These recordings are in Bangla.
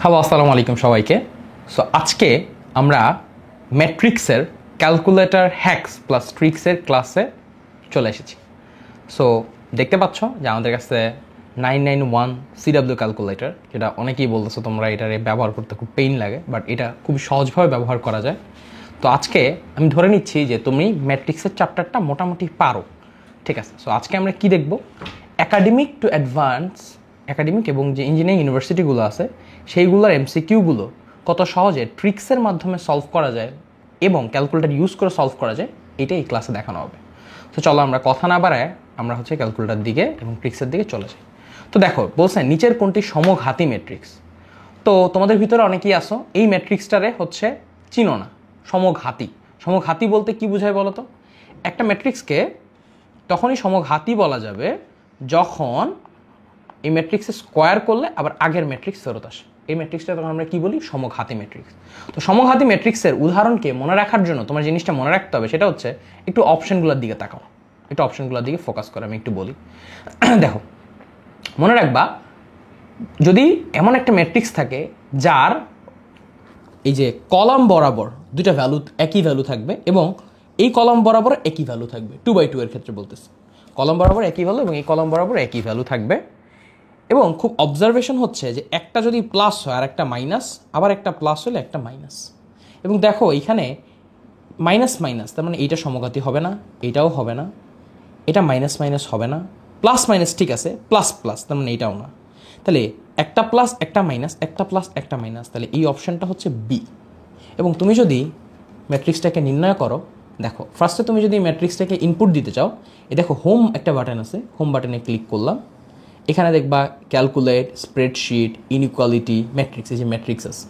হ্যালো, আসসালামু আলাইকুম সবাইকে। সো আজকে আমরা ম্যাট্রিক্সের ক্যালকুলেটর হ্যাক্স প্লাস ট্রিক্সের ক্লাসে চলে এসেছি। সো দেখতে পাচ্ছ যে আমাদের কাছে 991 CW ক্যালকুলেটর, যেটা অনেকেই বলতেছো তোমরা এটারে ব্যবহার করতে খুব পেইন লাগে, বাট এটা খুব সহজভাবে ব্যবহার করা যায়। তো আজকে আমি ধরে নিচ্ছি যে তুমি ম্যাট্রিক্সের চ্যাপ্টারটা মোটামুটি পারো, ঠিক আছে। সো আজকে আমরা কি দেখব, একাডেমিক টু অ্যাডভান্স, একাডেমিক এবং যে ইঞ্জিনিয়ারিং ইউনিভার্সিটিগুলো আছে সেইগুলোর এমসিকিউগুলো কত সহজে ট্রিক্সের মাধ্যমে সলভ করা যায় এবং ক্যালকুলেটর ইউজ করে সলভ করা যায়, এটাই এই ক্লাসে দেখানো হবে। তো চলো আমরা কথা না বাড়ায় আমরা ক্যালকুলেটর দিকে এবং ট্রিক্সের দিকে চলে যাই। তো দেখো বলছে নিচের কোনটি সমঘাতী ম্যাট্রিক্স। তো তোমাদের ভিতরে অনেকেই আসো এই ম্যাট্রিক্সটারে চিনো না। সমঘাতী, সমঘাতী বলতে কি বোঝায় বলো তো? একটা ম্যাট্রিক্সকে তখনই সমঘাতী বলা যাবে যখন এই ম্যাট্রিক্সে স্কোয়ার করলে আবার আগের ম্যাট্রিক্স ফেরত আসে। এই ম্যাট্রিক্সটা তখন আমরা কি বলি? সমঘাতী ম্যাট্রিক্স। তো সমঘাতী ম্যাট্রিক্সের উদাহরণকে মনে রাখার জন্য তোমার জিনিসটা মনে রাখতে হবে, সেটা হচ্ছে একটু অপশনগুলোর দিকে তাকাও, একটু অপশনগুলোর দিকে ফোকাস করে আমি একটু বলি। দেখো, মনে রাখবা যদি এমন একটা ম্যাট্রিক্স থাকে যার এই যে কলাম বরাবর দুইটা ভ্যালু একই ভ্যালু থাকবে এবং এই কলাম বরাবর একই ভ্যালু থাকবে, 2/2 এর ক্ষেত্রে বলতেছে কলাম বরাবর একই ভ্যালু এবং এই কলাম বরাবর একই ভ্যালু থাকবে, এবং খুব অবজারভেশন হচ্ছে যে একটা যদি প্লাস হয় আর একটা মাইনাস, আবার একটা প্লাস হলে একটা মাইনাস, এবং দেখো এইখানে মাইনাস মাইনাস, তার মানে এইটা সমঘাতী হবে না, এইটাও হবে না, এটা মাইনাস মাইনাস হবে না, প্লাস মাইনাস ঠিক আছে, প্লাস প্লাস তার মানে এইটাও না। তাহলে একটা প্লাস একটা মাইনাস, একটা প্লাস একটা মাইনাস, তাহলে এই অপশানটা হচ্ছে বি। এবং তুমি যদি ম্যাট্রিক্সটাকে নির্ণয় করো, দেখো ফার্স্টে তুমি যদি ম্যাট্রিক্সটাকে ইনপুট দিতে চাও, দেখো হোম একটা বাটন আছে, হোম বাটনে ক্লিক করলাম, এখানে দেখবা ক্যালকুলেট, স্প্রেডশিট, ইনইকুয়ালিটি, ম্যাট্রিক্স, এই যে ম্যাট্রিক্স আছে।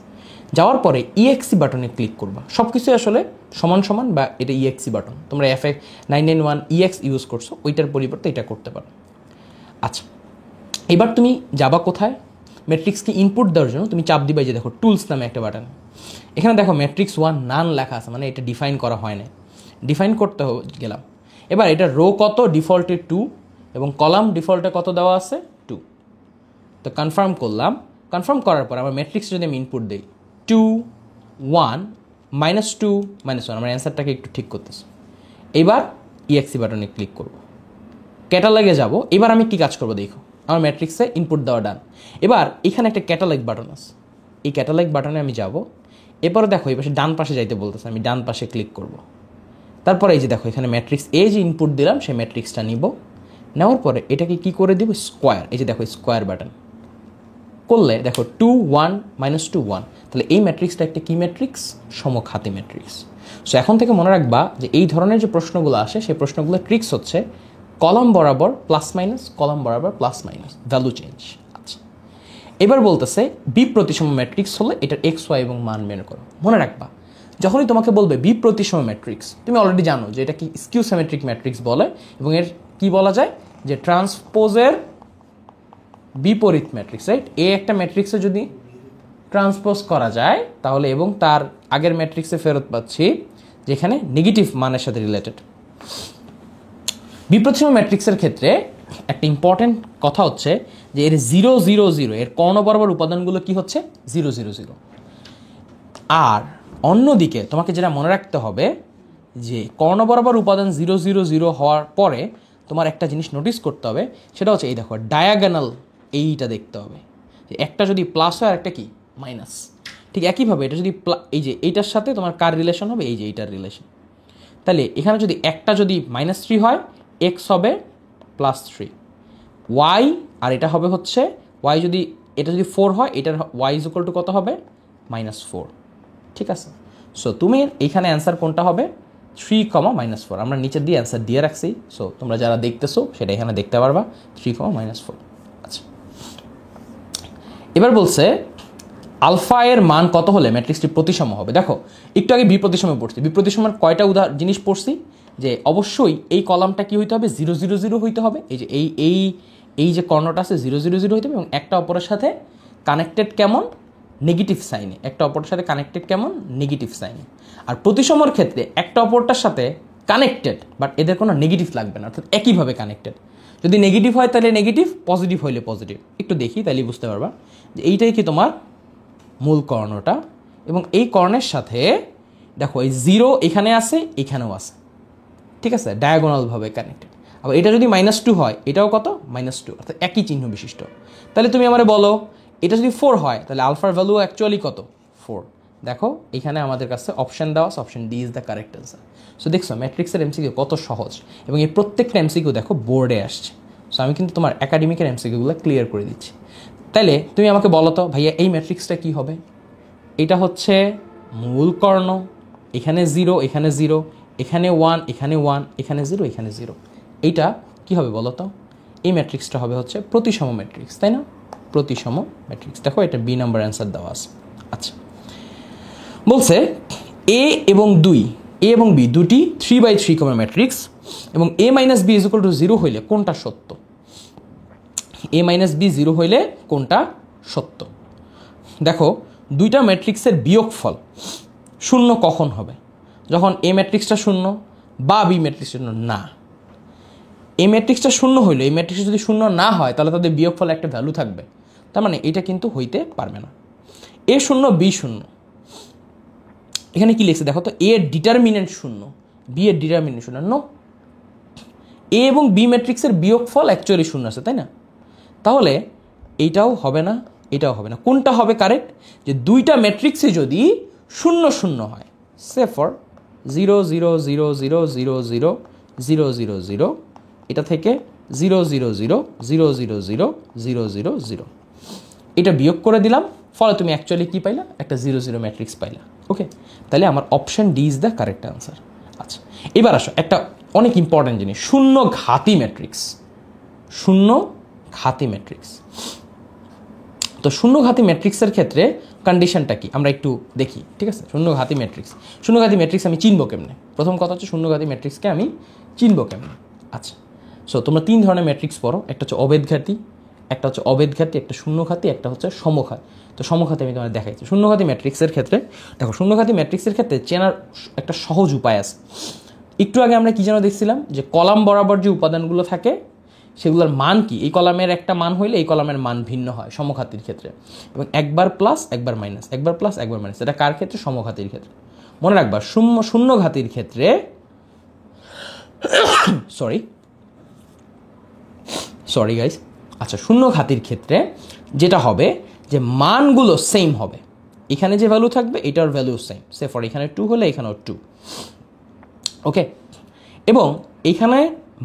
যাওয়ার পরে ইএক্সি বাটনে ক্লিক করবা। সব কিছুই আসলে সমান সমান, বা এটা ইএক্সি বাটন, তোমরা FF991 EX ইউজ করছো, ওইটার পরিবর্তে এটা করতে পারো। আচ্ছা, এবার তুমি যাবা কোথায়? ম্যাট্রিক্সকে ইনপুট দেওয়ার জন্য তুমি চাপ দিবা, যে দেখো টুলস নামে একটা বাটন, এখানে দেখো ম্যাট্রিক্স 1 নান লেখা আছে, মানে এটা ডিফাইন করা হয় না, ডিফাইন করতে গেলাম। এবার এটা রো কত? ডিফল্টে 2, এবং কলাম ডিফল্টে কত দেওয়া আছে? 2। তো কনফার্ম করলাম, কনফার্ম করার পর আমার ম্যাট্রিক্স যদি আমি ইনপুট দিই 2 1 -2 -1, আমার অ্যান্সারটাকে একটু ঠিক করতেছে। এবার ইএক্সি বাটনে ক্লিক করব, ক্যাটালগে যাব। এবার আমি কি কাজ করব দেখো, আমার ম্যাট্রিক্সে ইনপুট দেওয়া ডান। এবার এখানে একটা ক্যাটালগ বাটন আছে, এই ক্যাটালগ বাটনে আমি যাব। এরপরে দেখো এই পাশে ডান পাশে যাইতে বলতেছে, আমি ডান পাশে ক্লিক করব। তারপরে এই যে দেখো এখানে ম্যাট্রিক্স এ যে ইনপুট দিলাম সেই ম্যাট্রিক্সটা নিব, নেওয়ার পরে এটাকে কি করে দিব? স্কোয়ার, এই যে দেখো স্কোয়ার বাটন করলে দেখো 2 1 -2 1, তাহলে এই ম্যাট্রিক্সটা একটা কি ম্যাট্রিক্স? সমঘাতী ম্যাট্রিক্স। সো এখন থেকে মনে রাখবা যে এই ধরনের যে প্রশ্নগুলো আসে সেই প্রশ্নগুলোর ট্রিক্স হচ্ছে কলাম বরাবর প্লাস মাইনাস, কলাম বরাবর প্লাস মাইনাস, ভ্যালু চেঞ্জ। আচ্ছা, এবার বলতেছে বি প্রতিসম ম্যাট্রিক্স হলে এটার এক্স ওয়াই এবং মান বের করো। মনে রাখবা যখনই তোমাকে বলবে বি প্রতিসম ম্যাট্রিক্স, তুমি অলরেডি জানো যে এটা কি স্কিউ সিমেট্রিক ম্যাট্রিক্স বলে, এবং এর কি বলা যায় যে ট্রান্সপোজের বিপরীত ম্যাট্রিক্স, রাইট? এ একটা ম্যাট্রিক্সে যদি ট্রান্সপোজ করা যায় তাহলে, এবং তার আগের ম্যাট্রিক্সে ফেরত পাচ্ছি যেখানে নেগেটিভ মানের সাথে রিলেটেড। বিপ্রতিসম ম্যাট্রিক্সের ক্ষেত্রে একটা ইম্পর্টেন্ট কথা হচ্ছে যে এর 0 0 0, এর কর্ণ বরাবর উপাদানগুলো কি হচ্ছে? 0 0 0। আর অন্যদিকে তোমাকে যেটা মনে রাখতে হবে যে কর্ণ বরাবর উপাদান 0 0 0 হওয়ার পরে তোমার একটা জিনিস নোটিস করতে হবে, সেটা হচ্ছে এই দেখো ডায়াগোনাল, এইটা দেখতে হবে যে একটা যদি প্লাস হয় আর একটা কি মাইনাস। ঠিক একইভাবে এটা যদি এই যে এইটার সাথে তোমার কার রিলেশন হবে? এই যে এইটার রিলেশন। তাহলে এখানে যদি একটা যদি -3 হয়, এক্স হবে +3, ওয়াই, আর এটা হবে হচ্ছে ওয়াই, যদি এটা যদি 4 হয়, এটার ওয়াই ইজ ইকুয়াল টু কত হবে? -4। ঠিক আছে, সো তুমি এইখানে অ্যান্সার কোনটা হবে? 3, -4। আমরা নিচের দিয়ে অ্যান্সার দিয়ে রাখছি, সো তোমরা যারা দেখতেছো সেটা এখানে দেখতে পারবা, 3, -4। আচ্ছা, এবার বলছে আলফা এর মান কত হলে ম্যাট্রিক্সটি প্রতিসম হবে। দেখো একটু আগে বিপ্রতিসমে পড়ছি, বিপ্রতিসমের কয়টা জিনিস পড়ছি, যে অবশ্যই এই কলামটা কি হইতে হবে? 0 0 0 হইতে হবে, এই যে এই যে কর্ণটা আছে 0 0 0 হইতে হবে, এবং একটা অপরের সাথে কানেক্টেড কেমন? নেগেটিভ সাইনে। একটা অপরের সাথে কানেক্টেড কেমন? নেগেটিভ সাইনে। আর প্রতিসমর ক্ষেত্রে একটা অপরটার সাথে কানেক্টেড, বাট এদের কোনো নেগেটিভ লাগবে না, অর্থাৎ একইভাবে কানেক্টেড। যদি নেগেটিভ হয় তাহলে নেগেটিভ, পজিটিভ হইলে পজিটিভ। একটু দেখি তাহলে বুঝতে পারবা যে এইটাই কি তোমার মূল কর্ণটা, এবং এই কর্ণের সাথে দেখো এই 0 এখানে আছে, এখানেও আছে, ঠিক আছে, ডায়াগোনালভাবে কানেক্টেড। আবার এটা যদি -2 হয়, এটাও কত -2, অর্থাৎ একই চিহ্ন বিশিষ্ট। তাহলে তুমি আমারে বলো এটা যদি 4 হয় তাহলে আলফার ভ্যালু অ্যাকচুয়ালি কত? 4। দেখো এখানে আমাদের কাছে অপশন দেওয়া আছে, option D is the correct answer. So দেখছো ম্যাট্রিক্সের এমসিকিউ কত সহজ, এবং এই প্রত্যেকটা এমসিকিউ দেখো বোর্ডে আসছে। সো আমি কিন্তু তোমার একাডেমিকের এমসিকিউগুলো ক্লিয়ার করে দিচ্ছি। তাইলে তুমি আমাকে বলো তো ভাইয়া এই ম্যাট্রিক্সটা কি হবে? এটা হচ্ছে মূল কর্ণ, এখানে 0, এখানে 0, এখানে 1, এখানে 1, এখানে 0, এখানে 0। এইটা কি হবে বলো তো? এই ম্যাট্রিক্সটা হবে হচ্ছে প্রতিসম ম্যাট্রিক্স, তাই না? প্রতিসম ম্যাট্রিক্স। দেখো এটা বি নাম্বার অ্যান্সার দেওয়া আছে। আচ্ছা, বলছে এ এবং বি দুটি 3/3 কমা ম্যাট্রিক্স, এবং a - b = 0 হইলে কোনটা সত্য? a - b 0 হইলে কোনটা সত্য? দেখো দুইটা ম্যাট্রিক্সের বিয়োগফল শূন্য কখন হবে? যখন এ ম্যাট্রিক্সটা শূন্য বা বি ম্যাট্রিক্সটা শূন্য না। এ ম্যাট্রিক্সটা শূন্য হইলে এই ম্যাট্রিক্সটা যদি শূন্য না হয় তাহলে তাদের বিয়োগফল একটা ভ্যালু থাকবে, তার মানে এটা কিন্তু হইতে পারবে না। এ শূন্য, বি শূন্য। এখানে কি লিখছে দেখো তো, এ এর ডিটারমিনেন্ট শূন্য, বি এর ডিটারমিনেন্ট শূন্য। নো, এ এবং বি ম্যাট্রিক্সের বিয়োগফল অ্যাকচুয়ালি শূন্য আছে, তাই না? তাহলে এইটাও হবে না, এটাও হবে না। কোনটা হবে কারেক্ট? যে দুইটা ম্যাট্রিক্সে যদি 0 0 হয়, সে ফর 0 0 0 0 0 0 0 0 0, এটা থেকে 0 0 0 0 0 0 0 0 0, এটা বিয়োগ করে দিলাম, ফলে তুমি অ্যাকচুয়ালি কী পাইলা? একটা 0 0 ম্যাট্রিক্স পাইলা। ওকে, তাহলে আমার option D is the correct answer. আচ্ছা, এবার আসো একটা অনেক ইম্পর্টেন্ট জিনিস, শূন্য ঘাতি ম্যাট্রিক্স। শূন্য ঘাতি ম্যাট্রিক্স। তো শূন্য ঘাতি ম্যাট্রিক্সের ক্ষেত্রে কন্ডিশনটা কি আমরা একটু দেখি, ঠিক আছে? শূন্য ঘাতি ম্যাট্রিক্স আমি চিনবো কেমনে? প্রথম কথা হচ্ছে শূন্য ঘাতি ম্যাট্রিক্সকে আমি চিনবো কেমনে? আচ্ছা, সো তোমরা 3 ধরনের ম্যাট্রিক্স পড়ো, একটা হচ্ছে অবেদঘাতী, একটা হচ্ছে অবেদঘাতী, একটা শূন্যঘাতী, একটা হচ্ছে সমঘাতী। তো সমঘাতী আমি তোমাদের দেখাইছি। শূন্যঘাতী ম্যাট্রিক্সের ক্ষেত্রে দেখো, শূন্যঘাতী ম্যাট্রিক্সের ক্ষেত্রে চেনার একটা সহজ উপায় আছে। একটু আগে আমরা কি যেন দেখছিলাম, যে কলাম বরাবর যে উপাদানগুলো থাকে সেগুলোর মান কি, এই কলামের একটা মান হইলে এই কলামের মান ভিন্ন হয় সমঘাতীর ক্ষেত্রে, এবং একবার প্লাস একবার মাইনাস, একবার প্লাস একবার মাইনাস। এটা কার ক্ষেত্রে? সমঘাতীর ক্ষেত্রে। মনে রাখবা শূন্যঘাতীর ক্ষেত্রে সরি গাইস, আচ্ছা, শূন্যঘাতীর ক্ষেত্রে যেটা হবে যে মানগুলো সেম হবে, এখানে যে ভ্যালু থাকবে এটার ভ্যালু সেম। সে ফর এখানে 2 হলে এখানেও 2, ওকে, এবং এইখানে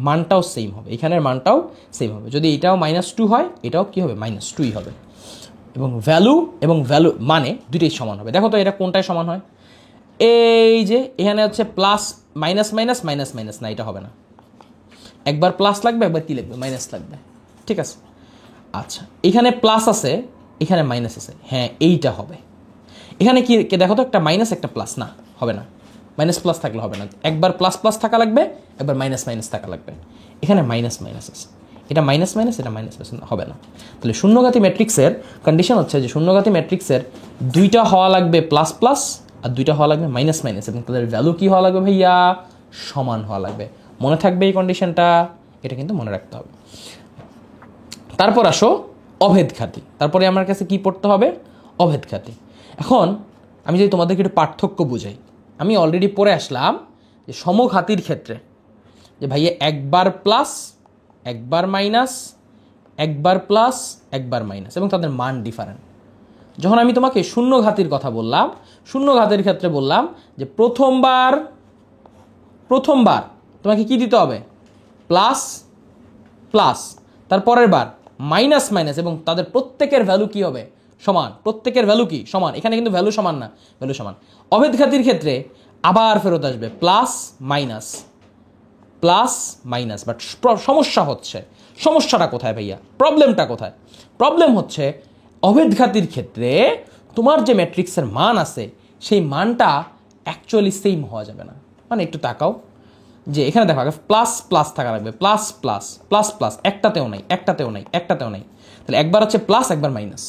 মানটাও সেম হবে, এখানের মানটাও সেম হবে। যদি এটাও -2 হয়, এটাও কি হবে? -2ই হবে, এবং ভ্যালু মানে দুটোই সমান হবে। দেখো তো এটা কোনটায় সমান হয়? এই যে এখানে হচ্ছে plus minus minus minus minus, না এটা হবে না। একবার প্লাস লাগবে, একবার কি লাগবে? মাইনাস লাগবে, ঠিক আছে? আচ্ছা, এখানে প্লাস আছে, এখানে মাইনাস আছে, হ্যাঁ এইটা হবে। এখানে কি দেখো তো, একটা মাইনাস একটা প্লাস, না হবে না, মাইনাস প্লাস থাকলে হবে না। একবার প্লাস প্লাস থাকা লাগবে, একবার মাইনাস মাইনাস থাকা লাগবে। এখানে মাইনাস মাইনাস আছে, এটা মাইনাস মাইনাস, এটা মাইনাস মাইনাস, হবে না। তাহলে শূন্যঘাতী ম্যাট্রিক্সের কন্ডিশন হচ্ছে যে শূন্যঘাতী ম্যাট্রিক্সের দুইটা হওয়া লাগবে প্লাস প্লাস, আর দুইটা হওয়া লাগবে মাইনাস মাইনাস, এবং তাদের ভ্যালু কি হওয়া লাগবে ভাইয়া? সমান হওয়া লাগবে। মনে থাকবে এই কন্ডিশনটা, এটা কিন্তু মনে রাখতে হবে। তারপর আসো অভেদঘাতী। তারপরে আমার কাছে কি পড়তে হবে? অভেদঘাতী। এখন আমি যদি তোমাদেরকে একটু পার্থক্য বুঝাই, আমি অলরেডি পড়ে আসলাম যে সমঘাতীর ক্ষেত্রে যে ভাইয়া একবার প্লাস একবার মাইনাস, একবার প্লাস একবার মাইনাস, এবং তাদের মান ডিফারেন্ট। যখন আমি তোমাকে শূন্যঘাতীর কথা বললাম, শূন্যঘাতীর ক্ষেত্রে বললাম যে প্রথমবার তোমাকে কি দিতে হবে? প্লাস প্লাস, তারপরের বার মাইনাস মাইনাস, এবং তাদের প্রত্যেকের ভ্যালু কি হবে? সমান। প্রত্যেকের ভ্যালু কি? সমান। এখানে কিন্তু ভ্যালু সমান না, ভ্যালু সমান। অভেদঘাতীর ক্ষেত্রে আবার ফেরত আসবে plus minus plus minus. But সমস্যাটা কোথায় ভাইয়া? প্রবলেমটা কোথায়? প্রবলেম হচ্ছে অভেদঘাতীর ক্ষেত্রে তোমার যে ম্যাট্রিক্সের মান আছে সেই মানটা অ্যাকচুয়ালি সেম হওয়া যাবে না। মানে একটু তাকাও, যে এখানে দেখো প্লাস প্লাস থাকা লাগবে, প্লাস প্লাস প্লাস প্লাস, একটাতেও নাই, একটাতেও নাই, একটাতেও নাই। তাহলে একবার হচ্ছে প্লাস, একবার মাইনাস,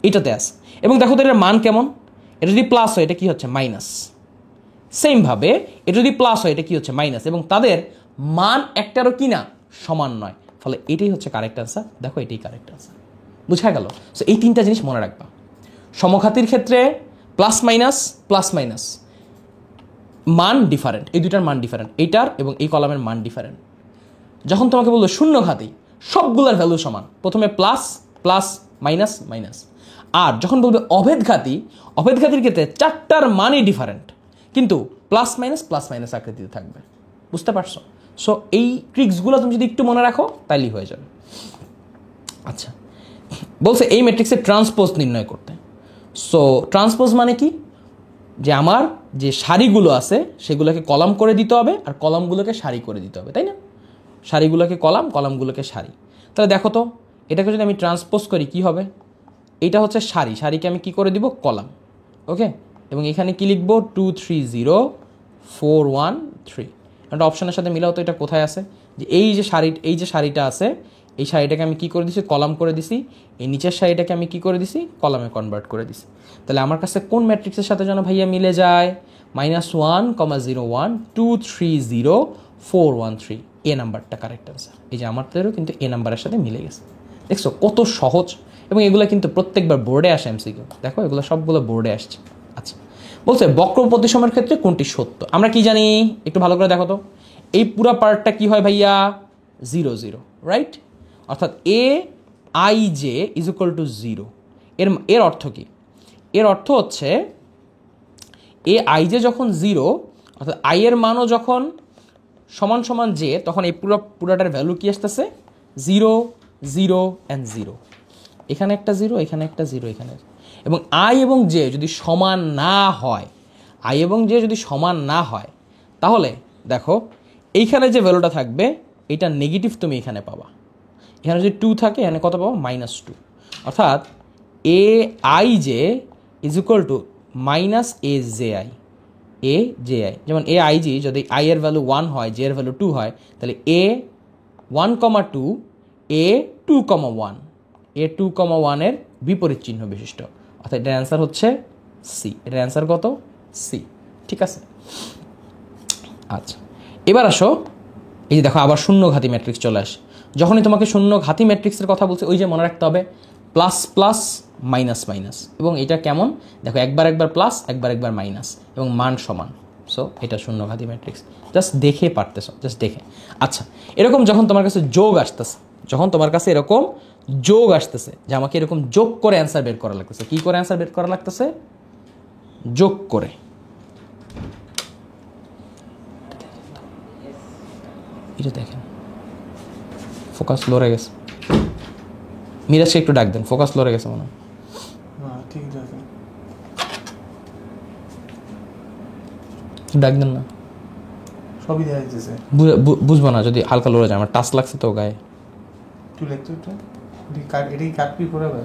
এটাতে আছে। এবং দেখো তো এটার মান কেমন? এটা যদি প্লাস হয় এটা কি হচ্ছে? মাইনাস। সেমভাবে এটা যদি প্লাস হয় এটা কি হচ্ছে? মাইনাস। এবং তাদের মান একটারও কি না? সমান নয়। ফলে এটাই হচ্ছে কারেক্ট আনসার। দেখো এটাই কারেক্ট আনসার। বুঝা গেল? সো এই 3টা জিনিস মনে রাখবা। সমঘাতির ক্ষেত্রে প্লাস মাইনাস মান ডিফারেন্ট, এই দুইটার মান ডিফারেন্ট, এইটার এবং এই কলামের মান ডিফারেন্ট। যখন তোমাকে বললো শূন্যঘাতী সবগুলোর ভ্যালু সমান, প্রথমে প্লাস মাইনাস, আর যখন বলবে অভেদঘাতীর ক্ষেত্রে চারটার মানই ডিফারেন্ট, কিন্তু প্লাস মাইনাস আকৃতিতে থাকবে। বুঝতে পারছো? সো এই ট্রিক্সগুলো তুমি যদি একটু মনে রাখো তাইলেই হয়ে যাবে। আচ্ছা, বলছে এই ম্যাট্রিক্সের ট্রান্সপোজ নির্ণয় করতে। সো ট্রান্সপোজ মানে কি, যে আমার যে সারিগুলো আছে সেগুলোকে কলাম করে দিতে হবে আর কলামগুলোকে সারি করে দিতে হবে, তাই না? সারিগুলোকে কলাম, কলামগুলোকে সারি। তাহলে দেখো তো, এটাকে যদি আমি ট্রান্সপোজ করি কি হবে? এইটা হচ্ছে সারিকে আমি কি করে দিব? কলাম। ওকে, এবং এখানে কি লিখবো? 2 3 0 4 1 3। একটা অপশনের সাথে মিলাও তো এটা কোথায় আছে, যে এই যে সারিটা আছে, এই সারিটাকে আমি কি করে দিছি? কলাম করে দিছি। এই নিচের সারিটাকে আমি কি করে দিছি? কলামে কনভার্ট করে দিছি। তাহলে আমার কাছে কোন ম্যাট্রিক্সের সাথে যেন ভাইয়া মিলে যায়? -1, 0 1 2 3 0 4 1 3, এ নাম্বারটা কারেক্ট অ্যান্সার। এই যে আমাদেরও কিন্তু এ নাম্বারের সাথে মিলে গেছে। দেখছো কত সহজ, এবং এগুলো কিন্তু প্রত্যেকবার বোর্ডে আসে এমসিকিউ। দেখো এগুলো সবগুলো বোর্ডে আসছে। আচ্ছা, বলছে বক্র প্রতিসমের ক্ষেত্রে কোনটি সত্য? আমরা কি জানি একটু ভালো করে দেখো তো। এই পুরো পার্টটা কি হয় ভাইয়া? 0 0, রাইট? অর্থাৎ aij ইজ ইকুয়াল টু 0। এর অর্থ কি? এর অর্থ হচ্ছে aij যখন 0, অর্থাৎ i এর মানও যখন সমান j, তখন এই পুরাটার ভ্যালু কি আসতেছে? 0 0 অ্যান্ড 0। এখানে একটা 0, এখানে একটা 0, এখানে। এবং i এবং j যদি সমান না হয়, তাহলে দেখো এইখানে যে ভ্যালুটা থাকবে এটা নেগেটিভ তুমি এখানে পাবা। এখানে যদি 2 থাকে, এখানে কত পাবো? -2। অর্থাৎ aij is equal two -aji। যেমন aij যদি i এর ভ্যালু 1 হয়, j এর ভ্যালু 2 হয়, তাহলে a1, 2 a2, 1 a2, 1 এর বিপরীত চিহ্ন বিশিষ্ট। অর্থাৎ এটার অ্যান্সার হচ্ছে সি। এটার অ্যান্সার কত? সি। ঠিক আছে। আচ্ছা, এবার আসো, এই যে দেখো আবার শূন্যঘাতী ম্যাট্রিক্স চলে আসে। যখনই তোমাকে শূন্যঘাতী ম্যাট্রিক্সের কথা বলছে, ওই যে মনে রাখতে হবে প্লাস মাইনাস। এবং এটা কেমন দেখো, একবার প্লাস, একবার মাইনাস, এবং মান সমান। সো এটা শূন্যঘাতী ম্যাট্রিক্স। জাস্ট দেখে পারতেছ, জাস্ট দেখে। আচ্ছা, এরকম যখন তোমার কাছে যোগ আসতেছে, যে আমাকে এরকম যোগ করে অ্যান্সার বের করা লাগতেছে। কি করে অ্যান্সার বের করা লাগতেছে? যোগ করে। এটা দেখেন, ফোকাস লড়ে গেছে। মিরাজকে একটু ডাক দেন, ফোকাস লড়ে গেছে মনে হয়। ঠিক আছে, ডাক দেন না, সবই দেখা যাচ্ছে। বুঝবো না যদি হালকা লড়ে যায়। আমার টাচ লাগছে তো গায়ে। তুই লেখ তো এটাই কাটবি করে আবার।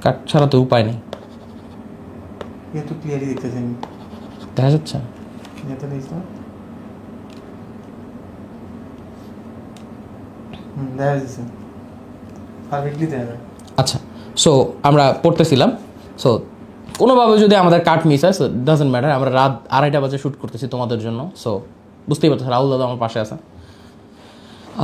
কাট ছাড়া তো উপায় নেই। এ তো ক্লিয়ারই দেখতেছেন, দেখা যাচ্ছে। যেতে দিস না। দেখা যাচ্ছে, পারফেক্টলি দেখা যায়। আচ্ছা, সো আমরা পড়তেছিলাম। সো কোনোভাবে যদি আমাদের কাট মিস হয়, সো ডাজেন্ট ম্যাটার। আমরা রাত 2:30 বাজে শ্যুট করতেছি তোমাদের জন্য। সো বুঝতেই পারছো, রাহুল দাদা আমার পাশে আছে।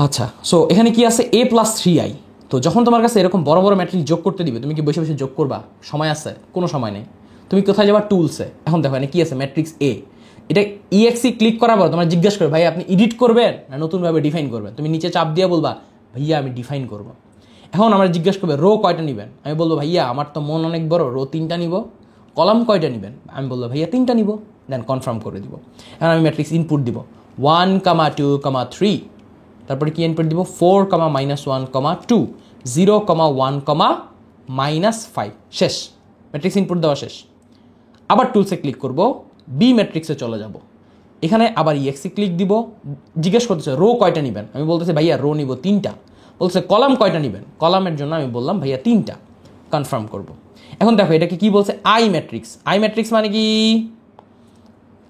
আচ্ছা, সো এখানে কি আছে? a+3i। তো যখন তোমার কাছে এরকম বড় বড় ম্যাট্রিক্স যোগ করতে দিবে, তুমি কি বসে বসে যোগ করবা? সময় আছে? কোনো সময় নেই। তুমি কোথায় যাবা? টুলসে। এখন দেখো এখানে কি আছে? ম্যাট্রিক্স এ। এটা exe ক্লিক করার পর তোমার জিজ্ঞাসা করবে, ভাই আপনি এডিট করবেন না নতুনভাবে ডিফাইন করবেন? তুমি নিচে চাপ দিয়ে বলবা, ভাইয়া আমি ডিফাইন করবো। এখন আমরা জিজ্ঞাসা করবে রো কয়টা নেবেন? আমি বলবো, ভাইয়া আমার তো মন অনেক বড়, রো 3টা নিব। কলাম কয়টা নেবেন? আমি বলবো, ভাইয়া 3টা নিব। দেন কনফার্ম করে দিব। এখন আমি ম্যাট্রিক্স ইনপুট দিব 1, 2, 3। তারপরে কি ইনপুট দিব? 4, -1, 2 0, 1, -5। শেষ, ম্যাট্রিক্স ইনপুট দেওয়া শেষ। আবার টুলসে ক্লিক করব, বি ম্যাট্রিক্সে চলে যাব। এখানে আবার exe ক্লিক দিব। জিজ্ঞেস করতেছে রো কয়টা নেবেন? আমি বলতেছি, ভাইয়া রো নিব 3টা। বলছে কলাম কয়টা নেবেন? কলামের জন্য আমি বললাম, ভাইয়া 3টা। কনফার্ম করব। এখন দেখো এটাকে কি বলছে? I matrix. আই ম্যাট্রিক্স মানে কি?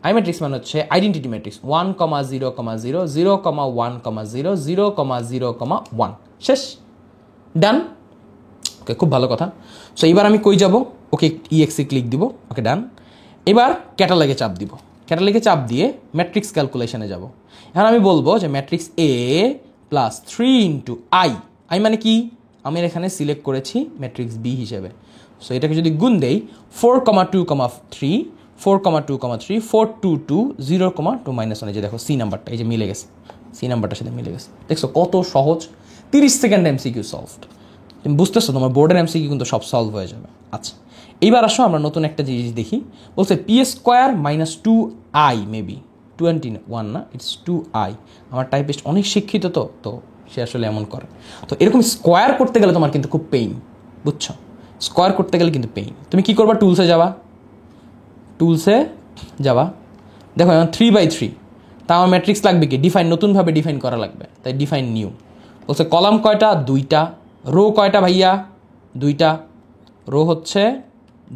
আই ম্যাট্রিক্স মানে হচ্ছে আইডেন্টিটি ম্যাট্রিক্স। 1, 0, 0 0, 1, 0 0, 0, 1। শেষ, ডান। ওকে, খুব ভালো কথা। সো এবার আমি কই যাব? ওকে, exe ক্লিক দিব। ওকে, ডান। এবার ক্যাটালগে চাপ দিব। ক্যাটালগে চাপ দিয়ে ম্যাট্রিক্স ক্যালকুলেশনে যাব। এখন আমি বলবো যে ম্যাট্রিক্স a + 3 × i। আই মানে কি? আমি এখানে সিলেক্ট করেছি ম্যাট্রিক্স বি হিসেবে। সো এটাকে যদি গুণ দেই 4,2,3 4,2,3 4,2,2 0,2 -1 এই যে দেখো সি নাম্বারটা এই যে মিলে গেছে, সি নাম্বারটার সাথে মিলে গেছে। দেখছো কত সহজ, 30 সেকেন্ড এমসিকিউ সলভড। তুমি বুঝতেছো তোমার বোর্ডের এমসিকিউ কিন্তু সব সলভ হয়ে যাবে। আচ্ছা এইবার আসো আমরা নতুন একটা জিনিস দেখি। বলছে p² - 2i মেবি 21 না, ইটস 2i। আমার টাইপিস্ট অনেক শিক্ষিত তো সে আসলে এমন করে। তো এরকম স্কোয়ার করতে গেলে তোমার কিন্তু খুব পেইন, বুঝছো? স্কোয়ার করতে গেলে কিন্তু পেইন। তুমি কি করবা? টুলসে যাবা, দেখো এখন 3/3, তা আমার ম্যাট্রিক্স লাগবে কি? ডিফাইন, নতুনভাবে ডিফাইন করা লাগবে, তাই ডিফাইন নিউ। বলছে কলাম কয়টা? 2টা। রো কয়টা ভাইয়া? 2টা। রো হচ্ছে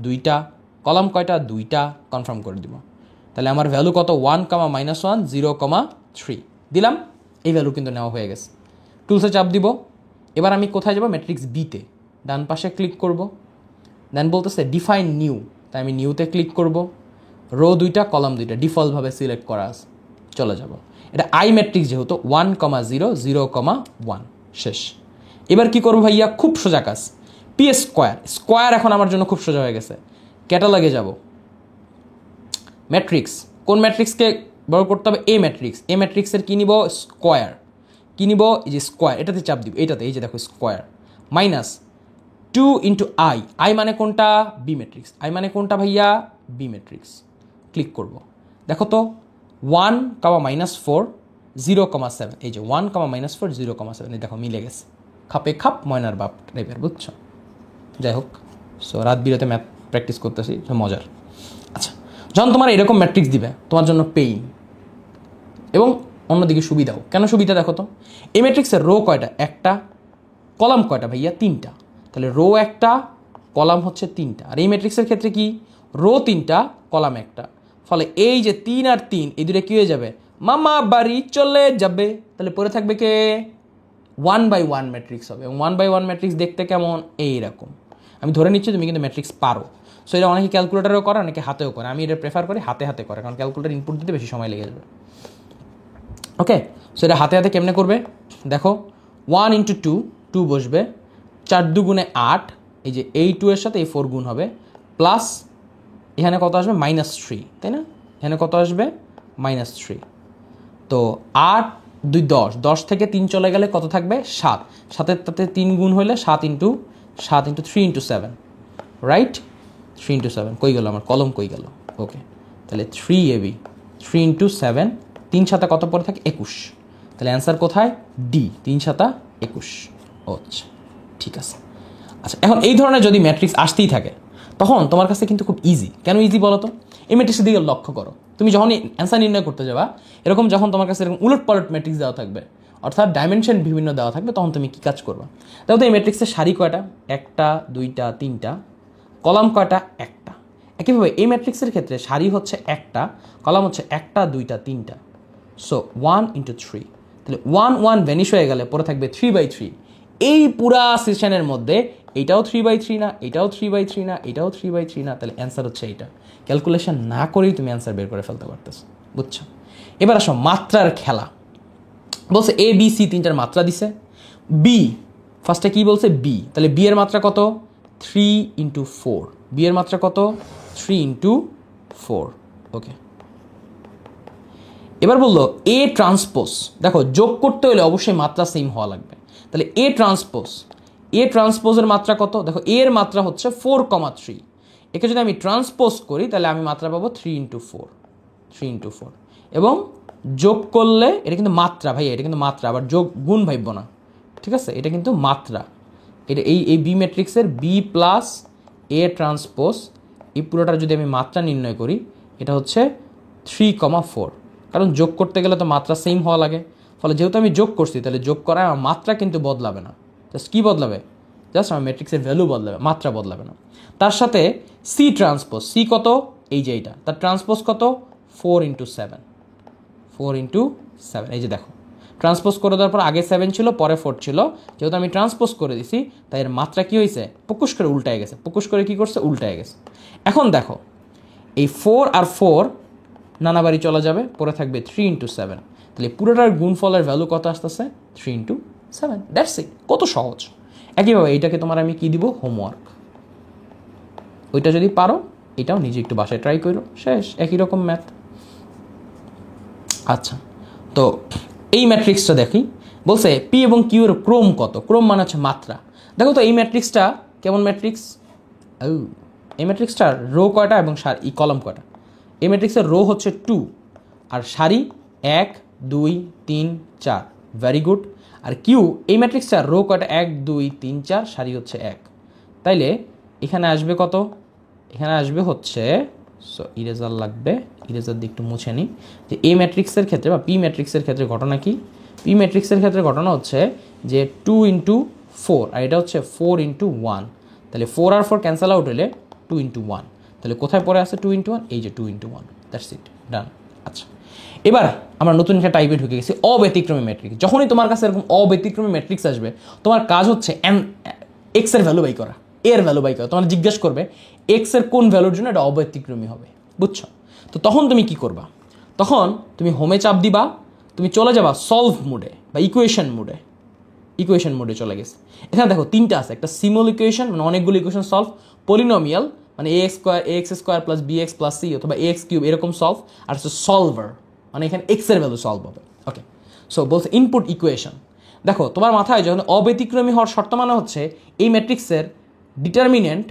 2টা। কলাম কয়টা? 2টা। কনফার্ম করে দিব। তাহলে আমার ভ্যালু কত? 1, -1 0,3 দিলাম। এই ভ্যালু কিন্তু নেওয়া হয়ে গেছে। টুলসে চাপ দিব। এবার আমি কোথায় যাব? ম্যাট্রিক্স বিতে ডান পাশে ক্লিক করব। দেন বলতেছে ডিফাইন নিউ, তাই আমি নিউতে ক্লিক করব। রো 2টা, কলাম 2টা ডিফল্টভাবে সিলেক্ট করা আছে, চলে যাব। এটা আই ম্যাট্রিক্স যেহেতু 1, 0, 0,1 শেষ। এবার কি করবো ভাইয়া? খুব সোজা কাজ, p²। এখন আমার জন্য খুব সোজা হয়ে গেছে। ক্যাটালগে যাব, ম্যাট্রিক্স, কোন ম্যাট্রিক্সকে বড় করতে হবে? এ ম্যাট্রিক্সের কি নিব? স্কোয়ার। কি নিব? এই যে স্কোয়ার, এটাতে চাপ দিব, এটাতে, এই যে দেখো স্কোয়ার -2 × আই মানে কোনটা? B matrix. আই মানে কোনটা ভাইয়া? B matrix. ক্লিক করব, দেখো তো 1, -4 0,7 এই যে 1, -4 0,7 এই দেখো মিলে গেছে। খাপে খাপ ময়নার বাপ টাইপের, বুঝছো? যাই হোক, সো রাত বিরতে ম্যাথ প্র্যাকটিস করতেছি, মজার। আচ্ছা, যখন তোমার এরকম ম্যাট্রিক্স দিবে তোমার জন্য পেইন এবং অন্যদিকে সুবিধাও। কেন সুবিধা দেখো তো, এই ম্যাট্রিক্সের রো কয়টা? একটা। কলাম কয়টা ভাইয়া? 3টা। তাহলে রো একটা, কলাম হচ্ছে 3টা। আর এই ম্যাট্রিক্সের ক্ষেত্রে কি? রো 3টা, কলাম একটা। ফলে এই যে 3 আর 3 এই দুটো কী হয়ে যাবে? মামা বাড়ি চলে যাবে। তাহলে পরে থাকবে কে? 1/1 ম্যাট্রিক্স হবে। এবং 1/1 ম্যাট্রিক্স দেখতে কেমন? এইরকম। আমি ধরে নিচ্ছি তুমি কিন্তু ম্যাট্রিক্স পারো। সো এটা অনেকে ক্যালকুলেটারেও করে, অনেকে হাতেও করে। আমি এটা প্রেফার করি হাতে করে, কারণ ক্যালকুলেটার ইনপুট দিতে বেশি সময় লেগে যাবে। ওকে, সো এটা হাতে কেমনে করবে দেখো। 1 × 2, 2 বসবে। 4 × 2 = 8, এই যে এই 2 এর সাথে এই 4 গুণ হবে, প্লাস এখানে কত আসবে? -3, তাই না? এখানে কত আসবে? -3। তো 8, 2 10, 10 থেকে 3 চলে গেলে কত থাকবে? 7। 7-এর তাতে 3 গুণ হইলে 7 × 3 × 7, রাইট? 3 × 7 কই গেল আমার কলম, কই গেল? ওকে, তাহলে 3ab 3 × 7, 3 7 কত পরে থাকে? 21। তাহলে অ্যান্সার কোথায়? ডি, 3 7 21। আচ্ছা ঠিক আছে। আচ্ছা, এখন এই ধরনের যদি ম্যাট্রিক্স আসতেই থাকে তখন তোমার কাছে কিন্তু খুব ইজি। কেন ইজি বলো তো? এই ম্যাট্রিক্সের দিকে লক্ষ্য করো। তুমি যখনই অ্যান্সার নির্ণয় করতে যাবা, এরকম যখন তোমার কাছে এরকম উলট পালট ম্যাট্রিক্স দেওয়া থাকবে, অর্থাৎ ডাইমেনশন বিভিন্ন দেওয়া থাকবে, তখন তুমি কী কাজ করবা? দেখো তো এই ম্যাট্রিক্সের সারি কয়টা? 1টা 2টা 3টা। কলাম কয়টা? 1টা। একইভাবে এই ম্যাট্রিক্সের ক্ষেত্রে সারি হচ্ছে 1টা, কলাম হচ্ছে 1টা 2টা 3টা। সো 1 × 3, তাহলে 1 1 ভ্যানিশ হয়ে গেলে পরে থাকবে 3/3। এই পুরা সেশনের মধ্যে এইটাও 3/3 না, এটাও 3/3 না, এটাও 3/3 না। তাহলে অ্যান্সার হচ্ছে এইটা। ক্যালকুলেশন না করেই তুমি অ্যান্সার বের করে ফেলতে পারতেছো, বুঝছো? এবার আসো মাত্রার খেলা। বলছে এ বি সি 3টার মাত্রা দিছে। বি ফার্স্টে কি বলছে? বি। তাহলে বি এর মাত্রা কত? 3 × 4। বি এর মাত্রা কত? 3 × 4। ওকে, এবার বললো এ ট্রান্সপোজ। দেখো যোগ করতে হলে অবশ্যই মাত্রা সেম হওয়া লাগবে। তাহলে এ ট্রান্সপোজের মাত্রা কত? দেখো এর মাত্রা হচ্ছে 4,3। একে যদি আমি ট্রান্সপোজ করি তাহলে আমি মাত্রা পাবো 3 × 4, 3 × 4। এবং যোগ করলে এটা কিন্তু মাত্রা ভাই, এটা কিন্তু মাত্রা, আবার যোগ গুণ ভাবব না, ঠিক আছে? এটা কিন্তু মাত্রা। এটা এই বি ম্যাট্রিক্সের বি প্লাস এ ট্রান্সপোজ, এই পুরোটার যদি আমি মাত্রা নির্ণয় করি, এটা হচ্ছে 3,4। কারণ যোগ করতে গেলে তো মাত্রা সেম হওয়া লাগে। ফলে যেহেতু আমি যোগ করছি, তাহলে যোগ করায় আমার মাত্রা কিন্তু বদলাবে না। জাস্ট কী বদলাবে? জাস্ট আমার ম্যাট্রিক্সের ভ্যালু বদলাবে, মাত্রা বদলাবে না। তার সাথে সি ট্রান্সপোজ, সি কত? এই যে এইটা, তার ট্রান্সপোজ কত? 4 × 7, 4 × 7। এই যে দেখো ট্রান্সপোজ করে দেওয়ার পর আগে 7 ছিল, পরে 4 ছিল। যেহেতু আমি ট্রান্সপোজ করে দিছি, তাই এর মাত্রা কী হয়েছে? পুকুশ করে উল্টায় গেছে। পুকুশ করে কী করছে? উল্টায় গেছে। এখন দেখো এই 4 আর 4 নানাবাড়ি চলে যাবে, পরে থাকবে 3 × 7। তাহলে পুরোটার গুণফলের ভ্যালু কত আসতেছে? 3 × 7। দ্যাটস ইট, কত সহজ। একইভাবে এইটাকে তোমার আমি কি দিব? হোমওয়ার্ক। ওইটা যদি পারো এটাও নিজে একটু বাসায় ট্রাই করো, শেষ, একই রকম ম্যাথ। আচ্ছা, তো এই ম্যাট্রিক্সটা দেখি, বলছে পি এবং কিউ এর ক্রম কত, ক্রম মানে হচ্ছে মাত্রা। দেখো তো এই ম্যাট্রিক্সটা কেমন ম্যাট্রিক্স, এই ম্যাট্রিক্সটার রো কয়টা এবং এই কলাম কয়টা। এই ম্যাট্রিক্সের রো হচ্ছে 2 আর সারি 1 2 3 4, ভেরি গুড। আর কিউ এই ম্যাট্রিক্সটার রো কয়টা 1 2 3 4, সারি হচ্ছে 1। তাইলে এখানে আসবে কত, এখানে আসবে হচ্ছে, সো ইরেজার লাগবে, ইরেজার দিয়ে একটু মুছে নিই, যে এই ম্যাট্রিক্সের ক্ষেত্রে বা পি ম্যাট্রিক্সের ক্ষেত্রে ঘটনা কি, পি ম্যাট্রিক্সের ক্ষেত্রে ঘটনা হচ্ছে যে 2 × 4 আর এটা হচ্ছে 4 × 1, তাহলে 4 আর 4 ক্যান্সেল আউট হলে 2 × 1, তাহলে কোথায় পড়ে আছে 2 × 1, এই যে 2 × 1, দ্যাটস ইট, ডান। আচ্ছা, এবার আমরা নতুন একটা টাইপে ঢুকে গেছি, অব্যতিক্রমী ম্যাট্রিক্স। যখনই তোমার কাছে এরকম অব্যতিক্রমী ম্যাট্রিক্স আসবে, তোমার কাজ হচ্ছে এক্স এর ভ্যালু বাই করা, এর ভ্যালু বাই করা। তোমার জিজ্ঞেস করবে এক্স এর কোন ভ্যালুর জন্য এটা অব্যতিক্রমী হবে, বুঝছো? তো তখন তুমি কি করবা, তখন তুমি হোমে চাপ দিবা, তুমি চলে যাবা সলভ মোডে বা ইকুয়েশন মোডে, ইকুয়েশন মোডে চলে গেছে। এখানে দেখো তিনটা আছে, একটা সিমল ইকুয়েশন মানে অনেকগুলো ইকুয়েশন সলভ, পলিনোমিয়াল মানে x square plus B x plus c অথবা এক্স কিউব এরকম সলভ, আর হচ্ছে সলভার মানে এখানে এক্স এর ভ্যালু সলভ হবে। ওকে, সো বলছে ইনপুট ইকুয়েশন। দেখো তোমার মাথায় যখন অব্যতিক্রমী হওয়ার শর্ত মানে হচ্ছে এই ম্যাট্রিক্সের ডিটারমিনেন্ট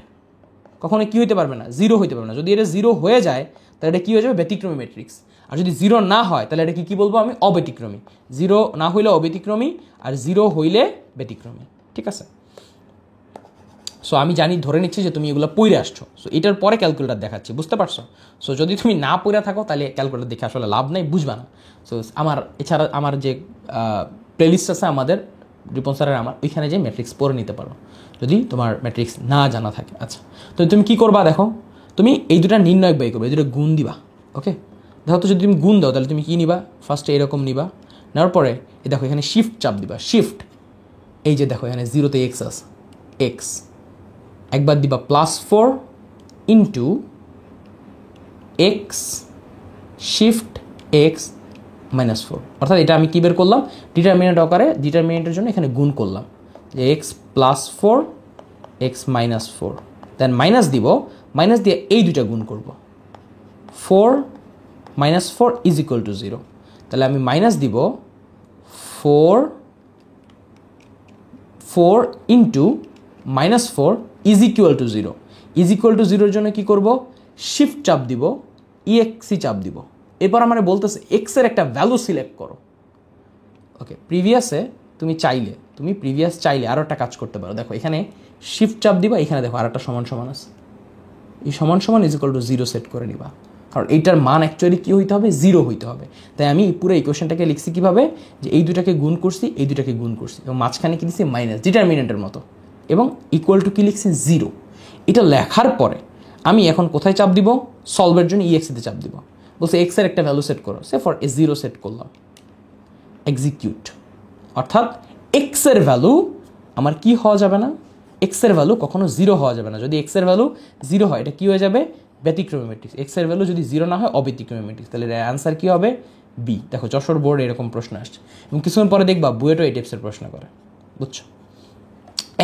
কখনো কি হইতে পারবে না, জিরো হইতে পারবে না। যদি এটা জিরো হয়ে যায় তাহলে এটা কি হয়ে যাবে, ব্যতিক্রমী ম্যাট্রিক্স। আর যদি জিরো না হয় তাহলে এটা কি বলবো আমি, অব্যতিক্রমী। জিরো না হইলে অব্যতিক্রমী আর জিরো হইলে ব্যতিক্রমী, ঠিক আছে? সো আমি জানি, ধরে নিচ্ছি যে তুমি এগুলো পড়ে আসছো, সো এটার পরে ক্যালকুলেটার দেখাচ্ছি, বুঝতে পারছো? সো যদি তুমি না পড়ে থাকো তাহলে ক্যালকুলেটার দেখে আসলে লাভ নেই, বুঝবা না। সো এছাড়া আমার যে প্লেলিস্ট আছে আমাদের রিপন স্যারের, আমার ওইখানে যে ম্যাট্রিক্স পড়ে নিতে পারো যদি তোমার ম্যাট্রিক্স না জানা থাকে। আচ্ছা, তো তুমি কি করবা, দেখো তুমি এই দুটা নির্ণয় বাই করবে, এই দুটো গুণ দিবা। ওকে, দেখো তো যদি তুমি গুণ দাও তাহলে তুমি কি নিবা, ফার্স্টে এরকম নিবা, নেওয়ার পরে এই দেখো এখানে শিফট চাপ দিবা, শিফট, এই যে দেখো এখানে জিরোতে এক্স আছে, এক্স একবার দিবা +4 ইন্টু এক্স শিফট এক্স -4, অর্থাৎ এটা আমি কী বের করলাম, ডিটারমিনেন্ট আকারে, ডিটারমিনেন্টের জন্য এখানে গুণ করলাম যে এক্স +4 এক্স -4, দেন মাইনাস দিব, মাইনাস দিয়ে এই দুইটা গুণ করব, 4 -4 = 0, তাহলে আমি মাইনাস দিব 4 ইন্টু -4 = 0, = 0 জন্য কি করব, শিফট চাপ দিব, ইএক্সি চাপ দিব। এরপর আমার বলতেছে এক্সের একটা ভ্যালু সিলেক্ট করো। ওকে, প্রিভিয়াসে তুমি চাইলে আরও একটা কাজ করতে পারো। দেখো এখানে শিফট চাপ দিবা, এখানে দেখো আর একটা সমান সমান আছে, এই সমান সমান = 0 সেট করে নিবা, কারণ এইটার মান অ্যাকচুয়ালি কী হইতে হবে, 0 হইতে হবে। তাই আমি পুরো ইকুয়েশনটাকে লিখছি কীভাবে, যে এই দুটাকে গুণ করছি, এই দুটাকে গুণ করছি এবং মাঝখানে কি দিচ্ছি মাইনাস, ডিটারমিনেন্টের মতো, এবং ইকুয়াল টু কি লিখছি 0। এটা লেখার পরে আমি এখন কোথায় চাপ দিব, সলভের জন্য ইএক্সিতে চাপ দিব, বলছে এক্সের একটা ভ্যালু সেট করো, সে ফর 0 সেট করলাম, এক্সিকিউট। অর্থাৎ এক্সের ভ্যালু আমার কি হওয়া যাবে না, এক্সের ভ্যালু কখনো 0 হওয়া যাবে না। যদি এক্সের ভ্যালু 0 হয় এটা কি হয়ে যাবে, ব্যতিক্রমী ম্যাট্রিক্স। এক্সের ভ্যালু যদি 0 না হয় অব্যতিক্রমী ম্যাট্রিক্স, তাহলে অ্যান্সার কি হবে, বি। দেখো যশোর বোর্ডে এরকম প্রশ্ন আসছে এবং কিছুক্ষণ পরে দেখবা বুয়েটও এই টাইপসের প্রশ্ন করে, বুঝছো?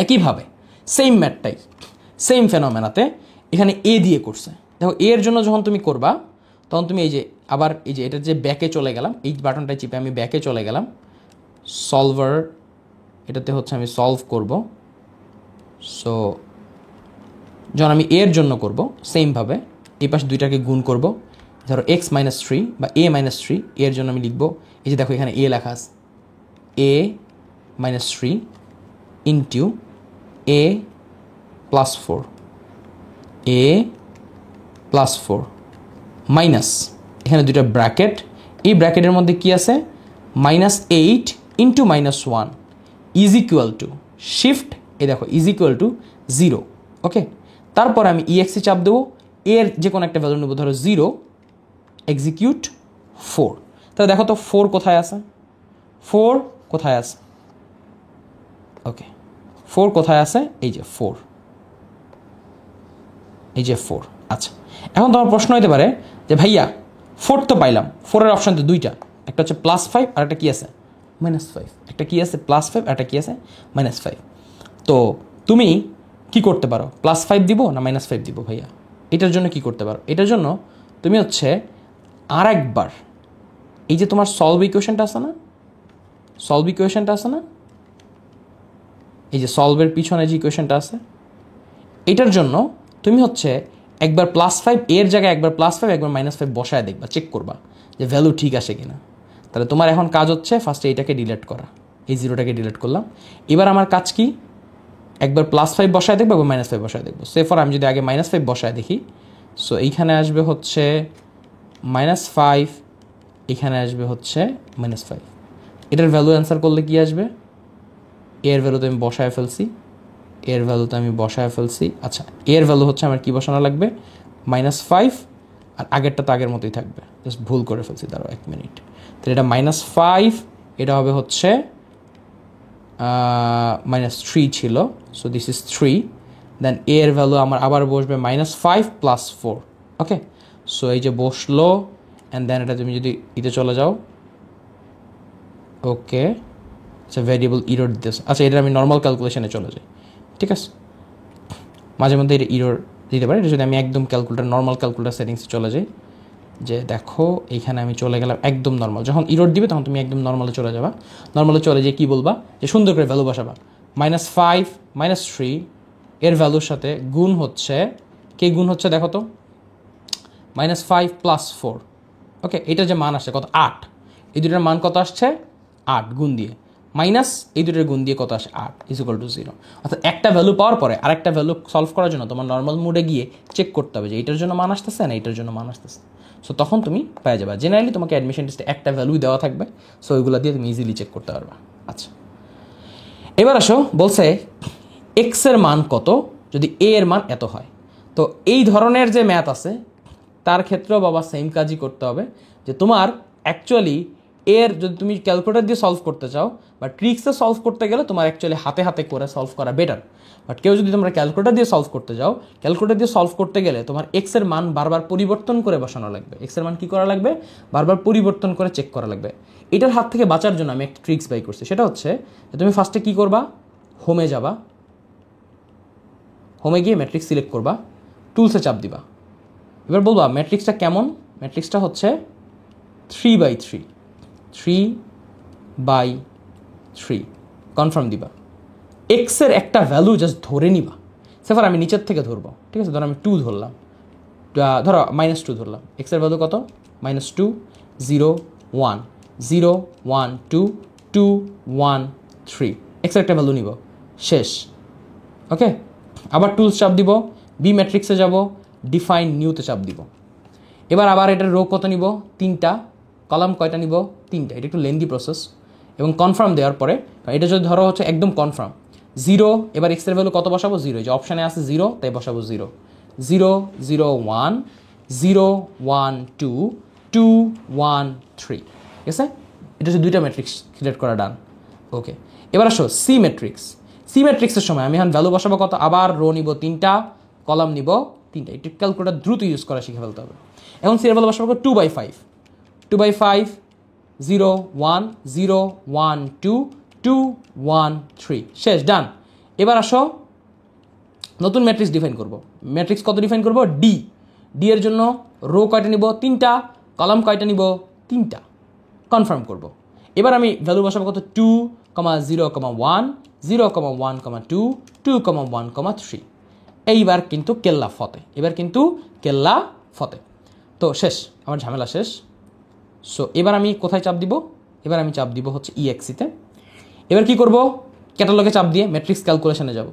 একইভাবে সেম ম্যাটটাই, সেম ফেনোমেনাতে এখানে এ দিয়ে করছে। দেখো এর জন্য যখন তুমি করবা তখন তুমি এই যে আবার এই যে এটা যে ব্যাকে চলে গেলাম, এই বাটনটা চিপে আমি ব্যাকে চলে গেলাম, সলভার এটাতে হচ্ছে আমি সলভ করব। সো যখন আমি এর জন্য করব সেমভাবে এই পাশে দুইটাকে গুণ করব, ধরো x -3 বা a -3, এর জন্য আমি লিখব, এই যে দেখো এখানে a লেখা আছে, a -3 into a +4, a +4 minus এখানে দুইটা ব্র্যাকেট, এই ব্র্যাকেটের মধ্যে কি আছে, -8 ইন্টু -1 = শিফট, এই দেখো = 0। ওকে, তারপর আমি ইএক্সি চাপ দেবো, এর যে কোনো একটা ভ্যালু নেব, ধরো 0, এক্সিকিউট 4। তাহলে দেখো তো 4 কোথায় আছে, 4 কোথায় আছে, ওকে 4 কোথায় আছে, এই যে 4, এই যে 4। আচ্ছা, এখন তোমার প্রশ্ন হতে পারে যে ভাইয়া 4 তো পাইলাম, 4-এর অপশান তো দুইটা, একটা হচ্ছে +5 আর একটা কি আছে, -5, একটা কি আছে +5 আর একটা কি আছে -5। তো তুমি কি করতে পারো, +5 দিব না -5 দিব ভাইয়া? এটার জন্য কি করতে পারো, এটার জন্য তুমি হচ্ছে আর একবার এই যে তোমার সলভ ইকুয়েশনটা আছে না, সলভ ইকুয়েশনটা আছে না, এই যে সলভের পিছনে যে ইকুয়েশনটা আছে, এটার জন্য তুমি হচ্ছে একবার +5 এর জায়গায় একবার +5 একবার -5 বসায় দেখবা, চেক করবা যে ভ্যালু ঠিক আসে কিনা। তাহলে তোমার এখন কাজ হচ্ছে ফার্স্টে এইটাকে ডিলিট করা, এই জিরোটাকে ডিলিট করলাম। এবার আমার কাজ কি, একবার +5 বসায় দেখবো একবার -5 বসায় দেখবো। সে ফর আমি যদি আগে -5 বসায় দেখি, সো এইখানে আসবে হচ্ছে -5, এখানে আসবে হচ্ছে -5। এটার ভ্যালু অ্যান্সার করলে কি আসবে, এর ভ্যালু তো আমি বসায় ফেলছি, এর ভ্যালু তো আমি বসায় ফেলছি। আচ্ছা, এর ভ্যালু হচ্ছে আমার কি বসানো লাগবে, -5, আর আগেরটা তো আগের মতোই থাকবে, জাস্ট ভুল করে ফেলছি, দাঁড়াও 1 মিনিট। তাহলে এটা -5, এটা হবে হচ্ছে -3 ছিল, সো দিস ইজ 3। দেন এর ভ্যালু আমার আবার বসবে -5 + 4। ওকে, সো এই যে বসলো, অ্যান্ড দেন এটা তুমি যদি ইতে চলে যাও, ওকে আচ্ছা ভ্যারিয়েবল ইরর দিতেছে। আচ্ছা, এটা আমি নর্মাল ক্যালকুলেশনে চলে যাই, ঠিক আছে, মাঝে মধ্যে এটা ইরর দিতে পারে। এটা যদি আমি একদম ক্যালকুলেটার নর্মাল ক্যালকুলেটার সেটিংসে চলে যাই, যে দেখো এইখানে আমি চলে গেলাম একদম নর্মাল, যখন ইরর দিবে তখন তুমি একদম নর্মালে চলে যাবা। নর্মালে চলে যেয়ে কী বলবা, যে সুন্দর করে ভ্যালু বসাবা, -5 -3 এর ভ্যালুর সাথে গুণ হচ্ছে, কে গুণ হচ্ছে দেখো তো, -5 + 4। ওকে, এটা যে মান আসছে কত, 8, এই দুটার মান কত আসছে 8, গুণ দিয়ে মাইনাস এই দুটোর গুণ দিয়ে কত আসে 8 = 0। অর্থাৎ একটা ভ্যালু পাওয়ার পরে আরেকটা ভ্যালু সলভ করার জন্য তোমার নর্মাল মোডে গিয়ে চেক করতে হবে যে এটার জন্য মান আসতেছে না এটার জন্য মান আসতেছে। সো তখন তুমি পেয়ে যাবে। জেনারেলি তোমাকে অ্যাডমিশন টেস্টে একটা ভ্যালুই দেওয়া থাকবে, সো ওইগুলো দিয়ে তুমি ইজিলি চেক করতে পারবা। আচ্ছা, এবার আসো, বলছে এক্স এর মান কত যদি এ এর মান এত হয়। তো এই ধরনের যে ম্যাথ আছে তার ক্ষেত্রেও বাবা সেম কাজই করতে হবে, যে তোমার অ্যাকচুয়ালি এর যদি তুমি ক্যালকুলেটর দিয়ে সলভ করতে চাও বা ট্রিক্সে সলভ করতে গেলে তোমার অ্যাকচুয়ালি হাতে হাতে করে সলভ করা বেটার। বাট কেউ যদি তোমরা ক্যালকুলেটর দিয়ে সলভ করতে যাও, ক্যালকুলেটর দিয়ে সলভ করতে গেলে তোমার এক্সের মান বারবার পরিবর্তন করে বসানো লাগবে। এক্সের মান কী করা লাগবে, বারবার পরিবর্তন করে চেক করা লাগবে। এটার হাত থেকে বাঁচার জন্য আমি একটা ট্রিক্স বাই করছি, সেটা হচ্ছে যে তুমি ফার্স্টে কী করবা, হোমে যাবা, হোমে গিয়ে ম্যাট্রিক্স সিলেক্ট করবা, টুলসে চাপ দিবা। এবার বলবা ম্যাট্রিক্সটা কেমন, ম্যাট্রিক্সটা হচ্ছে 3/3, 3/3, কনফার্ম দিবা। এক্সের একটা ভ্যালু জাস্ট ধরে নিবা, সেফার আমি নিচের থেকে ধরবো, ঠিক আছে, ধরো আমি 2 ধরলাম, ধরো -2 ধরলাম, এক্সের ভ্যালু কত, -2, 0, 1, 0, 1, 2, 2, 1, 3, এক্সের একটা ভ্যালু নিব, শেষ। ওকে, আবার টুলস চাপ দিব, বি ম্যাট্রিক্সে যাব, ডিফাইন নিউতে চাপ দিব। এবার আবার এটার রো কত নিব, 3টা, কলাম কয়টা নিব, 3টা। এটা একটু লেন্দি প্রসেস। এবং কনফার্ম দেওয়ার পরে, এটা যদি ধরো হচ্ছে একদম কনফার্ম 0, এবার এক্সের ভ্যালু কত বসাবো, 0, যে অপশানে আছে 0, তাই বসাবো 0, 0, 0, 1, 0, 1, 2, 2, 1, 3, ঠিক আছে। এটা হচ্ছে 2টা ম্যাট্রিক্স ক্রিয়েট করা ডান। ওকে, এবার আসো সি ম্যাট্রিক্স। সি ম্যাট্রিক্সের সময় আমি এখন ভ্যালু বসাবো কত, আবার রো নিব 3টা, কলাম নিব 3টা। একটু ক্যালকুলেটর দ্রুত ইউজ করা শিখে ফেলতে হবে। এখন সি এর ভ্যালু বসাবো 2/5, 2/5, 0, 1, 0, 1, 2, 2, 1, 3, শেষ, ডান। এবার আসো নতুন ম্যাট্রিক্স ডিফাইন করব। ম্যাট্রিক্স কত ডিফাইন করব, ডি। ডি এর জন্য রো কয়টা নিব, 3টা, কলাম কয়টা নিব, 3টা, কনফার্ম করব। এবার আমি ভ্যালু বসাবো কত, 2, 0, 1, 0, 1, 2, 2, 1, 3। এইবার কিন্তু কেল্লা ফতে, এবার কিন্তু কেল্লা ফতে। তো শেষ, আমার ঝামেলা শেষ। সো এবার আমি কোথায় চাপ দিব, এবার আমি চাপ দিব হচ্ছে ইএক্সিতে। এবার কি করব, ক্যাটালগে চাপ দিয়ে ম্যাট্রিক্স ক্যালকুলেশনে যাব।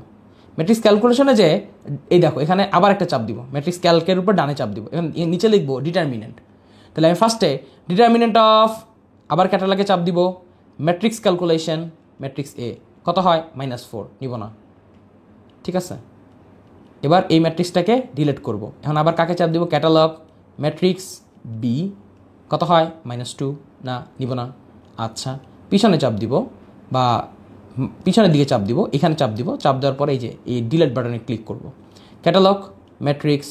ম্যাট্রিক্স ক্যালকুলেশনে যে এই দেখো এখানে আবার একটা চাপ দিব, ম্যাট্রিক্স ক্যালকের উপর ডানে চাপ দিব। এখন নিচে লিখবো ডিটারমিনেন্ট। তাহলে আমি ফার্স্টে ডিটারমিনেন্ট অফ, আবার ক্যাটালগে চাপ দিব, ম্যাট্রিক্স ক্যালকুলেশন, ম্যাট্রিক্স এ কত হয়, -4, নিব না, ঠিক আছে। এবার এই ম্যাট্রিক্সটাকে ডিলিট করব। এখন আবার কাকে চাপ দিব, ক্যাটালগ, ম্যাট্রিক্স বি, কত হয়, -2, না, নিব না। আচ্ছা, পিছনে চাপ দিব বা পিছনের দিকে চাপ দিব, এখানে চাপ দিব, চাপ দেওয়ার পরে এই যে এই ডিলিট বাটনে ক্লিক করব। ক্যাটালগ, ম্যাট্রিক্স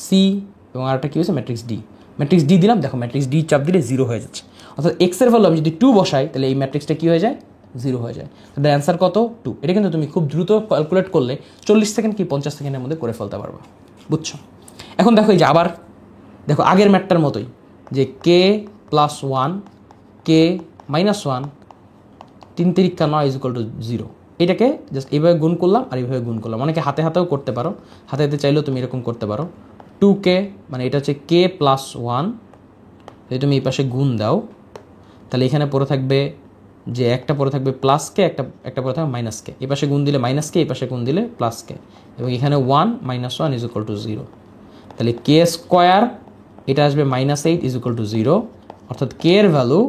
সি, এবং আরেকটা কী হয়েছে, ম্যাট্রিক্স ডি। ম্যাট্রিক্স ডি দিলাম, দেখো ম্যাট্রিক্স ডি চাপ দিলে 0 হয়ে যাচ্ছে। অর্থাৎ এক্সের ভ্যালু আমি যদি 2 বসাই তাহলে এই ম্যাট্রিক্সটা কী হয়ে যায়, 0 হয়ে যায়। তাহলে অ্যান্সার কত? 2। এটা কিন্তু তুমি খুব দ্রুত ক্যালকুলেট করলে 40 সেকেন্ড কি 50 সেকেন্ডের মধ্যে করে ফেলতে পারবা, বুঝছো? এখন দেখো এই যে আবার দেখো আগের ম্যাটটার মতোই, যে কে প্লাস 1 কে মাইনাস 1 3 3 9 0, এটাকে জাস্ট এইভাবে গুণ করলাম আর এইভাবে গুণ করলাম। অনেকে হাতে হাতেও করতে পারো, হাতে হাতে চাইলেও তুমি এরকম করতে পারো। 2k মানে এটা হচ্ছে কে প্লাস 1, যদি তুমি এই পাশে গুণ দাও তাহলে এখানে পড়ে থাকবে যে একটা পড়ে থাকবে প্লাস কে, একটা পড়ে থাকবে মাইনাস কে। এই পাশে গুণ দিলে মাইনাস কে, এই পাশে গুণ দিলে প্লাস কে, এবং এখানে 1 মাইনাস 1 ইজ ইকুয়াল টু 0। তাহলে কে স্কোয়ার এটা আসবে -8 ইজ ইকুয়াল টু 0, অর্থাৎ কে এর ভ্যালু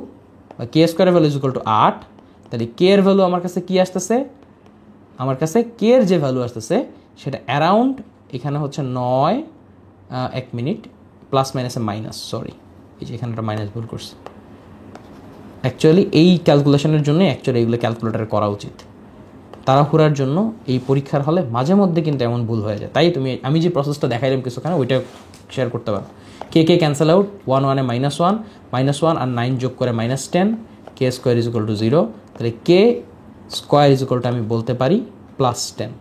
বা কে স্কোয়ারের ভ্যালু ইজ ইকুয়াল টু 8। তাহলে কে এর ভ্যালু আমার কাছে কি আসতেছে? আমার কাছে কে এর যে ভ্যালু আসতেছে সেটা অ্যারাউন্ড এখানে হচ্ছে 9 1 মিনিট প্লাস মাইনাসে মাইনাস, সরি এই যে এখানে একটা মাইনাস ভুল করছি। অ্যাকচুয়ালি এই ক্যালকুলেশনের জন্য অ্যাকচুয়ালি এইগুলো ক্যালকুলেটারে করা উচিত। তাড়াহুড়ার জন্য এই পরীক্ষার হলে মাঝে মধ্যে কিন্তু এমন ভুল হয়ে যায়। তাই আমি যে প্রসেসটা দেখাইলাম কিছুখানে ওইটা শেয়ার করতে পারো। কে ক্যান্সেল আউট, 1 1 -1 আর 9 যোগ করে -10, কে স্কোয়ার ইজ ইকুয়াল টু 0। তাহলে কে স্কোয়ার ইজ ইকুয়াল টু আমি বলতে পারি +10।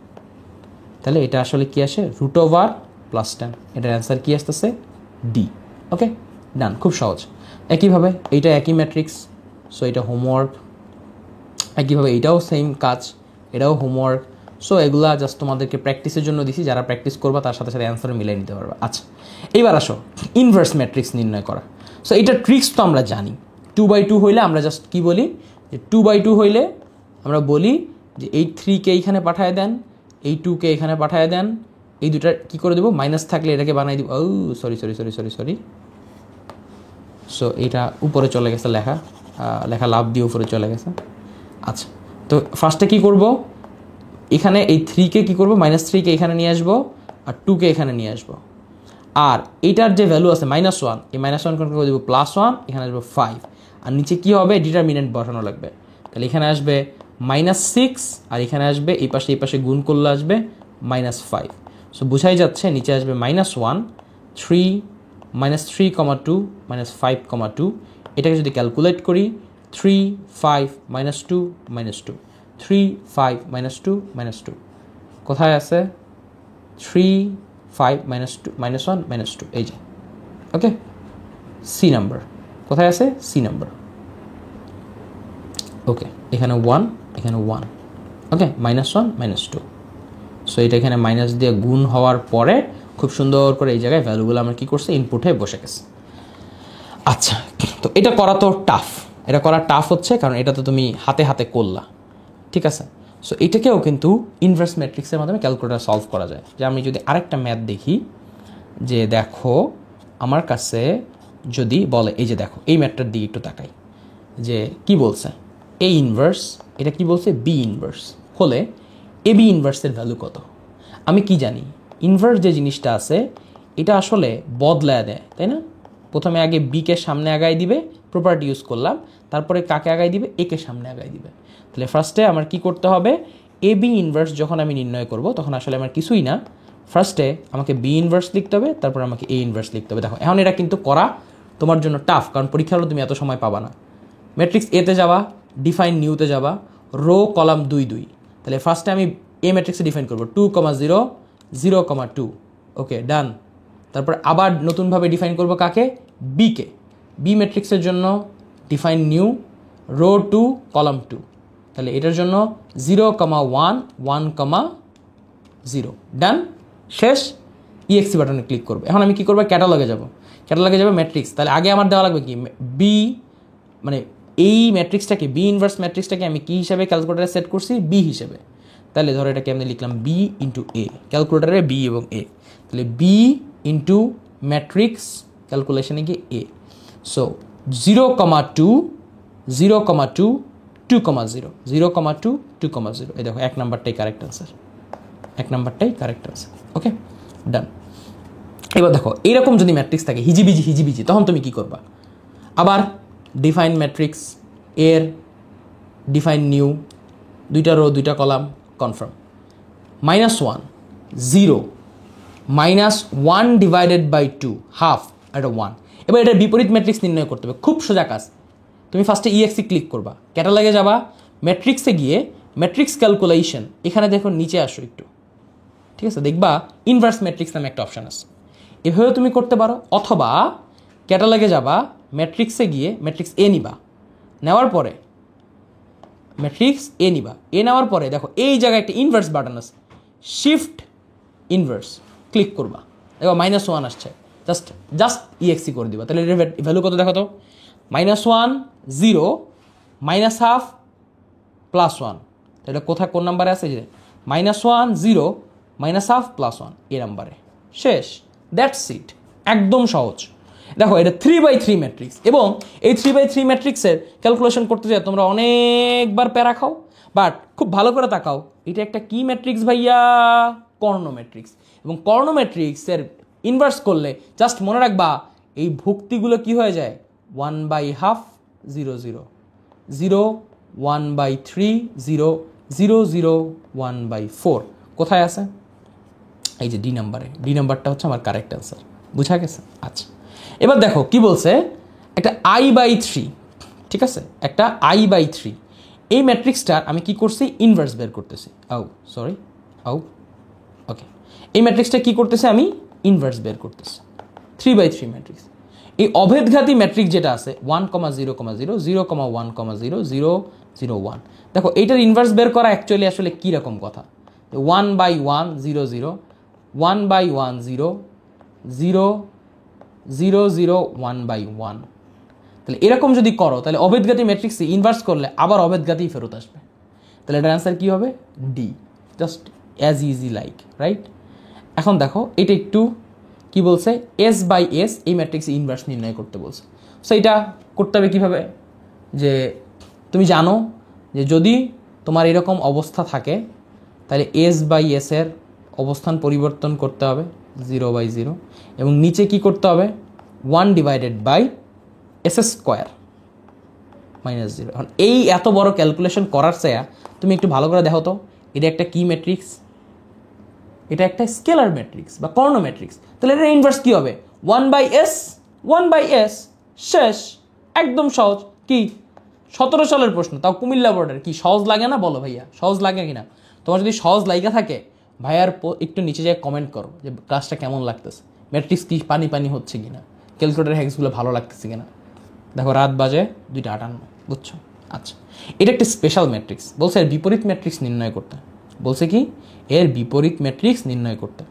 তাহলে এটা আসলে কি আসে? √+ 10। এটার অ্যান্সার কি আসতেছে? ডি। ওকে, ডান, খুব সহজ। একইভাবে এইটা একই ম্যাট্রিক্স, সো এটা হোমওয়ার্ক। একইভাবে এইটাও সেম কাজ, এটাও হোমওয়ার্ক। সো এগুলা জাস্ট তোমাদেরকে প্র্যাকটিসের জন্য দিছি, যারা প্র্যাকটিস করবা তার সাথে সাথে অ্যান্সার মিলিয়ে নিতে পারবা। আচ্ছা, এইবার আসো ইনভার্স ম্যাট্রিক্স নির্ণয় করা। সো এইটা ট্রিক্স তো আমরা জানি। 2/2 হইলে আমরা জাস্ট কি বলি, যে 2/2 হইলে আমরা বলি যে এই 3কে এইখানে পাঠায় দেন, এই 2কে এখানে পাঠায় দেন, এই দুটার কী করে দেবো? মাইনাস থাকলে এটাকে বানাই দিব। ও সরি। সো এইটা উপরে চলে গেছে, লেখা লাভ দিয়ে উপরে চলে গেছে। আচ্ছা, তো ফার্স্টে কী করব? এখানে এই 3কে কী করবো? -3কে এখানে নিয়ে আসবো আর 2কে এখানে নিয়ে আসবো। আর এইটার যে ভ্যালু আছে -1, এই -1 করে দেবো +1, এখানে আসবে 5, আর নিচে কী হবে? ডিটারমিনেন্ট বসানো লাগবে। তাহলে এখানে আসবে -6 আর এখানে আসবে এই পাশে গুণ করলে আসবে -5। সো বোঝাই যাচ্ছে নিচে আসবে -1 3 -3,2 -5,2। এটাকে যদি ক্যালকুলেট করি 3 5 -2 -2 3 5 -2 -2 কোথায় আছে? 3 5 -2 -1 -2 এই যে। ওকে, সি নাম্বার কোথায় আছে? C number. ওকে, এখানে 1 এখানে 1। ওকে, -1 -2। সো এটা এখানে মাইনাস দিয়ে গুণ হওয়ার পরে খুব সুন্দর করে এই জায়গায় ভ্যালুগুলো আমরা কী করছি? ইনপুটে বসে গেছে। আচ্ছা, তো এটা করা তো টাফ। এটা করা টাফ হচ্ছে কারণ এটা তো তুমি হাতে হাতে করলা, ঠিক আছে? সো এটাকেও কিন্তু ইনভার্স ম্যাট্রিক্সের মাধ্যমে ক্যালকুলেটার সলভ করা যায়। যে আমি যদি আরেকটা ম্যাথ দেখি, যে দেখো আমার কাছে যদি বলে, এই যে দেখো এই ম্যাথটার দিকে একটু তাকাই, যে কি বলছে? এ ইনভার্স, এটা কি বলছে? বি ইনভার্স হলে এ বি ইনভার্সের ভ্যালু কত? আমি কি জানি ইনভার্স যে জিনিসটা আছে এটা আসলে বদলায় দেয়, তাই না? প্রথমে আগে বিকে সামনে আগায় দিবে, প্রপার্টি ইউজ করলাম, তারপরে কাকে আগায় দিবে? একে সামনে আগায় দিবে। তাহলে ফার্স্টে আমার কি করতে হবে? এ বি ইনভার্স যখন আমি নির্ণয় করব তখন আসলে আমার কিছুই না, ফার্স্টে আমাকে বি ইনভার্স লিখতে হবে, তারপর আমাকে এ ইনভার্স লিখতে হবে। দেখো এখন এটা কিন্তু করা তোমার জন্য টাফ, কারণ পরীক্ষা হলে তুমি এত সময় পাবা না। ম্যাট্রিক্স এতে যাবা, ডিফাইন নিউতে যাবা, রো কলাম 2 2। তাহলে ফার্স্টে আমি এ ম্যাট্রিক্সে ডিফাইন করবো 2, 0 0, 2। ওকে, ডান। তারপর আবার নতুনভাবে ডিফাইন করব কাকে? বিকে। বি ম্যাট্রিক্সের জন্য ডিফাইন নিউ, রো 2 কলাম 2। তাহলে এটার জন্য 0, 1 1, 0। ডান, শেষ। ইএক্সি বাটনে ক্লিক করবো। এখন আমি কি করবো? ক্যাটালগে যাব, ক্যাটালগে যাবে ম্যাট্রিক্স। তাহলে আগে আমার দেওয়া লাগবে কি? বি, মানে এই ম্যাট্রিক্সটাকে, বি ইনভার্স ম্যাট্রিক্সটাকে আমি কী হিসেবে ক্যালকুলেটারে সেট করছি? বি হিসেবে। তাহলে ধরো এটাকে আমি লিখলাম বি ইন্টু এ, ক্যালকুলেটারে বি এবং এ। তাহলে বি ইন্টু ম্যাট্রিক্স ক্যালকুলেশনে গিয়ে এ। সো 0, 2 0, 2 2, 0 0, 2 2, 0। এই দেখো 1 নাম্বারটাই কারেক্ট আনসার, 1 নাম্বারটাই কারেক্ট আনসার। ওকে, ডান। এবার দেখো এইরকম যদি ম্যাট্রিক্স থাকে হিজিবিজি, তখন তুমি কি করবা? আবার ডিফাইন ম্যাট্রিক্স এর ডিফাইন নিউ, 2টা রো 2টা column, confirm. -1 0 -1 divided by 2 half, এটা 1। এবার এটার বিপরীত ম্যাট্রিক্স নির্ণয় করতে হবে, খুব সোজা কাজ। তুমি ফার্স্টে ইএক্সি ক্লিক করবা, ক্যাটালগে যাবা, ম্যাট্রিক্সে গিয়ে ম্যাট্রিক্স ক্যালকুলেশন, এখানে দেখো নিচে আসো একটু, ঠিক আছে, দেখবা ইনভার্স ম্যাট্রিক্স নামে একটা অপশান আছে, এভাবেও তুমি করতে পারো। অথবা ক্যাটালগে যাবা, ম্যাট্রিক্সে গিয়ে ম্যাট্রিক্স এ নিবা, নেওয়ার পরে ম্যাট্রিক্স এ নিবা, এ নেওয়ার পরে দেখো এই জায়গায় একটা ইনভার্স বাটন আছে, শিফট ইনভার্স ক্লিক করবা, দেখো -1 আসছে, জাস্ট ইএক্সি করে দিবা, তাহলে এর ভ্যালু কত দেখো তো, -1 0 -1/2 +1, তাহলে কোথায় কোন নাম্বারে আছে, যে -1 0 -1/2 +1 এই নাম্বারে, শেষ, দ্যাটস ইট, একদম সহজ। দেখো এটা 3/3 ম্যাট্রিক্স, এবং এই 3/3 ম্যাট্রিক্সের ক্যালকুলেশন করতে যায় তোমরা অনেকবার প্যারা খাও, বাট খুব ভালো করে তাকাও, এটা একটা কি ম্যাট্রিক্স ভাইয়া, কর্ণ ম্যাট্রিক্স, এবং কর্ণ ম্যাট্রিক্সের ইনভার্স করলে জাস্ট মনে রাখবা এই ভুক্তিগুলো কি হয়ে যায়, 1/2 0 0 0 1/3 0 0 0 1/4, কোথায় আছে, এই যে ডি নাম্বারে, ডি নাম্বারটা হচ্ছে আমার কারেক্ট অ্যান্সার, বুঝা গেছে। আচ্ছা, এবার দেখো কি বলছে, একটা i/3, ঠিক আছে, একটা i/3, এই ম্যাট্রিক্সটার আমি কি করছি, ইনভার্স বের করতেছি, ওকে, এই ম্যাট্রিক্সটা কি করতেছে, আমি ইনভার্স বের করতেছি, 3/3 ম্যাট্রিক্স। এই অভেদঘাতী ম্যাট্রিক্স যেটা আছে 1, 0, 0, 0, 1, 0, 0, 0, 1, দেখো এইটার ইনভার্স বের করা অ্যাকচুয়ালি আসলে কীরকম কথা, 1/1 0 0 1/1 0 0 0 0 1/1, তাহলে এরকম যদি করো তাহলে অভেদঘাতী ম্যাট্রিক্সে ইনভার্স করলে আবার অভেদঘাতী ফেরত আসবে, তাহলে এটার অ্যান্সার কী হবে, D, just as easy like, right. এখন দেখো এটা একটু কি বলছে, S/S এই ম্যাট্রিক্সে ইনভার্স নির্ণয় করতে বলছে। সো এটা করতে হবে কীভাবে, যে তুমি জানো যে যদি তোমার এরকম অবস্থা থাকে তাহলে S/S এর অবস্থান পরিবর্তন করতে হবে 0/0, এবং নিচে কি করতে হবে, 1/s² -0। এখন এই এত বড় ক্যালকুলেশন করার চেয়ে তুমি একটু ভালো করে দেখো তো, এটা একটা কি ম্যাট্রিক্স, এটা একটা স্কেলার ম্যাট্রিক্স বা কর্ণ ম্যাট্রিক্স, তাহলে এটা ইনভার্স কি হবে, 1/s, শেষ, একদম সহজ। কি 17 সালের প্রশ্ন, তাও কুমিল্লা বোর্ডের, কি সহজ লাগে না বলো ভাইয়া, সহজ লাগে কিনা? তোমার যদি সহজ লাগা থাকে ভাইয়ার একটু নিচে যায় কমেন্ট করো যে ক্লাসটা কেমন লাগতেছে, ম্যাট্রিক্স কি পানি পানি হচ্ছে কিনা, ক্যালকুলেটর হ্যাক্সগুলো ভালো লাগতেছে কিনা। দেখো রাত বাজে 2:58, বুঝছো? আচ্ছা, এটা একটা স্পেশাল ম্যাট্রিক্স, বলছে এর বিপরীত ম্যাট্রিক্স নির্ণয় করতে, বলছে কি এর বিপরীত ম্যাট্রিক্স নির্ণয় করতে।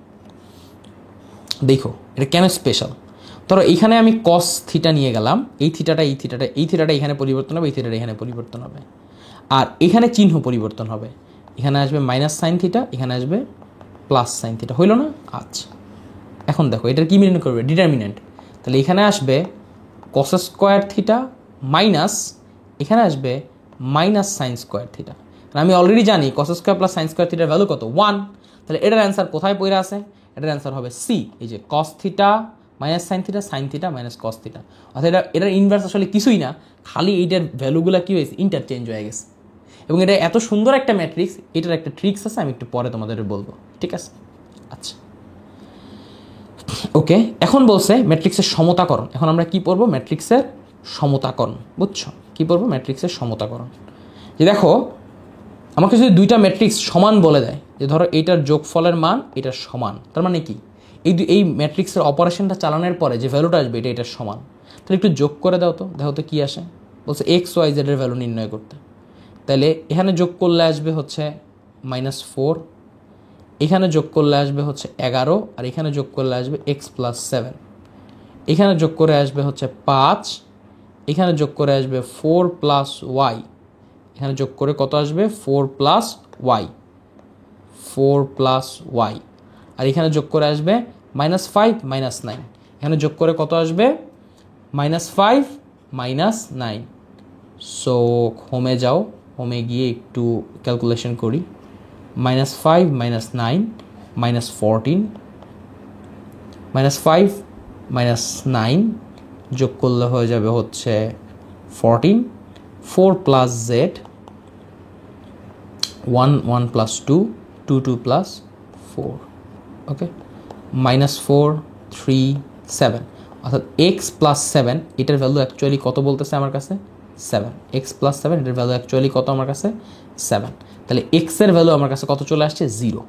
দেখো এটা কেন স্পেশাল, ধরো এইখানে আমি cos থিটা নিয়ে গেলাম, এই থিটাটা এখানে পরিবর্তন হবে, এই থিটাটা এখানে পরিবর্তন হবে, আর এখানে চিহ্ন পরিবর্তন হবে, এখানে আসবে -sin থিটা, এখানে আসবে +sin থিটা, হইল না? আচ্ছা, এখন দেখো এটার কি নির্ণয় করবে, ডিটারমিনেন্ট, তাহলে এখানে আসবে cos² থিটা মাইনাস, এখানে আসবে -sin² থিটা। আমি অলরেডি জানি cos² + sin² থিটার ভ্যালু কত, 1, তাহলে এটার অ্যান্সার কোথায় পড়ে আছে, এটার অ্যান্সার হবে সি, এই যে cos theta -sin theta sin theta -cos theta, অর্থাৎ এটার ইনভার্স আসলে কিছুই না, খালি এইটার ভ্যালুগুলো কী হয়েছে, ইন্টারচেঞ্জ হয়ে গেছে। এবং এটা এত সুন্দর একটা ম্যাট্রিক্স, এটার একটা ট্রিক্স আছে, আমি একটু পরে তোমাদের বলবো, ঠিক আছে? আচ্ছা, ওকে, এখন বলছে ম্যাট্রিক্সের সমতাকরণ, এখন আমরা কি পড়বো, ম্যাট্রিক্সের সমতাকরণ, বুঝছো? কি পড়বো, ম্যাট্রিক্সের সমতাকরণ। যে দেখো আমাকে যদি দুইটা ম্যাট্রিক্স সমান বলে দেয়, যে ধরো এইটার যোগফলের মান এটার সমান, তার মানে কি এই ম্যাট্রিক্সের অপারেশনটা চালানোর পরে যে ভ্যালুটা আসবে এটার সমান, তাহলে একটু যোগ করে দাও তো, দেখো তো কী আসে। বলছে x/y/z এর ভ্যালু নির্ণয় করতে, তাহলে এখানে যোগ করলে আসবে হচ্ছে -4, এখানে যোগ করলে আসবে হচ্ছে 11, আর এখানে যোগ করলে আসবে x + 7, এখানে যোগ করে আসবে হচ্ছে 5, এখানে যোগ করে আসবে 4 + y, এখানে যোগ করে কত আসবে 4 + y, 4 + y, আর এখানে যোগ করে আসবে -5 -9, এখানে যোগ করে কত আসবে -5 -9। সো হোমে যাও, হোমে গিয়ে একটু ক্যালকুলেশন করি, -5 -9 -14, -5 -9 যোগ করলে হয়ে যাবে হচ্ছে 14, 4 + z, 1 1 + 2, 2 2 + 4, ওকে, -4 3 7, অর্থাৎ x + 7 এটার ভ্যালু অ্যাকচুয়ালি কত বলতেছে আমার কাছে, 7, এক্স প্লাস 7, এটার ভ্যালু অ্যাকচুয়ালি কত আমার কাছে 7। তাহলে এক্সের ভ্যালু আমার কাছে কত চলে আসছে 0।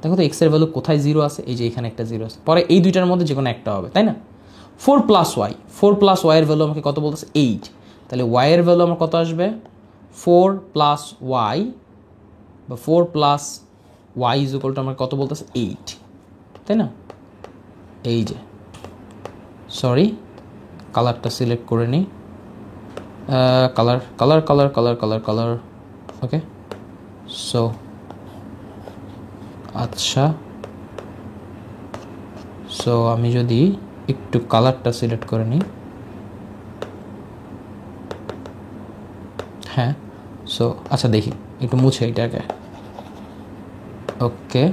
দেখো তো এক্সের ভ্যালু কোথায় 0 আছে, এই যে এখানে একটা 0 আছে, পরে এই দুইটার মধ্যে যে কোনো একটা হবে, তাই না। 4 প্লাস ওয়াই এর ভ্যালু আমাকে কত বলতেছে 8, তাহলে ওয়াই এর ভ্যালু আমার কত আসবে 4 প্লাস ওয়াই, বা 4 plus y is equal to আমার কত বলতেছে 8, তাই না। এই যে সরি কালারটা সিলেক্ট করে নিই, কালার ওকে। সো আচ্ছা, সো আমি যদি একটু কালারটা সিলেক্ট করে নিই, হ্যাঁ। সো আচ্ছা দেখি একটু মুছে এটাকে, ওকে।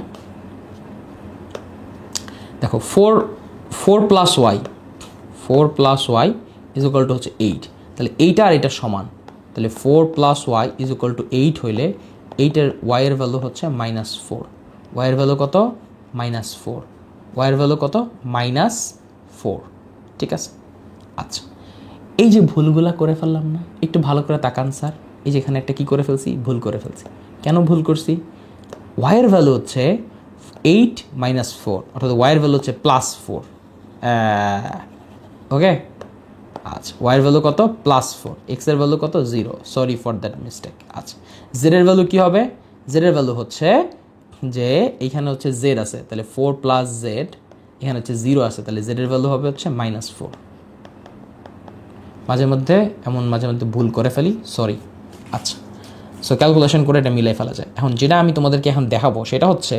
দেখো 4 plus y is equal to হচ্ছে 8, তাহলে এইটা আর এটা সমান, তাহলে 4 plus y is equal to 8 হইলে 8-এর ওয়াইয়ের ভ্যালু হচ্ছে -4, ওয়াইয়ের ভ্যালু কত -4, ওয়াইয়ের ভ্যালু কত -4, ঠিক আছে। আচ্ছা, এই যে ভুলগুলা করে ফেললাম না, একটু ভালো করে তাকান স্যার, এই যে এখানে একটা কী করে ফেলছি, ভুল করে ফেলছি। কেন ভুল করছি, ওয়াইয়ের ভ্যালু হচ্ছে 8 - 4, অর্থাৎ ওয়াইয়ের ভ্যালু হচ্ছে +4, ওকে। আচ্ছা, ওয়াইয়ের ভ্যালু কত +4, এক্সের ভ্যালু কত 0, সরি ফর দ্যাট মিস্টেক। আচ্ছা, জেডের ভ্যালু কী হবে, জেডের ভ্যালু হচ্ছে যে এইখানে হচ্ছে জেড আছে, তাহলে 4 প্লাস জেড, এখানে হচ্ছে 0 আছে, তাহলে জেডের ভ্যালু হবে হচ্ছে -4। মাঝে মধ্যে ভুল করে ফেলি, সরি। আচ্ছা, সো ক্যালকুলেশন করে এটা মিলাই ফেলা যায়। এখন যেটা আমি তোমাদেরকে এখন দেখাবো সেটা হচ্ছে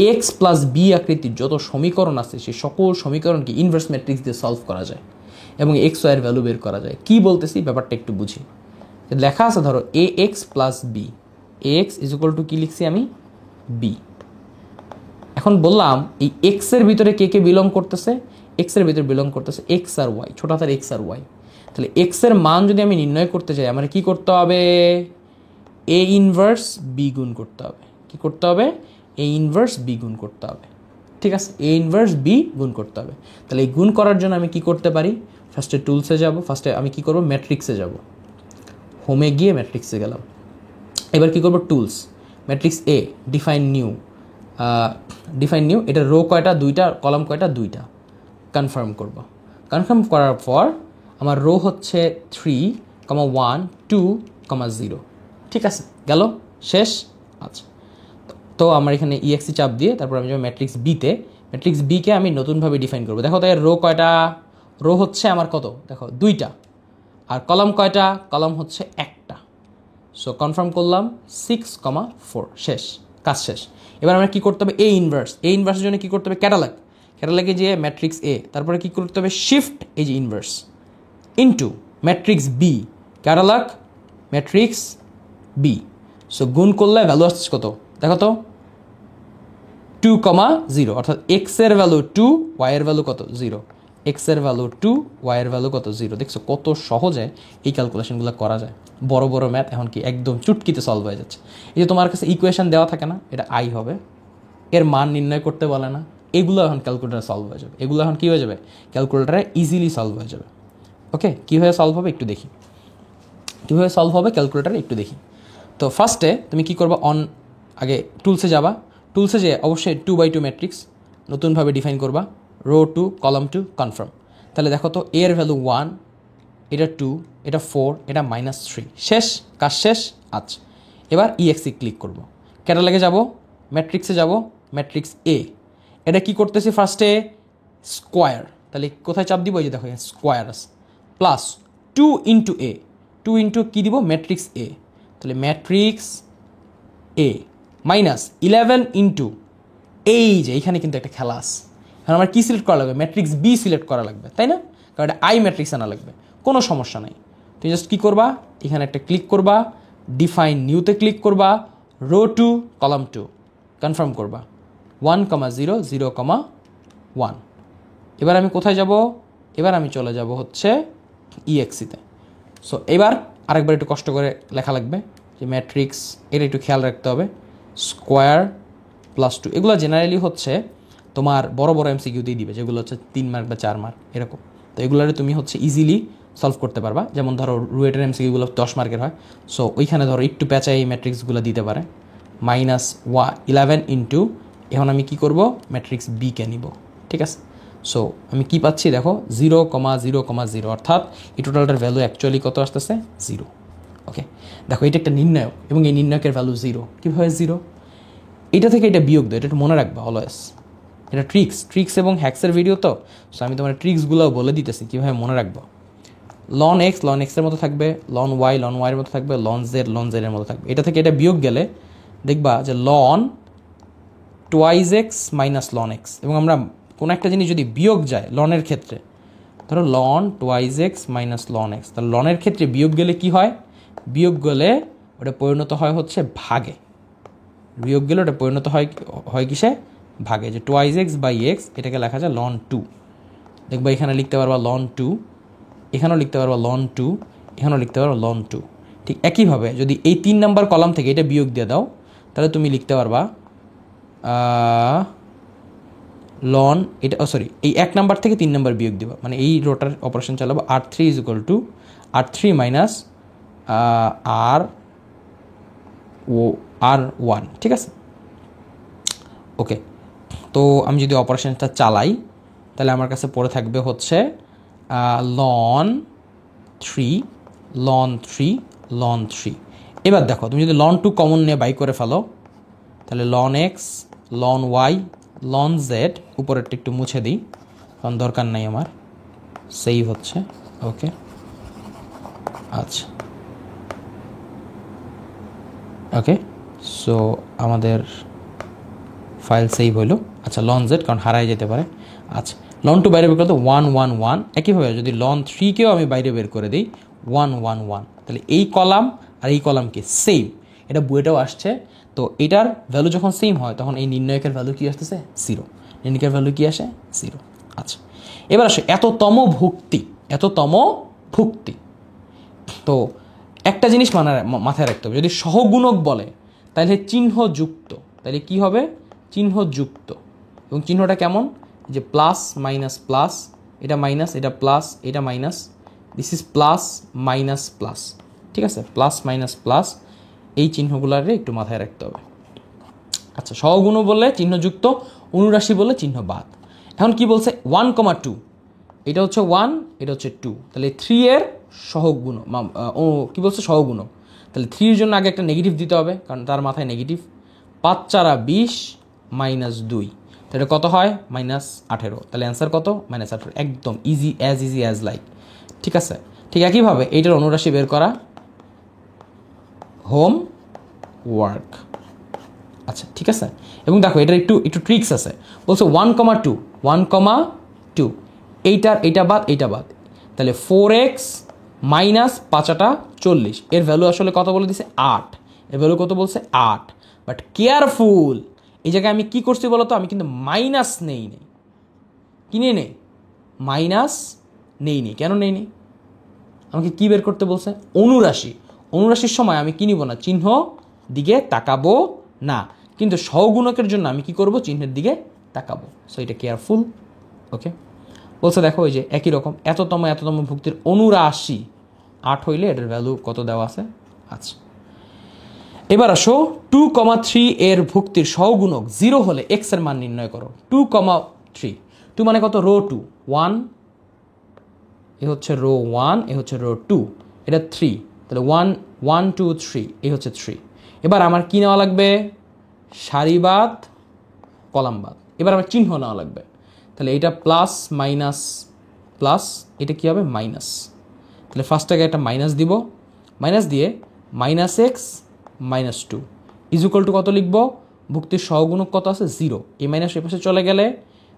এক্স প্লাস বি আকৃতির যত সমীকরণ আছে সেই সকল সমীকরণকে ইনভার্স ম্যাট্রিক্স দিয়ে সলভ করা যায় এবং এক্স ওয়াইয়ের ভ্যালু বের করা যায়। কি বলতেছি ব্যাপারটা একটু বুঝি। লেখা আছে ধরো A X plus B, X is equal to কী লিখছি আমি বি। এখন বললাম এই এক্সের ভিতরে কে কে বিলং করতেছে, এক্সের ভিতরে বিলং করতেছে এক্স আর ওয়াই, ছোট হাতের এক্স আর ওয়াই। তাহলে এক্সের মান যদি আমি নির্ণয় করতে চাই আমার কি করতে হবে, এ ইনভার্স বি গুণ করতে হবে। কি করতে হবে, এ ইনভার্স বি গুণ করতে হবে, ঠিক আছে। এ ইনভার্স বি গুণ করতে হবে। তাহলে এই গুণ করার জন্য আমি কি করতে পারি, ফার্স্টে টুলসে যাব, ফার্স্টে আমি কি করব ম্যাট্রিক্সে যাব, হোমে গিয়ে ম্যাট্রিক্সে গেলাম। এবার কি করব, টুলস, ম্যাট্রিক্স এ, ডিফাইন নিউ, এটা রো কয়টা 2টা, কলাম কয়টা 2টা, কনফার্ম করব। কনফার্ম করার পর আমার রো হচ্ছে 3, 1, 2, 0, ঠিক আছে, গেল শেষ। আচ্ছা, তো আমার এখানে ইএক্সি চাপ দিয়ে তারপর আমি যাবো ম্যাট্রিক্স বিতে, ম্যাট্রিক্স বিকে আমি নতুনভাবে ডিফাইন করবো। দেখো তাই রো কয়টা, রো হচ্ছে আমার কত, দেখো 2টা, আর কলাম কয়টা, কলাম হচ্ছে 1টা। সো কনফার্ম করলাম 6, 4, শেষ, কাজ শেষ। এবার আমরা কী করতে হবে, এ ইনভার্সের জন্য কী করতে হবে, ক্যাটালগে যে ম্যাট্রিক্স এ, তারপরে কী করতে হবে শিফট, এই যে ইনভার্স, ইনটু ম্যাট্রিক্স বি, ক্যাটালগ ম্যাট্রিক্স বি। সো গুণ করলে ভ্যালু আসছে কত, দেখো তো 2, 0, অর্থাৎ এক্সের ভ্যালু 2, ওয়াইয়ের ভ্যালু কত 0, এক্সের ভ্যালু 2, ওয়াইয়ের ভ্যালু কত 0। দেখছো কত সহজে এই ক্যালকুলেশনগুলো করা যায়। বড় বড় ম্যাথ এখন কি একদম চুটকিতে সলভ হয়ে যাচ্ছে। এই যে তোমার কাছে ইকুয়েশন দেওয়া থাকে না, এটা আই হবে, এর মান নির্ণয় করতে বলে না, এগুলো এখন ক্যালকুলেটারে সলভ হয়ে যাবে, এগুলো এখন কী হয়ে যাবে, ক্যালকুলেটারে ইজিলি সলভ হয়ে যাবে। ওকে, কীভাবে সলভ হবে একটু দেখি, কীভাবে সলভ হবে ক্যালকুলেটারে একটু দেখি। তো ফার্স্টে তুমি কী করবা, আগে টুলসে যাবা, টুলসে যে অবশ্যই 2x2 ম্যাট্রিক্স নতুনভাবে ডিফাইন করবা, রো 2, কলাম 2, কনফার্ম। তাহলে দেখো তো এর ভ্যালু 1, এটা 2, এটা 4, এটা -3, শেষ, কাজ শেষ। আচ্ছা, এবার ইএক্সি ক্লিক করব, ক্যাটালগে যাব, ম্যাট্রিক্সে যাব, ম্যাট্রিক্স এ, এটা কি করতেছি ফার্স্টে স্কোয়ার, তাহলে কোথায় চাপ দিব, এই যে দেখো স্কোয়ার আছে, প্লাস 2 ইন্টু এ, 2 ইন্টু কী দিব ম্যাট্রিক্স এ, তাহলে ম্যাট্রিক্স এ মাইনাস 11 ইন্টু, এই যে এইখানে কিন্তু একটা খেলা আছে, এখন আমার কী সিলেক্ট করা লাগবে, ম্যাট্রিক্স বি সিলেক্ট করা লাগবে, তাই না, কারণ এটা আই ম্যাট্রিক্স আনা লাগবে, কোনো সমস্যা নাই। তুমি জাস্ট কী করবা, এখানে একটা ক্লিক করবা, ডিফাইন নিউতে ক্লিক করবা, রো 2, কলাম 2, কনফার্ম করবা, 1, 0, 0, 1। এবার আমি কোথায় যাব, এবার আমি চলে যাব হচ্ছে ইএক্সিতে। সো এবার আরেকবার একটু কষ্ট করে লেখা লাগবে যে ম্যাট্রিক্স, এটা একটু খেয়াল রাখতে হবে, স্কোয়ার প্লাস 2, এগুলো জেনারেলি হচ্ছে তোমার বড় বড় এমসিকিউ দিয়ে দিবে, যেগুলো হচ্ছে 3 মার্ক বা 4 মার্ক এরকম। তো এগুলোরে তুমি হচ্ছে ইজিলি সলভ করতে পারবা। যেমন ধরো রুয়েটের এমসিকিউগুলো 10 মার্কের হয়, সো ওইখানে ধরো একটু প্যাঁচাই এই ম্যাট্রিক্সগুলো দিতে পারে। -11 ইন্টু, এখন আমি কি করব, ম্যাট্রিক্স বিকে নিব, ঠিক আছে। সো আমি কি পাচ্ছি দেখো 0,0,0, অর্থাৎ এই টোটালটার ভ্যালু অ্যাকচুয়ালি কত আসতেছে 0। ওকে, দেখো এটা একটা নির্ণায়ক এবং এই নির্ণায়কের ভ্যালু 0। কীভাবে 0? এটা থেকে এটা বিয়োগ দেয়, এটা একটু মনে রাখবা অলওয়েজ। এটা ট্রিক্স এবং হ্যাক্সের ভিডিও তো, সো আমি তোমার ট্রিক্সগুলোও বলে দিতেছি কীভাবে মনে রাখবো। লন এক্সের মতো থাকবে, লন ওয়াইয়ের মতো থাকবে, লন জেডের মতো থাকবে। এটা থেকে এটা বিয়োগ গেলে দেখবা যে ln twice x minus ln x, এবং আমরা কোনো একটা জিনিস যদি বিয়োগ যায় লনের ক্ষেত্রে, ধরো ln twice x minus ln x, তাহলে লনের ক্ষেত্রে বিয়োগ গেলে কি হয়, বিয়োগ গেলে ওটা পরিণত হয় হচ্ছে ভাগে। বিয়োগ গেলে ওটা পরিণত হয় কিসে, ভাগে। যে টুয়াইজ এক্স বাই এক্স, এটাকে লেখা যায় লন 2। দেখবা এখানে লিখতে পারবা লন 2, এখানেও লিখতে পারবা লন 2, এখানেও লিখতে পারবা লন 2। ঠিক একইভাবে যদি এই 3 নাম্বার কলাম থেকে এটা বিয়োগ দিয়ে দাও, তাহলে তুমি লিখতে পারবা লন, এটা সরি এই 1 নাম্বার থেকে 3 নাম্বার বিয়োগ দেবা, মানে এই রোটার অপারেশন চালাবো। R3 is equal two R3 minus R1, ঠিক আছে। ওকে, তো আমি যদি অপারেশনটা চালাই, তাহলে আমার কাছে পড়ে থাকবে হচ্ছে লন 3। এবার দেখো তুমি যদি লন 2 কমন নিয়ে বাই করে ফেলো, তাহলে ln x, ln y, ln z, উপরেরটা একটু মুছে দিই কারণ দরকার নাই আমার, সেভ হচ্ছে। ওকে, আচ্ছা, ওকে, সো আমাদের ফাইল সেভ হইল। আচ্ছা, লন জেড কারণ হারাই যেতে পারে। আচ্ছা, লন 2 বাইরে বের করতে 1 1 1। একইভাবে যদি লন 3কেও আমি বাইরে বের করে দিই 1 1 1, তাহলে এই কলাম আর এই কলামকে সেম, এটা বইটাও আসছে। তো এটার ভ্যালু যখন সেম হয় তখন এই নির্ণায়কের ভ্যালু কি আসতেছে 0, নির্ণায়কের ভ্যালু কি আসে 0। আচ্ছা, এবার আসে এততম ভুক্তি। তো একটা জিনিস মাথায় রাখতে হবে, যদি সহগুণক বলে তাহলে চিহ্নযুক্ত, তাহলে কি হবে, চিহ্নযুক্ত। এবং চিহ্নটা কেমন, যে প্লাস মাইনাস প্লাস, এটা মাইনাস, এটা প্লাস, এটা minus, this is plus minus plus, ঠিক আছে, প্লাস মাইনাস প্লাস, এই চিহ্নগুলোরে একটু মাথায় রাখতে হবে। আচ্ছা, সহগুণ বললে চিহ্নযুক্ত, অনুরাশি বললে চিহ্ন বাদ। এখন কি বলছে 1,2, এটা হচ্ছে 1, এটা হচ্ছে 2, তাহলে 3 এর সহগুণ, কি বলছে সহগুণ, তাহলে 3 এর জন্য আগে একটা নেগেটিভ দিতে হবে কারণ তার মাথায় নেগেটিভ। 5 4 20 মাইনাস 2, তাহলে কত হয় -18, তাহলে অ্যান্সার কত -18, একদম ইজি অ্যাজ লাইক, ঠিক আছে। ঠিক একইভাবে এইটার অনুরাশি বের করা, হোম ওয়ার্ক। আচ্ছা, ঠিক আছে। এবং দেখো এটার একটু ট্রিক্স আছে, বলছে 1,2 এইটা বাদ, তাহলে 4x মাইনাস 5 40, এর ভ্যালু আসলে কত বলে দিছে 8, এর ভ্যালু কত বলছে 8। বাট কেয়ারফুল, এই জায়গায় আমি কি করছি বলতো, আমি কিন্তু মাইনাস নেই, মাইনাস নেই, কেন নেই? আমাকে কি বের করতে বলছে, অনুরাশির সময় আমি কি নিব না, চিহ্ন দিকে তাকাবো না, কিন্তু সহগুণকের জন্য আমি কি করব, চিহ্নের দিকে তাকাবো। সো এটা কেয়ারফুল। ওকে, বলছে দেখো ওই যে একই রকম এততম ভুক্তির অনুরাশি 8 হইলে এটার ভ্যালু কত দেওয়া আছে। আচ্ছা, এবার আসো 2,3 এর ভুক্তির সহগুণক 0 হলে x এর মান নির্ণয় করো। 2,3, 2 মানে কত, রো 2 1, এ হচ্ছে রো 1, এ হচ্ছে রো 2, এটা 3, তাহলে 1 1 2 3, এই হচ্ছে 3। এবার আমার কি নেওয়া লাগবে, সারিবাদ কলামবাদ। এবার আমার চিহ্ন নেওয়া লাগবে, তাহলে এটা প্লাস মাইনাস প্লাস, এটা কি হবে মাইনাস, তাহলে ফার্স্টটাকে একটা মাইনাস দিব, মাইনাস দিয়ে -x -2 ইজ ইকুয়াল টু কত লিখবো, ভুক্তির সহগুণক কত আছে 0, এই মাইনাস এই পাশে চলে গেলে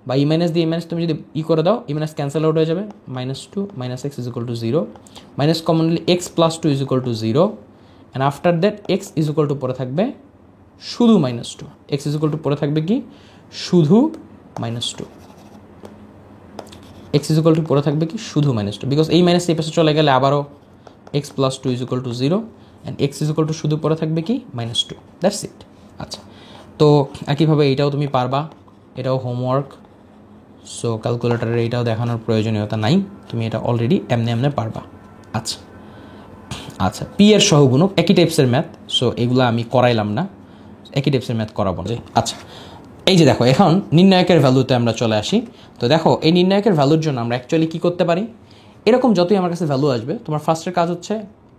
বা এই মাইনাস দিয়ে এই মাইনাস তুমি যদি করে দাও, এই মাইনাস ক্যান্সেল আউট হয়ে যাবে, -2 -x is equal to 0, minus common নিলে x + 2 is equal to 0, and after that x is equal two পরে থাকবে শুধু -2, x ইজ ইকুয়াল টু পরে থাকবে কি শুধু -2, x ইজ ইকুয়াল টু পরে থাকবে কি শুধু -2, বিকজ এই মাইনাস এই পাশে চলে গেলে আবারও x + 2 is equal to 0, and x is equal two শুধু পরে থাকবে কি -2, দ্যাটস ইট। আচ্ছা, তো একইভাবে এটাও তুমি পারবা, এটাও হোমওয়ার্ক। সো ক্যালকুলেটারের এইটাও দেখানোর প্রয়োজনীয়তা নাই, তুমি এটা অলরেডি এমনি এমনি পারবা। আচ্ছা আচ্ছা, পি এর সহগুণক একই টাইপসের ম্যাথ, সো এগুলো আমি করাইলাম না, একই টাইপসের ম্যাথ করাবো না। আচ্ছা, এই যে দেখো এখন নির্ণায়কের ভ্যালুতে আমরা চলে আসি। তো দেখো এই নির্ণায়কের ভ্যালুর জন্য আমরা অ্যাকচুয়ালি কী করতে পারি, এরকম যতই আমার কাছে ভ্যালু আসবে, তোমার ফার্স্টের কাজ হচ্ছে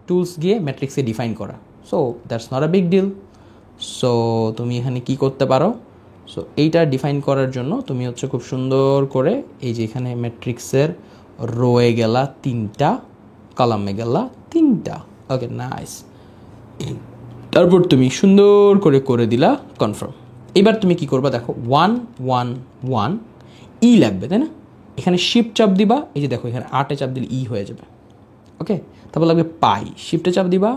টুলস গিয়ে ম্যাট্রিক্সে ডিফাইন করা। So that's not a big deal. So তুমি এখানে কি করতে পারো, সো এইটা ডিফাইন করার জন্য তুমি হচ্ছে খুব সুন্দর করে এই যে এখানে ম্যাট্রিক্সের রোয়ে গেলা 3টা, কলামে গেলা 3টা। ওকে, নাইস। তারপর তুমি সুন্দর করে দিলা কনফার্ম। এবার তুমি কি করবা দেখো, 1 1 1 ই লাগবে, তাই না? এখানে শিফট চাপ দিবা, এই যে দেখো এখানে 8-এ চাপ দিলে ই হয়ে যাবে। ওকে, তারপর লাগবে পাই, শিফটে চাপ দিবা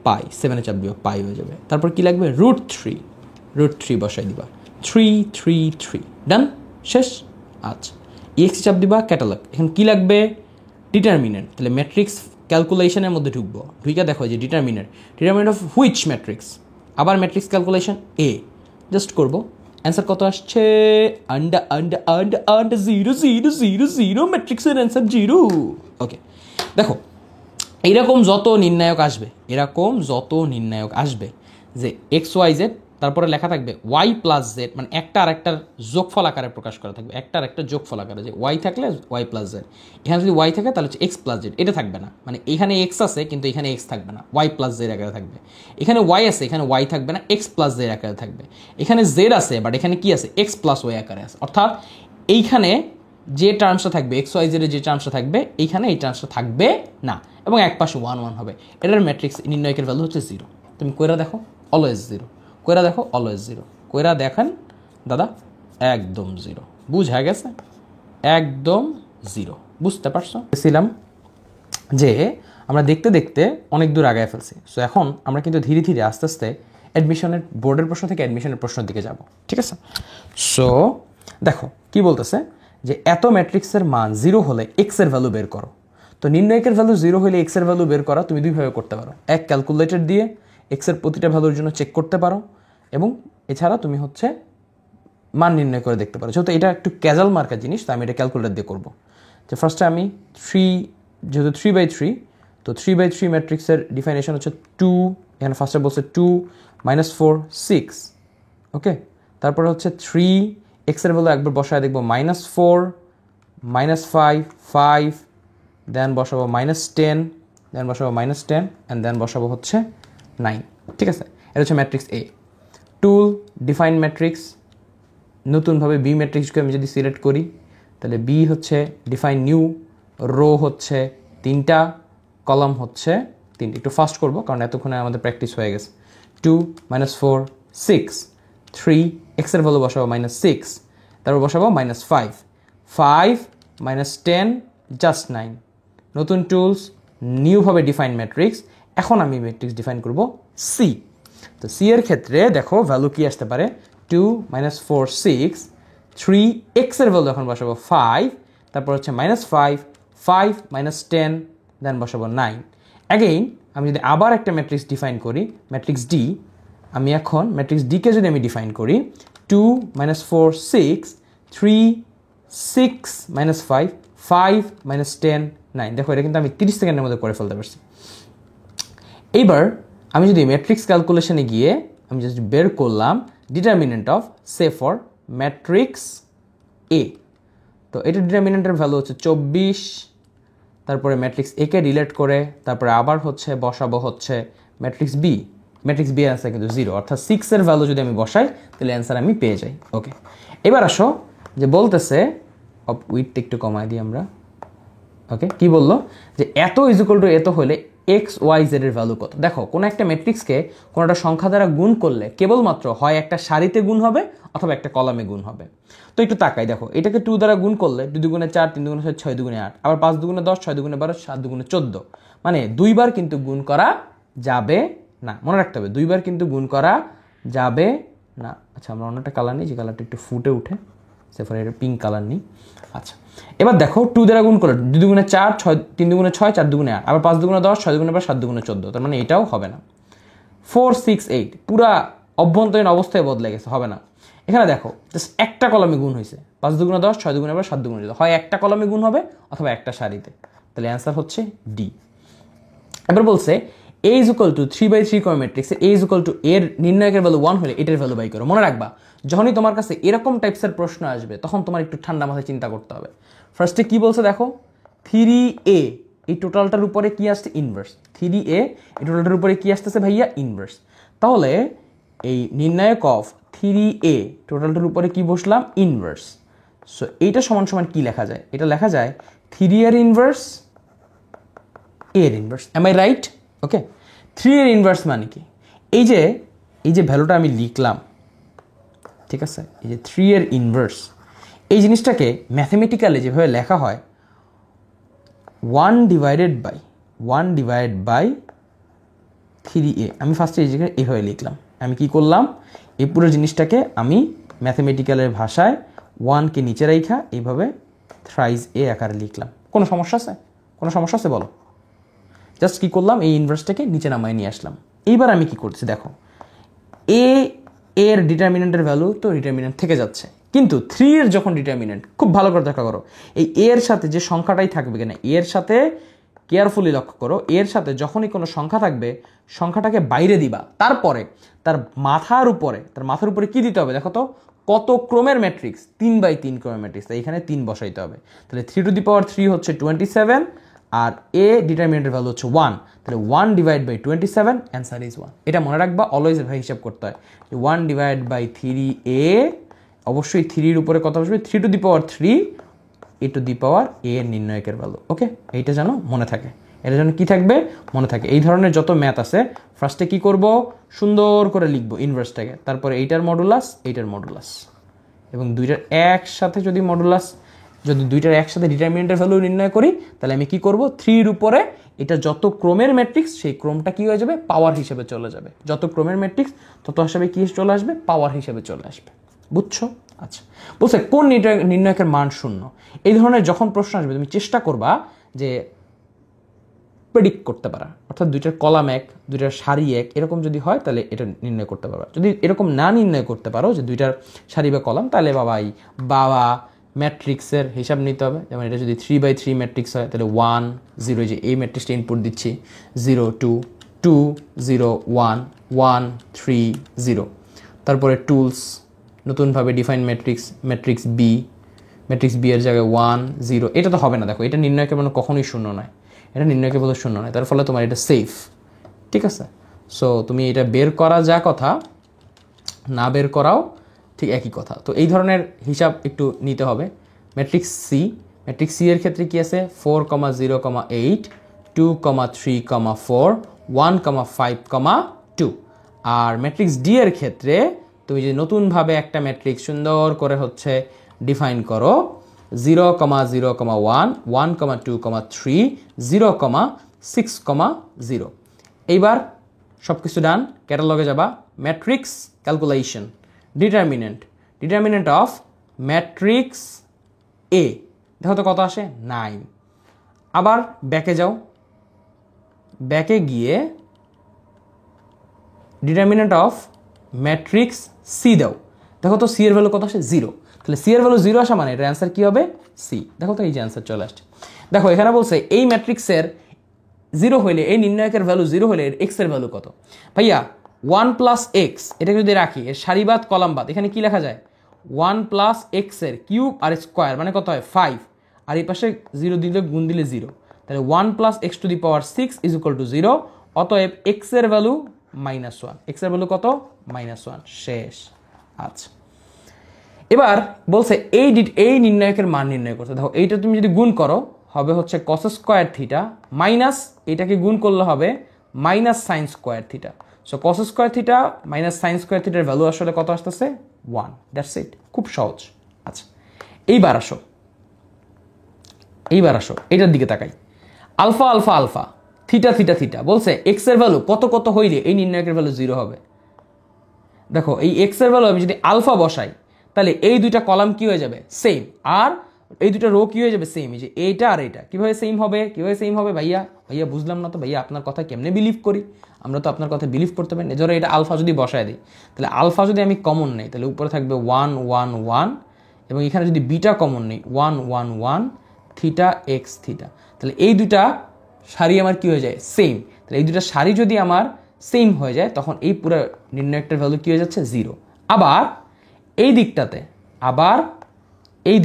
পাই, 7-এ চাপ দিবা পাই হয়ে যাবে। তারপর কি লাগবে, √3 বসাই দিবা, 3 3 3, ডান, শেষ। আচ্ছা, এক্স চাপ দিবা ক্যাটালগ, এখন কি লাগবে, ডিটারমিনেন্ট। তাহলে ম্যাট্রিক্স ক্যালকুলেশনের মধ্যে ঢুকবো, ঢুইকা দেখো যে ডিটারমিনেন্ট অফ হুইচ ম্যাট্রিক্স, আবার ম্যাট্রিক্স ক্যালকুলেশন এ, জাস্ট করবো। অ্যান্সার কত আসছে, আন্ডা 0 0 0 0, ম্যাট্রিক্সের অ্যান্সার 0। ওকে, দেখো এরকম যত নির্ণায়ক আসবে যে এক্স ওয়াই জেড, তারপরে লেখা থাকবে ওয়াই প্লাস জেড, মানে একটা আর একটার যোগফল আকারে প্রকাশ করা থাকবে, একটা আর একটা যোগফল আকারে, যে ওয়াই থাকলে ওয়াই প্লাস জেড, এখানে যদি ওয়াই থাকে তাহলে হচ্ছে এক্স প্লাস জেড, এটা থাকবে না, মানে এখানে এক্স আছে কিন্তু এখানে এক্স থাকবে না, ওয়াই প্লাস জেড আকারে থাকবে। এখানে ওয়াই আছে, এখানে ওয়াই থাকবে না, এক্স প্লাস জেড আকারে থাকবে। এখানে জেড আছে বাট এখানে কি আছে, এক্স প্লাস ওয়াই আকারে আছে। অর্থাৎ এইখানে যে টার্মসটা থাকবে এক্স ওয়াই জেডের যে টার্মসটা থাকবে, এইখানে এই টার্মসটা থাকবে না, এবং এক পাশে 1 1 হবে। এটার ম্যাট্রিক্স নির্ণয়কের ভ্যালু হচ্ছে 0। তুমি কইরা দেখো, অলওয়েজ 0, কইরা দেখো অলওয়েজ 0, কইরা দেখেন দাদা একদম 0। বুঝা গেছে, একদম 0, বুঝতে পারছো? ছিলাম যে আমরা দেখতে দেখতে অনেক দূর আগায় ফেলছি। সো এখন আমরা কিন্তু ধীরে ধীরে আস্তে আস্তে অ্যাডমিশনের বোর্ডের প্রশ্ন থেকে অ্যাডমিশনের প্রশ্নের দিকে যাব, ঠিক আছে? সো দেখো কি বলতেছে, যে এত ম্যাট্রিক্সের মান 0 হলে এক্স এর ভ্যালু বের করো। তো নির্ণয়কের ভ্যালু 0 হলে এক্স এর ভ্যালু বের করা তুমি দুইভাবে করতে পারো, এক ক্যালকুলেটর দিয়ে এক্স এর প্রতিটা ভ্যালুর জন্য চেক করতে পারো, এবং এছাড়া তুমি হচ্ছে মান নির্ণয় করে দেখতে পারো। যেহেতু এটা একটু ক্যাজাল মার্কার জিনিস, তো আমি এটা ক্যালকুলেটর দিয়ে করবো। যে ফার্স্টে আমি 3, যেহেতু 3/3, তো 3/3 ম্যাট্রিক্সের ডিফাইনেশন হচ্ছে 2, এখানে ফার্স্টে বলছে 2 -4 6, ওকে। তারপরে হচ্ছে 3, এক্সের ভ্যালু একবার বসায় দেখবো -4 -5 5, দেন বসাবো -10, দেন বসাবো -10, অ্যান্ড দেন বসাবো হচ্ছে 9, ঠিক আছে? এটা হচ্ছে ম্যাট্রিক্স এ। টুল ডিফাইন ম্যাট্রিক্স, নতুনভাবে বি ম্যাট্রিক্সকে আমি যদি সিলেক্ট করি তাহলে বি হচ্ছে ডিফাইন নিউ, রো হচ্ছে 3টা, কলাম হচ্ছে 3টা। একটু ফাস্ট করবো কারণ এতক্ষণে আমাদের প্র্যাকটিস হয়ে গেছে। 2 -4 6, 3, এক্সের ভ্যালু বসাবো -6, তারপর বসাবো -5 5 -10 জাস্ট 9। নতুন টুলস, নিউভাবে ডিফাইন ম্যাট্রিক্স। এখন আমি ম্যাট্রিক্স ডিফাইন করব সি। তো সি এর ক্ষেত্রে দেখো ভ্যালু কি আসতে পারে, 2 -4 6, 3, এক্সের ভ্যালু এখন বসাবো 5, তারপর হচ্ছে -5 5 -10, দেন বসাবো 9। অ্যাগেইন আমি যদি আবার একটা ম্যাট্রিক্স ডিফাইন করি, ম্যাট্রিক্স ডি, আমি এখন ম্যাট্রিক্স ডিকে যদি আমি ডিফাইন করি 2 -4 6, 3 6 -5 5 -10 9। দেখো এটা কিন্তু আমি 30 সেকেন্ডের মধ্যে করে ফেলতে পারছি। এইবার আমি যদি ম্যাট্রিক্স ক্যালকুলেশনে গিয়ে আমি জাস্ট বের করলাম determinant of say for matrix A, তো এটা ডিটারমিনেন্টের ভ্যালু হচ্ছে 24, তারপরে ম্যাট্রিক্স এ কে রিলেট করে তারপরে আবার হচ্ছে বসাবো হচ্ছে ম্যাট্রিক্স বি। ম্যাট্রিক্স বি এর অ্যান্সার কিন্তু 0, অর্থাৎ 6 এর ভ্যালু যদি আমি বসাই তাহলে অ্যান্সার আমি পেয়ে যাই। ওকে, এবার আসো যে বলতেছে, উইথটা একটু কমাই দিই আমরা। ওকে, কি বললো যে এত ইকুয়াল টু এত হলে এক্স ওয়াই জেড এর ভ্যালু কত। দেখো কোনো একটা ম্যাট্রিক্সকে কোনো একটা সংখ্যা দ্বারা গুণ করলে কেবলমাত্র হয় একটা সারিতে গুণ হবে অথবা একটা কলামে গুণ হবে। তো একটু তাকাই, দেখো এটাকে 2 দ্বারা গুণ করলে 2 দুগুণে 4, 3 দুগুণে 6, 6 দুগুণে 8, আবার 5 দুগুণে 10, 6 দুগুণে 12, 7 দুগুণে 14, মানে 2 বার কিন্তু গুণ করা যাবে না। মনে রাখতে হবে 2 বার কিন্তু গুণ করা যাবে না। আচ্ছা, আমরা অন্য একটা কালার নিই যে কালারটা একটু ফুটে উঠে, সেফার এটা পিঙ্ক কালার নিই। আচ্ছা, এবার দেখো 2 দ্বারা গুণ করলে 2 দুগুণে 4, 3 দুগুণে 6, 4 দুগুণে 8, আবার 5 দুগুণে 10, 6 দুগুণে 12, 7 দুগুণে 14, তার মানে এটাও হবে না। 4 6 8 পুরা অভ্যন্তরীণ অবস্থায় বদলে গেছে, হবে না। এখানে দেখো জাস্ট একটা কলামে গুণ হয়েছে, 5 দুগুণে 10, 6 দুগুণে 12, 7 দুগুণে 14, হয় একটা কলামে গুণ হবে অথবা একটা সারিতে, তাহলে অ্যান্সার হচ্ছে ডি। এবার বলছে a is equal to 3/3 comma matrix a is equal to এর নির্ণায়কের ভ্যালু 1 হলে এটার ভ্যালু বাই করো। মনে রাখবা যখনই তোমার কাছে এরকম টাইপসের প্রশ্ন আসবে তখন তোমার একটু ঠান্ডা মাথায় চিন্তা করতে হবে। ফার্স্টে কি বলছে দেখো, 3a এই টোটালটার উপরে কি আসছে, ইনভার্স। 3a এই টোটালটার উপরে কি আসতেছে ভাইয়া, ইনভার্স। তাহলে এই নির্ণায়ক অফ 3a টোটালটার উপরে কি বসলাম, ইনভার্স। সো এইটা সমান সমান কি লেখা যায়, এটা লেখা যায় 3 এর ইনভার্স এর inverse. Am I right? Okay, 3 এর ইনভার্স মানে কি, এই যে ভ্যালুটা আমি লিখলাম, ঠিক আছে, এই যে 3 এর ইনভার্স, এই জিনিসটাকে ম্যাথমেটিক্যালি যেভাবে লেখা হয় 1 ডিভাইডেড বাই 3a। আমি ফার্স্টে এই জায়গায় এইভাবে লিখলাম। আমি কি করলাম, এই পুরো জিনিসটাকে আমি ম্যাথমেটিক্যালের ভাষায় 1কে নিচে রাইখা এইভাবে থ্রাইজ a আকারে লিখলাম। কোনো সমস্যা আছে? কোনো সমস্যা আছে বলো? জাস্ট কি করলাম, এই ইনভার্সটাকে নিচে নামায় নিয়ে আসলাম। এইবার আমি কি করছি দেখো, এ এর ডিটারমিনেন্টের ভ্যালু তো ডিটারমিনেন্ট থেকে যাচ্ছে, কিন্তু 3 এর যখন ডিটারমিনেন্ট, খুব ভালো করে দেখা করো, এই এর সাথে যে সংখ্যাটাই থাকবে কিনা, এর সাথে কেয়ারফুলি লক্ষ্য করো, এর সাথে যখনই কোনো সংখ্যা থাকবে সংখ্যাটাকে বাইরে দিবা, তারপরে তার মাথার উপরে কি দিতে হবে দেখো তো, কত ক্রমের ম্যাট্রিক্স, 3/3 ক্রমের ম্যাট্রিক্স, তাই এখানে 3 বসাইতে হবে। তাহলে 3 হচ্ছে 27 আর এ ডিটারমিনেন্টের ভ্যালু হচ্ছে 1, তাহলে 1 ডিভাইড বাই 27, অ্যান্সার ইজ 1। এটা মনে রাখবা, অলওয়েজ ভাই হিসাব করতে হয়, 1 ডিভাইড বাই 3a, অবশ্যই 3 এর উপরে কত বসবে, 3 এ টু দি পাওয়ার a এর নির্ণায়কের ভ্যালু। ওকে, এইটা যেন মনে থাকে, এটা যেন কি থাকবে, মনে থাকে। এই ধরনের যত ম্যাথ আছে ফার্স্টে কি করব, সুন্দর করে লিখবো ইনভার্সটাকে, তারপরে এইটার মডুলাস এবং দুইটার একসাথে যদি দুইটার একসাথে ডিটারমিনেন্টের ভ্যালু নির্ণয় করি, তাহলে আমি কি করব, 3 এর উপরে এটা যত ক্রমের ম্যাট্রিক্স সেই ক্রমটা কি হয়ে যাবে, পাওয়ার হিসেবে চলে যাবে। যত ক্রমের ম্যাট্রিক্স তত হিসাবে কি চলে আসবে, পাওয়ার হিসেবে চলে আসবে। বুঝছো? আচ্ছা, বলছে কোন নির্ণায়কের মান 0। এই ধরনের যখন প্রশ্ন আসবে তুমি চেষ্টা করবা যে প্রেডিক্ট করতে পারা, অর্থাৎ দুইটার কলাম এক, দুইটার সারি এক, এরকম যদি হয় তাহলে এটা নির্ণয় করতে পারবা। যদি এরকম না নির্ণয় করতে পারো যে দুইটার সারি বা কলাম, তাহলে বাবা ম্যাট্রিক্সের হিসাব নিতে হবে। যেমন এটা যদি 3/3 ম্যাট্রিক্স হয় তাহলে 1 0, যে এই ম্যাট্রিক্সটা ইনপুট দিচ্ছি, 0 2 2 0 1 1 3 0। তারপরে টুলস, নতুনভাবে ডিফাইন ম্যাট্রিক্স বি এর জায়গায় 1 0। এটা তো হবে না, দেখো এটা নির্ণয়কের মানে কখনোই 0 নয়, এটা নির্ণয়কের বলে 0 নয়, তার ফলে তোমার এটা সেফ। ঠিক আছে, সো তুমি এটা বের করা যা কথা, না বের করাও ঠিক একই কথা। তো এই ধরনের হিসাব একটু নিতে হবে। ম্যাট্রিক্স সি এর ক্ষেত্রে কি আছে, 4 0 8 2 3 4 1 5 2। আর ম্যাট্রিক্স ডি এর ক্ষেত্রে তুমি যদি নতুনভাবে একটা ম্যাট্রিক্স সুন্দর করে হচ্ছে ডিফাইন করো, 0 0 1 1 2 3 0 6 0। এইবার সব কিছু ডান, ক্যাটালগে যাবা, matrix calculation, determinant of matrix A, দেখো তো কত আসে, 9। আবার ব্যাকে যাও, ব্যাকে গিয়ে ডিটারমিনেন্ট অফ ম্যাট্রিক্স সি দাও, দেখো তো সি এর ভ্যালু কত আসে, 0। তাহলে সি এর ভ্যালু 0 আসা মানে এটার অ্যান্সার কি হবে, সি। দেখো তো এই যে অ্যান্সার চলে আসছে। দেখো এখানে বলছে এই ম্যাট্রিক্সের 0 হইলে, এই নির্ণায়কের ভ্যালু 0 হলে এর এক্স এর ভ্যালু কত। ভাইয়া 1 + x এটাকে যদি রাখি, এর সারিবাদ কলামবাদ, এখানে কি লেখা যায়, 1 + x এর কিউব আর স্কোয়ার মানে কত হয়, 5, আর এই পাশে 0 দিলে গুণ দিলে 0, তাহলে 1 + x⁻6 = 0। অতএব x এর ভ্যালু -1, x এর ভ্যালু কত, -1, শেষ। আচ্ছা, এবার বলছে এই নির্ণায়কের মান নির্ণয় করতে। দেখো এইটা তুমি যদি গুণ করো হবে হচ্ছে cos² থিটা মাইনাস এটাকে গুণ করলে হবে -sin² theta. So cos² theta -sin² থিটার ভ্যালু আসলে কত আসতেছে, 1। দ্যাটস ইট, খুব সহজ। আচ্ছা, এইবার আসো এটার দিকে তাকাই, আলফা থিটা বলছে x এর ভ্যালু কত হইলে এই নির্ণায়কের ভ্যালু 0 হবে। দেখো এই x এর ভ্যালু আমি যদি আলফা বসাই তাহলে এই দুইটা কলাম কি হয়ে যাবে, সেম। আর এই দুটো রো কি হয়ে যাবে সেম, এই যে এইটা আর এটা কিভাবে সেম হবে, কিভাবে সেম হবে ভাইয়া, ভাইয়া বুঝলাম না তো ভাইয়া, আপনার কথা কেমনে বিলিভ করি, আমরা তো আপনার কথা বিলিভ করতে পারি না। ধরো এটা আলফা যদি বসায় দিই, তাহলে আলফা যদি আমি কমন নেই তাহলে উপরে থাকবে 1 1 1, এবং এখানে যদি বিটা কমন নেই 1 1 1 থিটা এক্স থিটা, তাহলে এই দুটা সারি আমার কি হয়ে যায় সেম। তাহলে এই দুটা সারি যদি আমার সেম হয়ে যায় তখন এই পুরো নির্ণয়কটার ভ্যালু কি হয়ে যাচ্ছে 0। আবার এই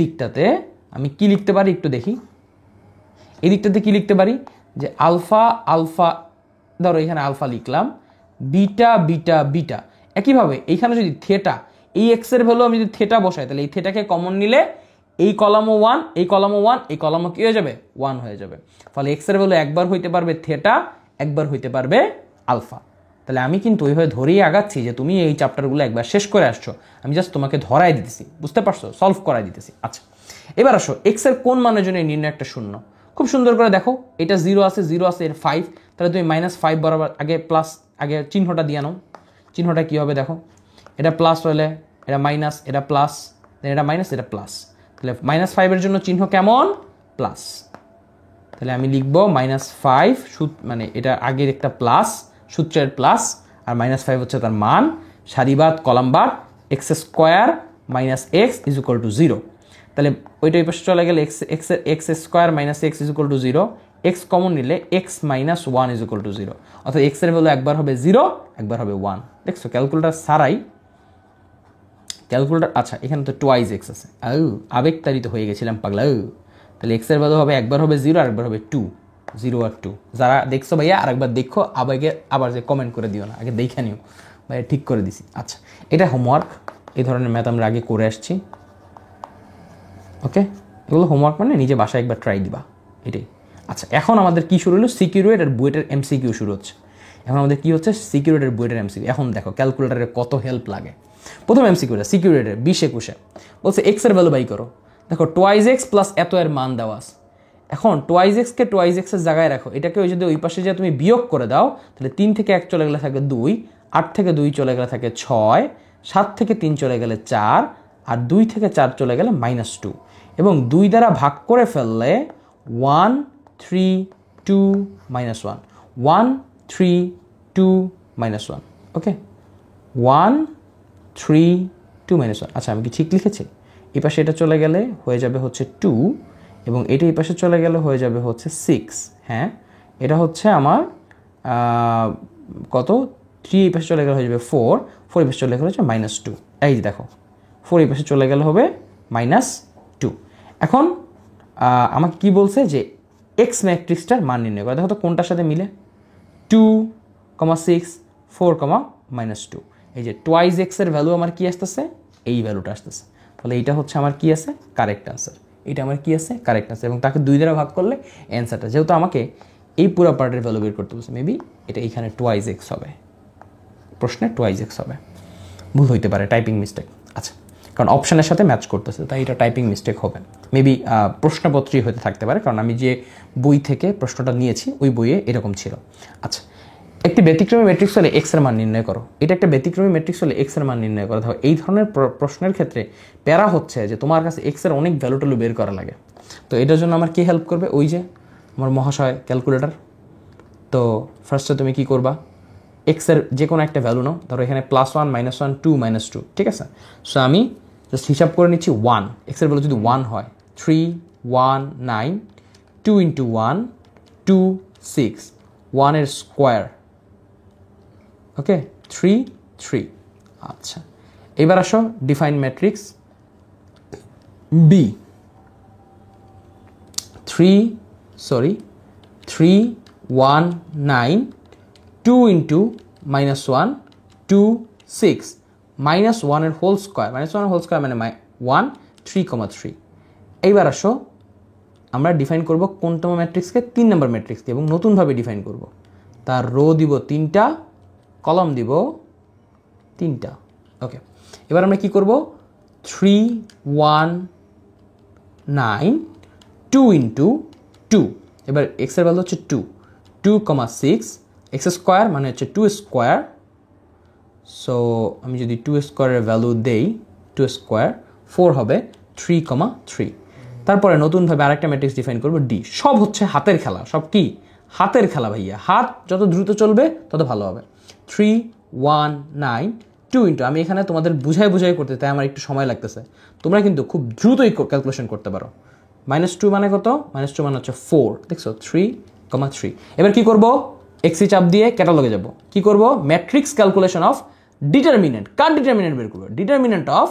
দিকটাতে আমি কি লিখতে পারি একটু দেখি, এই দিকটাতে কি লিখতে পারি যে আলফা আলফা, ধরো এখানে আলফা লিখলাম, বিটা বিটা বিটা। একইভাবে এইখানে যদি থেটা, এই এক্স এর ভ্যালু আমি যদি থেটা বসাই তাহলে এই থেটাকে কমন নিলে এই কলামও 1, এই কলামও 1, এই কলামও কি হয়ে যাবে 1 হয়ে যাবে। ফলে এক্স এর ভ্যালু একবার হইতে পারবে থেটা, একবার হইতে পারবে আলফা। তাহলে আমি কিন্তু ওইভাবে ধরেই আগাচ্ছি যে তুমি এই চ্যাপ্টারগুলো একবার শেষ করে আসছো, আমি জাস্ট তোমাকে ধরাই দিতেছি, বুঝতে পারছো, সলভ করাই দিতেছি। আচ্ছা এবার আসো এক্স এর কোন মানের জন্য এই নির্ণয় একটা শূন্য, খুব সুন্দর করে দেখো, এটা 0 আছে, 0 আছে, এর 5, তাহলে তুমি -5 বরাবর আগে প্লাস, আগে চিহ্নটা দিয়ে নাও, চিহ্নটা কি হবে দেখো, এটা প্লাস হলে এটা মাইনাস, এটা প্লাস, এটা মাইনাস, এটা প্লাস, তাহলে -5 এর জন্য চিহ্ন কেমন প্লাস, তাহলে আমি লিখবো -5 মানে এটা আগের একটা প্লাস, সূত্রের প্লাস, আর -5 হচ্ছে তার মান, সারিবাদ কলামবাদ X square minus X is equal to 0। তাহলে ওইটা এই পাশে চলে গেলে X square minus X is equal to 0, X common নিলে X minus 1 is equal to 0, অর্থাৎ এক্স এর ভ্যালু একবার হবে 0, একবার হবে 1। দেখছো ক্যালকুলেটার সারাই, ক্যালকুলেটার, আচ্ছা এখানে তো টোয়াইজ এক্স আছে, আবেগতাড়িত হয়ে গেছিলাম পাগলা। তাহলে এক্স এর ভ্যালু হবে একবার হবে 0 আর একবার হবে 2, 0 আর 2। যারা দেখছো ভাইয়া আরেকবার দেখো, আবেগে আবার যে কমেন্ট করে দিও না, আগে দেখে নিও ভাইয়া, ঠিক করে দিছি। আচ্ছা এটা হোমওয়ার্ক, এই ধরনের ম্যাথ আমরা আগে করে আসছি, ওকে, এগুলো হোমওয়ার্ক মানে নিজে বাসায় একবার ট্রাই দিবা, এটাই। আচ্ছা এখন আমাদের কি শুরু হলো, সিকিউরিটি আর বুয়েটের এমসিকিউ শুরু হচ্ছে। এখন আমাদের কি হচ্ছে, সিকিউরিটি আর বুয়েটের এমসিকিউ। এখন দেখো ক্যালকুলেটারে কত হেল্প লাগে। প্রথম এমসিকিউটা সিকিউরিটির 20-21 বলছে এক্স এর ভ্যালু বাই করো। দেখো টোয়াইজ এক্স প্লাস এত এর মান দেওয়া আছে, এখন টোয়াইজ এক্সকে টোয়াইজ এক্সের জায়গায় রাখো, এটাকে ওই যদি ওই পাশে যে তুমি বিয়োগ করে দাও তাহলে 3 থেকে 1 চলে গেলে থাকে 2, 8 থেকে 2 চলে গেলে থাকে 6, 7 থেকে 3 চলে গেলে 4, আর 2 থেকে 4 চলে গেলে -2, এবং 2 দ্বারা ভাগ করে ফেললে 1 3 2 -1, 1 3 2 -1, ওকে, 1 3 2 -1। আচ্ছা আমি কি ঠিক লিখেছি? এই পাশে এটা চলে গেলে হয়ে যাবে হচ্ছে 2, এবং এটা এই পাশে চলে গেলে হয়ে যাবে হচ্ছে 6। হ্যাঁ এটা হচ্ছে আমার কত, 3 এই পাশে চলে গেলে হয়ে যাবে 4, 4 এই পাশে চলে গেলে হচ্ছে -2। এই যে দেখো 4 এই পাশে চলে গেলে হবে -2। এখন আমাকে কি বলছে যে এক্স ম্যাট্রিক্সটার মান নির্ণয় করে। দেখো তো কোনটার সাথে মিলে, 2, 6, 4, -2। এই যে টোয়াইজ এক্স এর ভ্যালু আমার কি আসতেছে, এই ভ্যালুটা আসতেছে, তাহলে এইটা হচ্ছে আমার কি আছে কারেক্ট আনসার, এটা আমার কি আছে কারেক্ট আনসার। এবং তাকে 2 দ্বারা ভাগ করলে অ্যান্সারটা, যেহেতু আমাকে এই পুরো পার্টের ভ্যালু বের করতে বলছে, মেবি এটা এইখানে টোয়াইজ এক্স হবে, প্রশ্নে টোয়াইজ এক্স হবে, ভুল হইতে পারে, টাইপিং মিস্টেক। আচ্ছা কারণ অপশানের সাথে ম্যাচ করতেছে তাই এটা টাইপিং মিস্টেক হবে, মেবি প্রশ্নপত্রই হতে থাকতে পারে, কারণ আমি যে বই থেকে প্রশ্নটা নিয়েছি ওই বইয়ে এরকম ছিল। আচ্ছা একটি ব্যতিক্রমী ম্যাট্রিক্স হলে এক্স এর মান নির্ণয় করো, এটা একটা ব্যতিক্রমী ম্যাট্রিক্স হলে এক্স এর মান নির্ণয় করো। দেখো এই ধরনের প্রশ্নের ক্ষেত্রে প্যারা হচ্ছে যে তোমার কাছে এক্স এর অনেক ভ্যালু ট্যালু বের করা লাগে, তো এটার জন্য আমার কি হেল্প করবে, ওই যে আমার মহাশয় ক্যালকুলেটর। তো ফার্স্টে তুমি কি করবা, এক্স এর যে কোনো একটা ভ্যালু নাও, ধরো এখানে +1 -1 2 -2, ঠিক আছে। সো আমি জাস্ট হিসাব করে নিচ্ছি 1, এক্স এর ভ্যালু যদি 1 হয় 3 1 9, 2 × 1 2 6, 1 এর স্কোয়ার, ওকে 3 3। আচ্ছা এবার আসো ডিফাইন ম্যাট্রিক্স বি, 3 1 9 2 × -1 2 6 -1 এর হোল স্কোয়ার, -1 এর হোল স্কোয়ার মানে 1 3, 3। এইবার আসো আমরা ডিফাইন করব কোনতম ম্যাট্রিক্সকে, 3 নম্বর ম্যাট্রিক্সকে, এবং নতুনভাবে ডিফাইন করব। তার রো দিব 3টা, কলম দিব 3টা, ওকে। এবার আমরা কি করব, 3 1 9 2 × 2, এবার এক্স এর ভ্যালু হচ্ছে 2 2, 6, এক্স স্কোয়ার মানে হচ্ছে 2 স্কোয়ার। সো আমি যদি 2 স্কোয়ারের ভ্যালু দেই 2 স্কোয়ার 4 হবে 3, 3। তারপরে নতুনভাবে আরেকটা ম্যাট্রিক্স ডিফাইন করব ডি। সব হচ্ছে হাতের খেলা, সব কি হাতের খেলা ভাইয়া। হাত যত দ্রুত চলবে তত ভালো হবে। 3 1 9 2 ইন্টু, আমি এখানে তোমাদের বুঝাই করতে, তাই আমার একটু সময় লাগতেছে। তোমরা কিন্তু খুব দ্রুতই ক্যালকুলেশন করতে পারো। -2 মানে কত? -2 মানে হচ্ছে 4, দেখছো 3,3। এবার কি করব? এক্সি চাপ দিয়ে ক্যাটালগে যাব। কি করব? Matrix calculation of determinant. Car determinant বের করবো? ডিটারমিনেন্ট অফ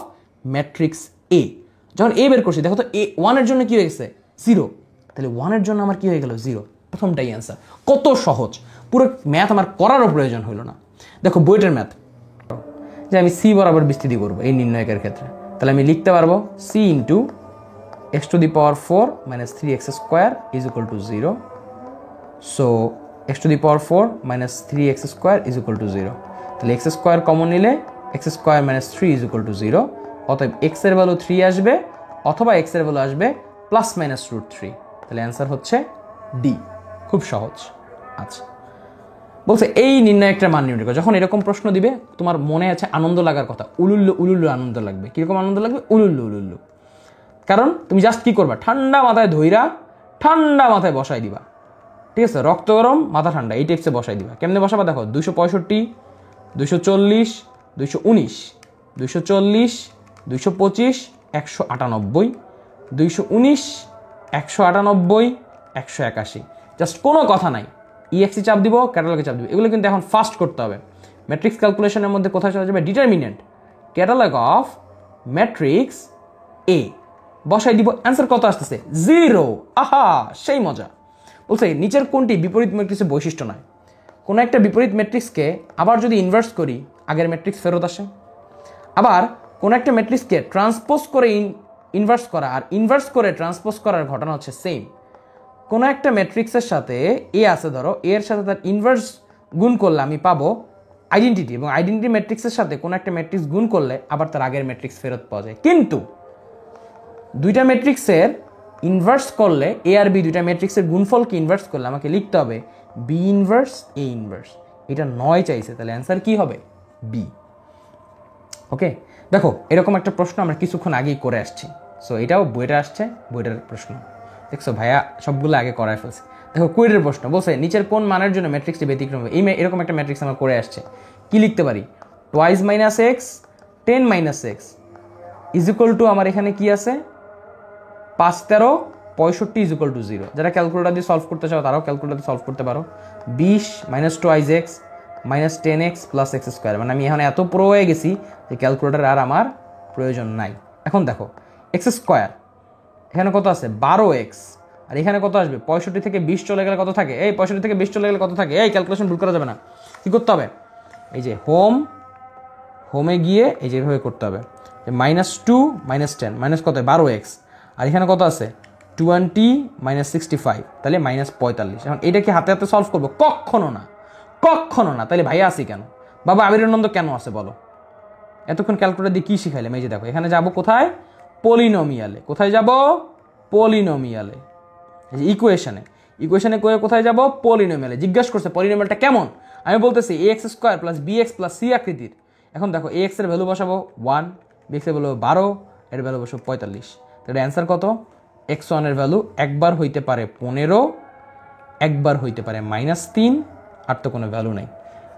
ম্যাট্রিক্স এ। যখন এ বের করছি, দেখো তো এ 1 এর জন্য কি হয়ে গেছে? 0। তাহলে 1 এর জন্য আমার কি হয়ে গেল? 0। প্রথমটাই অ্যান্সার। কত সহজ, পুরো ম্যাথ আমার করারও প্রয়োজন হলো না। দেখো বইটার ম্যাথ যে আমি সি বরাবর বিস্তৃতি করবো এই নির্ণয়কের ক্ষেত্রে, তাহলে আমি লিখতে পারবো C into x⁴ - 3x² is equal to 0। So x⁴ - 3x² is equal to 0। তাহলে x² কমন নিলে x² - 3 ইজ ইকুয়াল টু 0। অতএব x এর ভ্যালু 3 আসবে, অথবা x এর ভ্যালু আসবে +-√3। তাহলে অ্যান্সার হচ্ছে ডি। খুব সহজ। আচ্ছা, বলছে এই নির্ণায়কটার মান নির্ণয় করো। যখন এরকম প্রশ্ন দিবে তোমার মনে আছে আনন্দ লাগার কথা, উলুল্লু আনন্দ লাগবে। কিরকম আনন্দ লাগবে? উলুল্লু। কারণ তুমি জাস্ট কি করবা? ঠান্ডা মাথায় ধইরা ঠান্ডা মাথায় বসাই দিবা। ঠিক আছে, রক্ত গরম মাথা ঠান্ডা, এই টিপসে বসাই দিবা। কেমনে বসাবা দেখো, 265 240 219 240 225 198 219 198 181। জাস্ট কোনো কথা নাই, ইএক্সি চাপ দিব, ক্যাটালগে চাপ দিব। এগুলো কিন্তু এখন ফাস্ট করতে হবে। ম্যাট্রিক্স ক্যালকুলেশনের মধ্যে কোথায় চলে যাবে? ডিটারমিনেন্ট, ক্যাটালগ অফ ম্যাট্রিক্স এ বসাই দিব। অ্যান্সার কত আসতেছে? 0। আহা, সেই মজা। বলছে নিচের কোনটি বিপরীত ম্যাট্রিক্সের বৈশিষ্ট্য নয়? কোনো একটা বিপরীত ম্যাট্রিক্সকে আবার যদি ইনভার্স করি, আগের ম্যাট্রিক্স ফেরত আসে। আবার কোনো একটা ম্যাট্রিক্সকে ট্রান্সপোজ করে ইনভার্স করা আর ইনভার্স করে ট্রান্সপোজ করার ঘটনা হচ্ছে সেম। কোনো একটা ম্যাট্রিক্সের সাথে এ আছে, ধরো এর সাথে তার ইনভার্স গুণ করলে আমি পাবো আইডেন্টিটি, এবং আইডেন্টিটি ম্যাট্রিক্সের সাথে কোনো একটা ম্যাট্রিক্স গুণ করলে আবার তার আগের ম্যাট্রিক্স ফেরত পাওয়া যায়। কিন্তু দুইটা ম্যাট্রিক্সের ইনভার্স করলে, এ আর বি দুইটা ম্যাট্রিক্সের গুণফলকে ইনভার্স করলে আমাকে লিখতে হবে বি ইনভার্স এ ইনভার্স। এটা 9 চাইছে, তাহলে অ্যান্সার কি হবে? বি। ওকে, দেখো এরকম একটা প্রশ্ন আমরা কিছুক্ষণ আগেই করে আসছি। সো এটাও বইটা আসছে, বইটার প্রশ্ন দেখছো ভাইয়া, সবগুলো আগে করায় ফেলছে। দেখো কুয়েটের প্রশ্ন বলছে নিচের কোন মানের জন্য ম্যাট্রিক্সটি ব্যতিক্রম হবে? এরকম একটা ম্যাট্রিক্স আমরা করে আসছে। কি লিখতে পারি? 2 - x 10 - x is equal to, আমার এখানে কি আছে? 5 13 65 ইজ ইকুয়াল টু 0। যারা ক্যালকুলেটর দিয়ে সলভ করতে চাও তারাও ক্যালকুলেটর দিয়ে সলভ করতে পারো। 20 - 2x - 10x + x²। মানে আমি এখন এত প্রো হয়ে গেছি যে ক্যালকুলেটর আর আমার প্রয়োজন নাই। এখন দেখো x², এখানে কত আছে? 12x। আর এখানে কত আসবে? 65 থেকে 20 চলে গেলে কত থাকে? এই 65 থেকে 20 চলে গেলে কত থাকে? এই ক্যালকুলেশন ভুল করা যাবে না। কি করতে হবে? এই যে হোমে গিয়ে এই যেভাবে করতে হবে, যে -2 - 10 মাইনাস কত? 12x। আর এখানে কত আছে? 20 - 65, তাহলে -45। এখন এটা কি হাতে হাতে সলভ করবো? কখনো না। তাহলে ভাইয়া আসি কেন? বাবা আবিরানন্দ কেন আছে বলো? এতক্ষণ ক্যালকুলেটর দিয়ে কি শিখাইলাম? এই যে দেখো এখানে যাবো কোথায়? পলিনোমিয়ালে। কোথায় যাব? পলিনোমিয়ালে। ইকুয়েশনে করে কোথায় যাব? পলিনোমিয়ালে। জিজ্ঞাসা করছে পলিনোমিয়ালটা কেমন, আমি বলতেছি ax² + bx + c আকৃতির। এখন দেখো ax এর ভ্যালু বসাবো 1, bx এর ভ্যালু 12, এর ভ্যালু বসাবো 45। তাহলে অ্যান্সার কত? x1 এর ভ্যালু একবার হইতে পারে 15, একবার হইতে পারে -3, আর তো কোনো ভ্যালু নেই।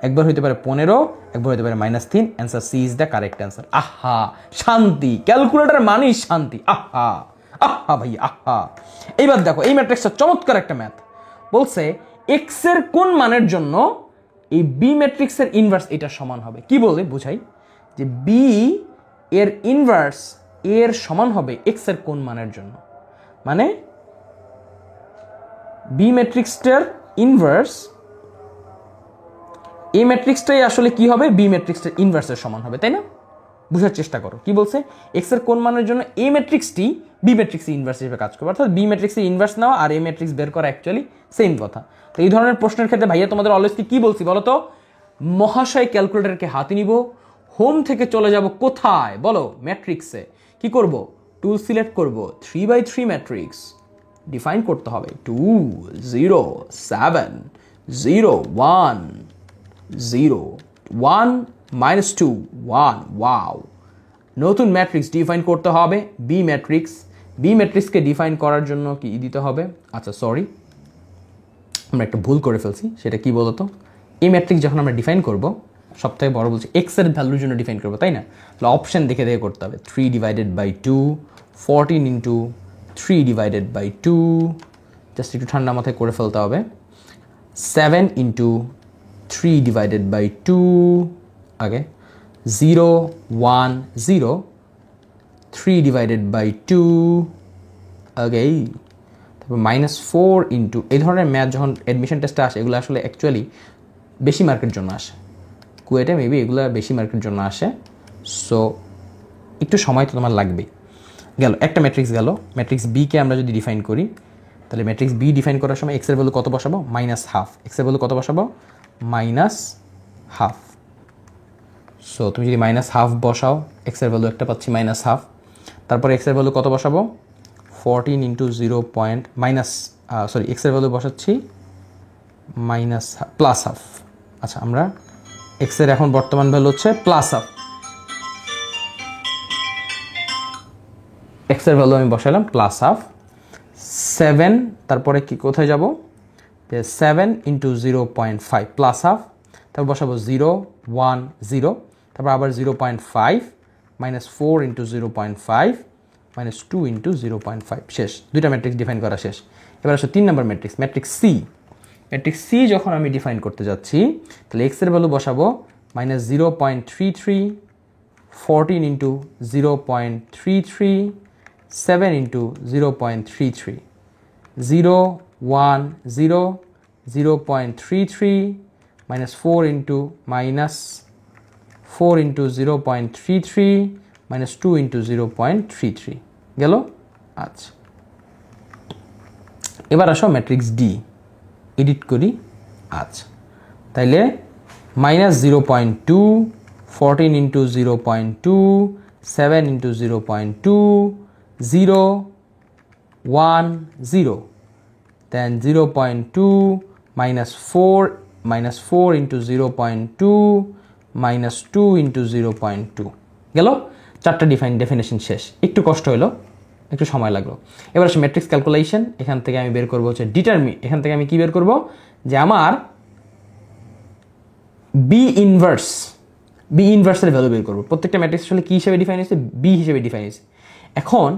একবার হইতে পারে 15, একবার হইতে পারে -3। Answer C is the correct answer. আহা, শান্তি। ক্যালকুলেটর মানেই শান্তি। আহা ভাই আহা। এইবার দেখো এই ম্যাট্রিক্সটা চমৎকার একটা ম্যাথ। বলছে এক্স এর কোন মানের জন্য এই বি ম্যাট্রিক্সের ইনভার্স এটা সমান হবে? কি বলে বুঝাই? যে বি এর ইনভার্স এর সমান হবে এক্স এর কোন মানের জন্য। মানে বি ম্যাট্রিক্সটার ইনভার্স এ ম্যাট্রিক্সটাই আসলে কি হবে? বি ম্যাট্রিক্সটার ইনভার্সের সমান হবে, তাই না? বুঝার চেষ্টা করো। কি বলছে? এক্স এর কোন মানের জন্য এ ম্যাট্রিক্সটি বি ম্যাট্রিক্সের ইনভার্স হিসেবে কাজ করবে। অর্থাৎ বি ম্যাট্রিক্সের ইনভার্স নেওয়া আর এ ম্যাট্রিক্স বের করা অ্যাকচুয়ালি সেম কথা। তো এই ধরনের প্রশ্নের ক্ষেত্রে ভাইয়া তোমাদের অলওয়েজ কি বলছি বলো তো? মহাশয় ক্যালকুলেটরকে হাতে নিব, হোম থেকে চলে যাব কোথায় বলো? ম্যাট্রিক্সে। কি করব? টুল সিলেক্ট করব, 3/3 ম্যাট্রিক্স ডিফাইন করতে হবে। 2 0 7 0 1 0 1 -2 1। ওয়াও, নতুন ম্যাট্রিক্স ডিফাইন করতে হবে, বি ম্যাট্রিক্স। বি ম্যাট্রিক্সকে ডিফাইন করার জন্য কি দিতে হবে? আচ্ছা সরি, আমরা একটা ভুল করে ফেলছি। সেটা কি বলতো, এই ম্যাট্রিক্স যখন আমরা ডিফাইন করব, সব থেকে বড় বলছি এক্স এর ভ্যালুর জন্য ডিফাইন করবো, তাই না? তাহলে অপশন দেখে দেখে করতে হবে। 3/2, 14 ইন্টু 3/2, জাস্ট একটু ঠান্ডা মাথায় করে ফেলতে হবে। 7 ইন্টু 3/2, আগে 0, 1, 0, 3/2, আগে তারপর -4 ইন্টু, এই ধরনের ম্যাথ যখন অ্যাডমিশন টেস্টে আসে এগুলো আসলে অ্যাকচুয়ালি বেশি মার্কের জন্য আসে, কুয়েটে মেবি এগুলো বেশি মার্কের জন্য আসে। সো একটু সময় তো তোমার লাগবেই। গেল একটা ম্যাট্রিক্স গেল। ম্যাট্রিক্স বিকে আমরা যদি ডিফাইন করি, তাহলে ম্যাট্রিক্স বি ডিফাইন করার সময় এক্সের ভ্যালু কত বসাবো? -1/2। এক্সের ভ্যালু কত বসাবো? -1/2। সো তুমি যদি -1/2 বসাও, এক্সের ভ্যালু একটা পাচ্ছি -1/2। তারপরে এক্সের ভ্যালু কত বসাবো? 14 ইন্টু 0. এক্সের ভ্যালু বসাচ্ছি +1/2। আচ্ছা, আমরা এক্সের এখন বর্তমান ভ্যালু হচ্ছে +1/2। এক্সের ভ্যালু আমি বসালাম +1/2। 7, তারপরে কি কোথায় যাব? 7 ইন্টু 0.5 +1/2, তারপর বসাবো 0, 1, 0, তারপর আবার 0.5, -4 ইন্টু 0.5, -2 ইন্টু 0.5, শেষ। দুইটা ম্যাট্রিক্স ডিফাইন করা শেষ। এবার আসো 3 নম্বর matrix, matrix C. Matrix C যখন আমি ডিফাইন করতে যাচ্ছি, তাহলে এক্সের ভ্যালু বসাবো -0.33, 14 ইন্টু 0.33, 7 ইন্টু 0.33, 0, 1, 0, 0.33, -4 ইন্টু 0.33, -2 ইন্টু 0.33 গেল। আচ্ছা, এবার আসো ম্যাট্রিক্স ডি এডিট করি। আচ্ছা, তাইলে -0.2, 14 into 0.2, 7 into 0.2, 0, 1, 0, then 0.2, -4 into 0.2, -2 into 0.2 গেল। চারটা ডেফিনেশন শেষ। একটু কষ্ট হলো, একটু সময় লাগলো। এবার আসে ম্যাট্রিক্স ক্যালকুলেশন। এখান থেকে আমি বের করবো হচ্ছে এখান থেকে আমি কি বের করব? যে আমার বি ইনভার্সের ভ্যালু বের করবো। প্রত্যেকটা ম্যাট্রিক্স আসলে কি হিসেবে ডিফাইন হয়েছে? বি হিসেবে ডিফাইন হয়েছে। এখন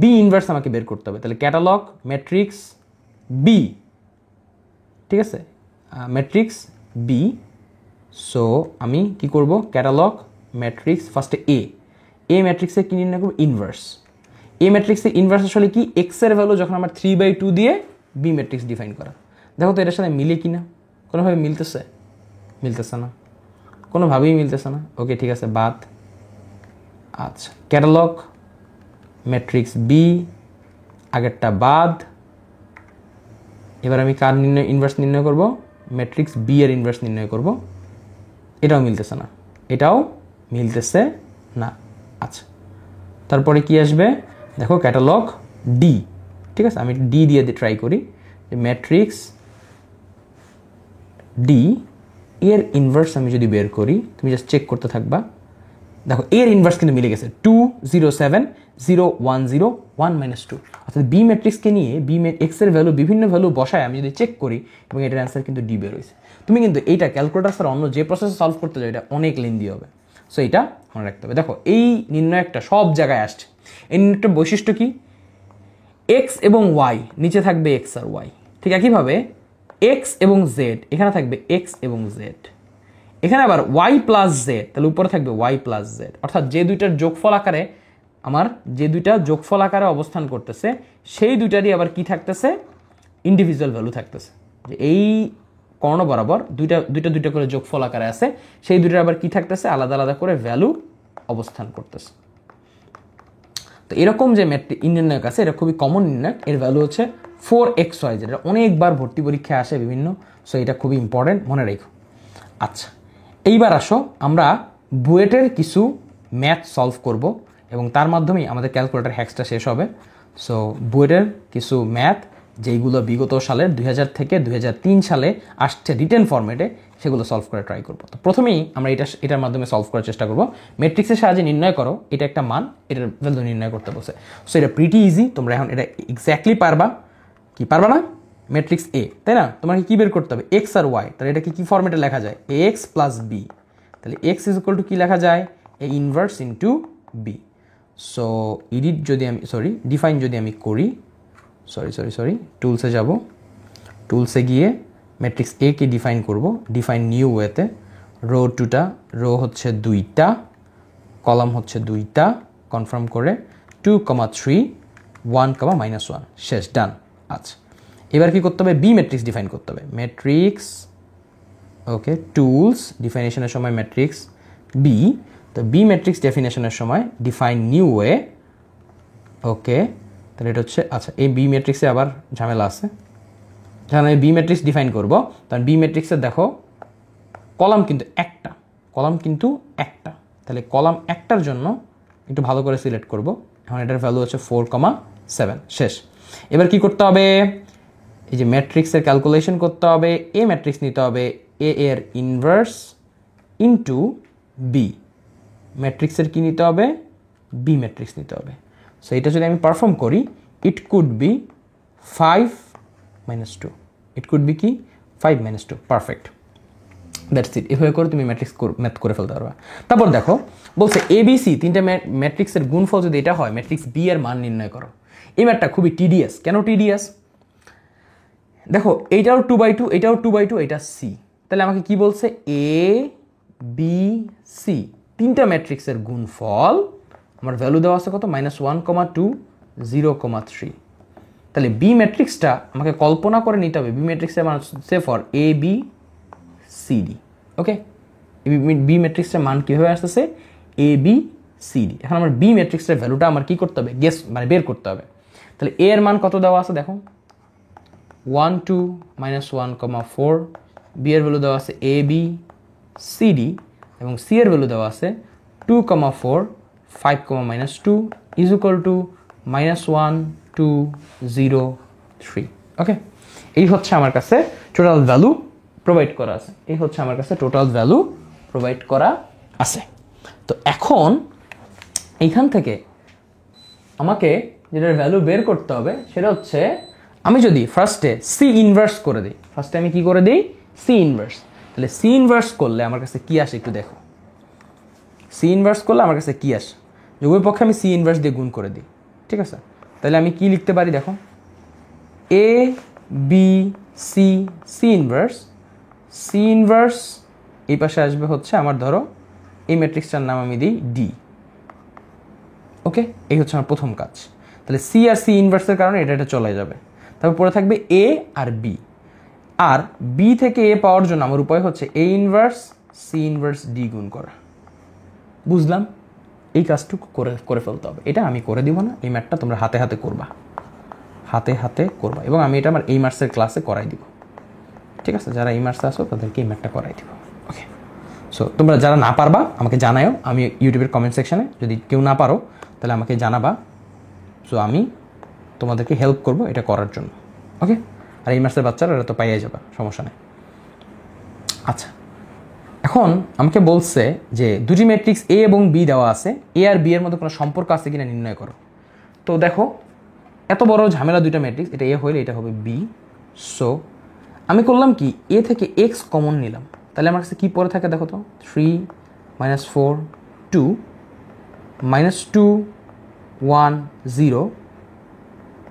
বি ইনভার্স আমাকে বের করতে হবে। তাহলে ক্যাটালগ ম্যাট্রিক্স বি, ঠিক আছে, ম্যাট্রিক্স বি। সো আমি কি করব? ক্যাটালগ ম্যাট্রিক্স, ফার্স্টে এ ম্যাট্রিক্সে কি নির্ণয় করবো? ইনভার্স। এ ম্যাট্রিক্সের ইনভার্স আসলে কি? এক্সের ভ্যালু যখন আমার 3/2 দিয়ে বি ম্যাট্রিক্স ডিফাইন করা। দেখো তো এটার সাথে মিলে কি না? কোনোভাবে মিলতেছে? মিলতেছে না, কোনোভাবেই মিলতেছে না। ওকে, ঠিক আছে, বাদ। আচ্ছা, ক্যাটালগ ম্যাট্রিক্স বি, আগেরটা বাদ। এবার আমি কার ইনভার্স নির্ণয় করব? ম্যাট্রিক্স বি এর ইনভার্স নির্ণয় করব। এটাও মিলতেছে না, এটাও মিলতেছে না। আচ্ছা, তারপরে কি আসবে? দেখো ক্যাটালগ ডি, ঠিক আছে, আমি ডি দিয়ে ট্রাই করি। যে ম্যাট্রিক্স ডি এর ইনভার্স আমি যদি বের করি, তুমি জাস্ট চেক করতে থাকবা। দেখো এর ইনভার্স কিন্তু মিলে গেছে, 2, 0, 7, 0, 1, 0, 1, -2। অর্থাৎ বি ম্যাট্রিক্সকে নিয়ে এক্স এর ভ্যালু বিভিন্ন ভ্যালু বসায় আমি যদি চেক করি, এবং এটার অ্যান্সার কিন্তু ডি বের হয়েছে। তুমি কিন্তু এইটা ক্যালকুলেটার ছাড়া অন্য যে প্রসেসে সলভ করতে যাও, এটা অনেক লেন্দি হবে। সো এটা মনে রাখতে হবে। দেখো এই নির্ণয়কটা সব জায়গায় আসছে। এই নির্ণয়টার বৈশিষ্ট্য কি? এক্স এবং ওয়াই, নিচে থাকবে এক্স আর ওয়াই। ঠিক একইভাবে এক্স এবং জেড, এখানে থাকবে এক্স এবং জেড। এখানে আবার ওয়াই প্লাস জেড, তাহলে উপরে থাকবে ওয়াই প্লাস জেড। অর্থাৎ যে দুইটার যোগফল আকারে অবস্থান করতেছে, সেই দুইটারই আবার কি থাকতেছে? ইন্ডিভিজুয়াল ভ্যালু থাকতেছে। যে এই কর্ণ বরাবর দুইটা করে যোগফল আকারে আছে, সেই দুইটার আবার কি থাকতেছে? আলাদা আলাদা করে ভ্যালু অবস্থান করতেছে। তো এরকম যে নির্ণায়ক আছে, এটা খুবই কমন নির্ণায়ক। এর ভ্যালু হচ্ছে 4xy, যেটা অনেকবার ভর্তি পরীক্ষায় আসে বিভিন্ন। সো এটা খুবই ইম্পর্টেন্ট, মনে রেখো। আচ্ছা, এইবার আসো আমরা বুয়েটের কিছু ম্যাথ সলভ করব, এবং তার মাধ্যমেই আমাদের ক্যালকুলেটর হ্যাক্সটা শেষ হবে। সো বুয়েটের কিছু ম্যাথ যেইগুলো বিগত সালের 2000 থেকে 2003 সালে আসছে রিটেন ফরম্যাটে, সেগুলো সলভ করে ট্রাই করবো। তো প্রথমেই আমরা এটার মাধ্যমে সলভ করার চেষ্টা করবো। ম্যাট্রিক্সের সাহায্যে নির্ণয় করো, এটা একটা মান, এটার ভ্যালু নির্ণয় করতে বসে। সো এটা প্রিটি ইজি, তোমরা এখন এটা এক্স্যাক্টলি পারবা। কি পারবা না? ম্যাট্রিক্স এ, তাই না? তোমাকে কি বের করতে হবে? এক্স আর ওয়াই। তাহলে এটাকে কি ফর্মেটে লেখা যায়? X plus B. তাহলে এক্স ইজ ইকুয়াল টু কি লেখা যায়? A inverse into B. So এডিট যদি আমি ডিফাইন যদি আমি করি, টুলসে যাব, টুলসে গিয়ে ম্যাট্রিক্স এ কে ডিফাইন করব, ডিফাইন নিউ ওয়েতে। রো হচ্ছে 2টা, কলাম হচ্ছে 2টা, কনফার্ম করে 2,3 1,-1 শেষ, ডান। আচ্ছা, এবার কি করতে হবে? বি ম্যাট্রিক্স ডিফাইন করতে হবে। ম্যাট্রিক্স, ওকে, টুলস, ডিফাইনেশনের সময় ম্যাট্রিক্স বি। তো বি ম্যাট্রিক্স ডেফিনেশনের সময় ডিফাইন নিউ ওয়ে, ওকে। তাহলে এটা হচ্ছে, আচ্ছা, এই বি ম্যাট্রিক্সে আবার ঝামেলা আছে। যখন আমি বি ম্যাট্রিক্স ডিফাইন করবো, তখন বি ম্যাট্রিক্সের দেখো কলাম কিন্তু একটা, তাহলে কলাম একটার জন্য একটু ভালো করে সিলেক্ট করব। এখন এটার ভ্যালু হচ্ছে 4,7 শেষ। এবার কি করতে হবে? এই যে ম্যাট্রিক্সের ক্যালকুলেশন করতে হবে। এ ম্যাট্রিক্স নিতে হবে, এ এর ইনভার্স ইন্টু বি। ম্যাট্রিক্সের কি নিতে হবে? বি ম্যাট্রিক্স নিতে হবে। সো এটা যদি আমি পারফর্ম করি, it could be 5 - 2। It could be কি? 5 - 2। Perfect, that's it. এভাবে করে তুমি ম্যাথ করে ফেলতে পারবা। তারপর দেখো বলছে ABC তিনটা ম্যাট্রিক্সের গুণফল যদি এটা হয়, ম্যাট্রিক্স বি এর মান নির্ণয় করো। এই ম্যাথটা খুবই টিডিয়াস। কেন টিডিয়াস? দেখো এইটাও 2/2, এটাও 2/2, এটা সি। তাহলে আমাকে কি বলছে? ABC তিনটা ম্যাট্রিক্সের গুণফল, আমার ভ্যালু দেওয়া আছে কত? -1,2 0,3। তাহলে বি ম্যাট্রিক্সটা আমাকে কল্পনা করে নিতে হবে। বি ম্যাট্রিক্সের মান হচ্ছে ফর ABCD, ওকে। বি ম্যাট্রিক্সের মান কীভাবে আসতেছে? ABCD। এখন আমার বি ম্যাট্রিক্সের ভ্যালুটা আমার কি করতে হবে? বের করতে হবে। তাহলে এ এর মান কত দেওয়া আছে দেখো, 1 2 -1,4। বি এর ভ্যালু দেওয়া আছে ABCD, এবং সি এর ভ্যালু দেওয়া আছে 2,4 5, -2 ইজ ইকুয়াল টু -1 2 0 3, ওকে। এই হচ্ছে আমার কাছে টোটাল ভ্যালু প্রোভাইড করা আছে। তো এখন এইখান থেকে আমাকে যেটার ভ্যালু বের করতে হবে সেটা হচ্ছে, আমি যদি ফার্স্টে সি ইনভার্স করে দিই, আমি কি করে দিই? C inverse. তাহলে সি ইনভার্স করলে আমার কাছে কি আসে একটু দেখো। সি ইনভার্স করলে আমার কাছে কি আসে? উভয় পক্ষে আমি সি ইনভার্স দিয়ে গুণ করে দিই, ঠিক আছে? তাহলে আমি কি লিখতে পারি দেখো, সি ইনভার্স এই পাশে আসবে হচ্ছে আমার, ধরো এই ম্যাট্রিক্সটার নাম আমি দিই ডি, ওকে। এই হচ্ছে আমার প্রথম কাজ। তাহলে সি আর সি ইনভার্সের কারণে এটা চলে যাবে। তারপর পরে থাকবে এ আর বি, আর বি থেকে এ পাওয়ার জন্য আমার উপায় হচ্ছে A inverse C inverse D গুণ করা। বুঝলাম? এই কাজটুকু করে ফেলতে হবে। এটা আমি করে দিব না, এই ম্যাথটা তোমরা হাতে হাতে করবা, এবং আমি এটা আমার এই মার্সের ক্লাসে করাই দিব, ঠিক আছে? যারা এই মার্সে আসো তাদেরকে এই ম্যাথটা করাই দিব, ওকে। সো তোমরা যারা না পারবা আমাকে জানাও, আমি ইউটিউবের কমেন্ট সেকশনে, যদি কেউ না পারো তাহলে আমাকে জানাবা। সো আমি তোমাদেরকে হেল্প করব এটা করার জন্য, ওকে। আর এই মার্সের বাচ্চারা এটা তো পাইয়ে যাবে, সমস্যা নেই। আচ্ছা, এখন আমাকে বলছে যে দুটি ম্যাট্রিক্স এ এবং বি দেওয়া আছে, এ আর বি এর মধ্যে কোনো সম্পর্ক আছে কিনা নির্ণয় করো। তো দেখো এত বড় ঝামেলা, দুইটা ম্যাট্রিক্স, এটা এ হইলে এটা হবে বি। সো আমি করলাম কি, এ থেকে এক্স কমন নিলাম। তাহলে আমার কাছে কী পরে থাকে দেখো তো, 3 - 4 2 -2 1 0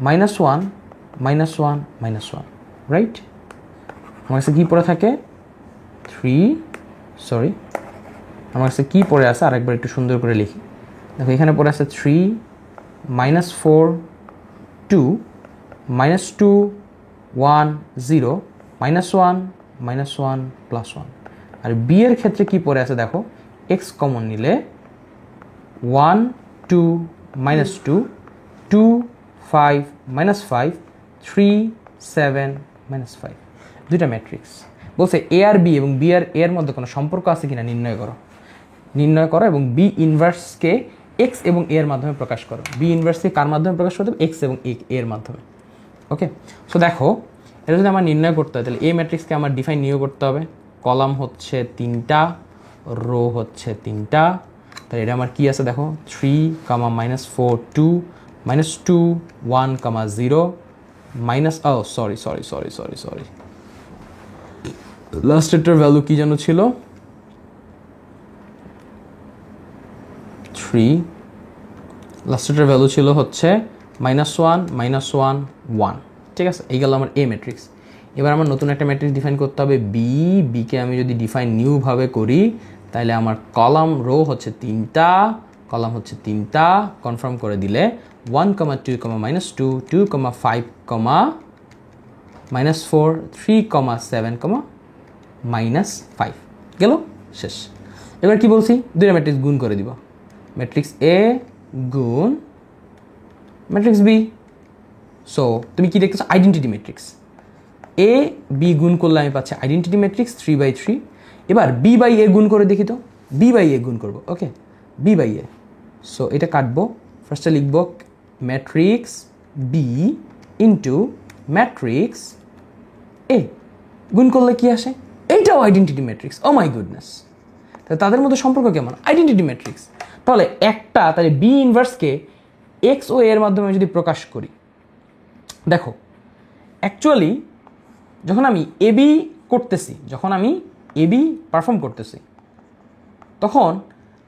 -1 -1 রাইট। আমার কাছে কী পরে থাকে 3, আমার কাছে কী পড়ে আছে আরেকবার একটু সুন্দর করে লিখি। দেখো এখানে পড়ে আছে 3 -4 2 -2 1 0 -1 -1 +1। আর বি এর ক্ষেত্রে কি পড়ে আছে দেখো, এক্স কমন নিলে 1 2 -2 2 5 -5 3 7 -5। দুইটা ম্যাট্রিক্স বলছে এ আর বি এবং বি আর এর মধ্যে কোনো সম্পর্ক আছে কিনা নির্ণয় করো, এবং বি ইনভার্সকে এক্স এবং এ এর মাধ্যমে প্রকাশ করো। বি ইনভার্সকে কার মাধ্যমে প্রকাশ করতে হবে? এক্স এবং এ এর মাধ্যমে, ওকে। সো দেখো এটা যদি আমার নির্ণয় করতে হয় তাহলে এ ম্যাট্রিক্সকে আমার ডিফাইন নিয়োগ করতে হবে, কলাম হচ্ছে 3টা, রো হচ্ছে 3টা। তাহলে এটা আমার কি আছে দেখো, 3, -4, 2, -2, 1, 0, সরি লাস্টেরটার ভ্যালু কি যেন ছিল, 3, লাস্টেরটার ভ্যালু ছিল হচ্ছে -1, -1, 1। ঠিক আছে, এই গেল আমার এ ম্যাট্রিক্স। এবার আমার নতুন একটা ম্যাট্রিক্স ডিফাইন করতে হবে বিকে আমি যদি ডিফাইন নিউভাবে করি তাহলে আমার কলাম রো হচ্ছে 3টা, কলাম হচ্ছে 3টা, কনফার্ম করে দিলে 1, 2, -2, 2, 5, -4, 3, 7, -5 গেল, শেষ। এবার কি বলছি, দুইটা ম্যাট্রিক্স গুণ করে দিব, ম্যাট্রিক্স এ গুণ ম্যাট্রিক্স বি। সো তুমি কি দেখতেছো, আইডেন্টিটি ম্যাট্রিক্স। এ বি গুণ করলে আমি পাচ্ছি আইডেন্টিটি ম্যাট্রিক্স 3/3। এবার বি বাই এ গুণ করে দেখি তো, বি বাই এ গুণ করবো, okay, B by A. So এটা কাটবো, ফার্স্টে লিখবো matrix B into matrix A, গুণ করলে কি আসে, এইটাও identity matrix. Oh my goodness, তাহলে তাদের মধ্যে সম্পর্ক কেমন, আইডেন্টিটি ম্যাট্রিক্স। তাহলে তাহলে বি ইনভার্সকে এক্স ও এর মাধ্যমে যদি প্রকাশ করি, দেখো অ্যাকচুয়ালি যখন আমি এবি করতেছি, যখন আমি এবি পারফর্ম করতেছি, তখন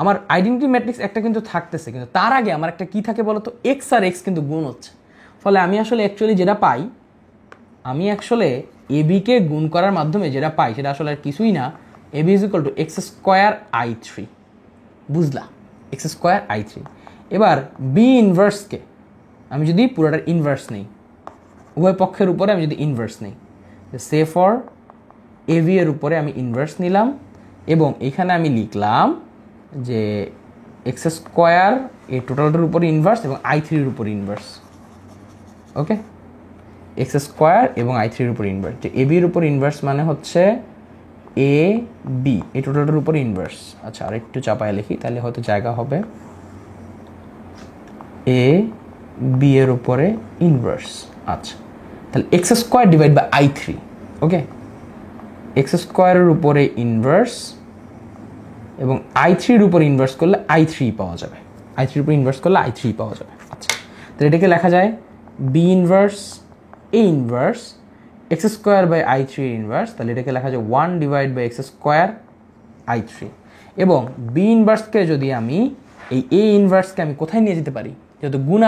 আমার আইডেন্টিটি ম্যাট্রিক্স একটা কিন্তু থাকতেছে, কিন্তু তার আগে আমার একটা কি থাকে বলো তো, এক্স আর এক্স কিন্তু গুণ হচ্ছে। ফলে আমি আসলে অ্যাকচুয়ালি যেটা পাই, আমি আসলে এবিকে গুণ করার মাধ্যমে যেটা পাই সেটা আসলে আর কিছুই না, AB is equal two x² i3, বুঝলা, x² i3। এবার বি ইনভার্সকে আমি যদি পুরোটার ইনভার্স নেই, উভয় পক্ষের উপরে আমি যদি ইনভার্স নেই, সে ফর এবি এর উপরে আমি ইনভার্স নিলাম, এবং এখানে আমি লিখলাম যে x² এই টোটালটার উপরে ইনভার্স এবং i3-এর উপরে ইনভার্স, ওকে, x² এবং i3-এর উপর ইনভার্স। যে এবি এর উপর ইনভার্স মানে হচ্ছে এ বি এই টোটালটার উপর ইনভার্স। আচ্ছা, আর একটু চাপায় লিখি তাহলে হয়তো জায়গা হবে, এ বি এর উপরে ইনভার্স। আচ্ছা, তাহলে x² divide by i3, okay, x² এর উপরে ইনভার্স এবং i3-এর উপর ইনভার্স করলে i3 পাওয়া যাবে, i3-এর উপর ইনভার্স করলে i3 পাওয়া যাবে। আচ্ছা, তাহলে এটাকে লেখা যায় B inverse A inverse x² by i3 inverse, তাহলে এটাকে লেখা যায় 1 ডিভাইড বাই x² i3। এবং বি ইনভার্সকে যদি আমি এই এ ইনভার্সকে আমি কোথায় নিয়ে যেতে পারি, যেহেতু গুণ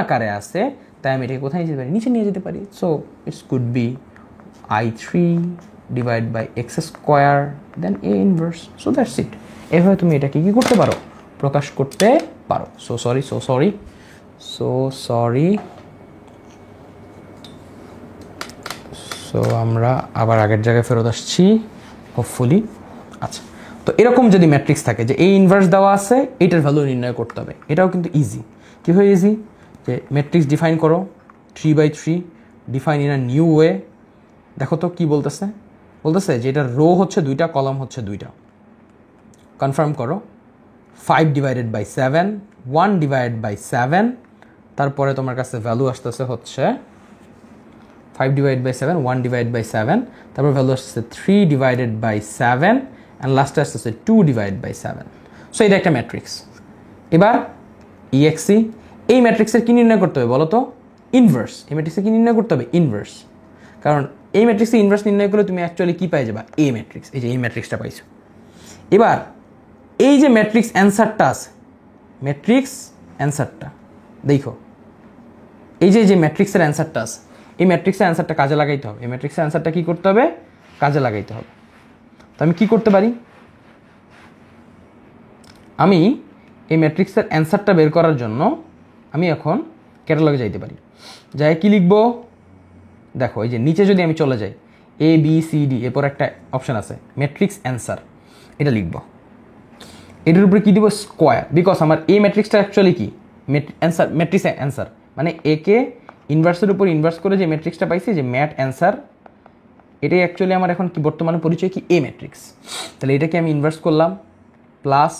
আকারে আছে, তাই আমি এটাকে কোথায় নিয়ে যেতে পারি, নিচে নিয়ে যেতে পারি। So it's could be i3 divide by x² then A inverse. So that's it. এভাবে তুমি এটাকে কি করতে পারো, প্রকাশ করতে পারো। So sorry. সো আমরা আবার আগের জায়গায় ফেরত আসছি হোপফুলি। আচ্ছা, তো এরকম যদি ম্যাট্রিক্স থাকে যে এই ইনভার্স দেওয়া আছে, এইটার ভ্যালু নির্ণয় করতে হবে, এটাও কিন্তু ইজি। কীভাবে ইজি, যে ম্যাট্রিক্স ডিফাইন করো 3/3, define in a new way. দেখো তো কি বলতেছে যে এটা রো হচ্ছে 2টা, কলাম হচ্ছে 2টা। কনফার্ম করো 5 ডিভাইডেড বাই 7, 1 ডিভাইডেড বাই 7, তারপরে তোমার কাছে ভ্যালু আসতেছে হচ্ছে 5 ডিভাইড বাই 7, 1 ডিভাইড বাই 7, তারপর ভ্যালু আসতেছে 3 ডিভাইডেড বাই 7, অ্যান্ড লাস্টে আসতেছে 2 ডিভাইড বাই 7। সো এটা একটা ম্যাট্রিক্স। এবার EXE এই ম্যাট্রিক্সের কী নির্ণয় করতে হবে বলো তো, ইনভার্স। এই ম্যাট্রিক্সে কী নির্ণয় করতে হবে, ইনভার্স। কারণ এই ম্যাট্রিক্সে ইনভার্স নির্ণয় করলে তুমি অ্যাকচুয়ালি কী পাই যাবা, এ ম্যাট্রিক্স। এই যে এই ম্যাট্রিক্সটা পাইছো। এবার এই যে ম্যাট্রিক্স অ্যান্সারটা আছে, ম্যাট্রিক্স অ্যান্সারটা দেখো, এই যে ম্যাট্রিক্সের অ্যান্সারটা আছে, এই ম্যাট্রিক্সের অ্যান্সারটা কাজে লাগাইতে হবে। এই ম্যাট্রিক্সের অ্যান্সারটা কী করতে হবে, কাজে লাগাইতে হবে। তো আমি কী করতে পারি, আমি এই ম্যাট্রিক্সের অ্যান্সারটা বের করার জন্য আমি এখন ক্যাটালগে যাইতে পারি। যাই কি লিখবো, দেখো এই যে নিচে যদি আমি চলে যাই, ABCD, এরপর একটা অপশান আছে ম্যাট্রিক্স অ্যান্সার, এটা লিখবো। এটার উপরে কী দিব, স্কোয়ার, বিকজ আমার এই ম্যাট্রিক্সটা অ্যাকচুয়ালি কি ম্যাট্রিক্স অ্যান্সার, মানে একে ইনভার্সের উপর ইনভার্স করে যে ম্যাট্রিক্সটা পাইছি, যে ম্যাট অ্যান্সার, এটাই অ্যাকচুয়ালি আমার এখন কি বর্তমানে পরিচয় কি, এ ম্যাট্রিক্স। তাহলে এটাকে আমি ইনভার্স করলাম, প্লাস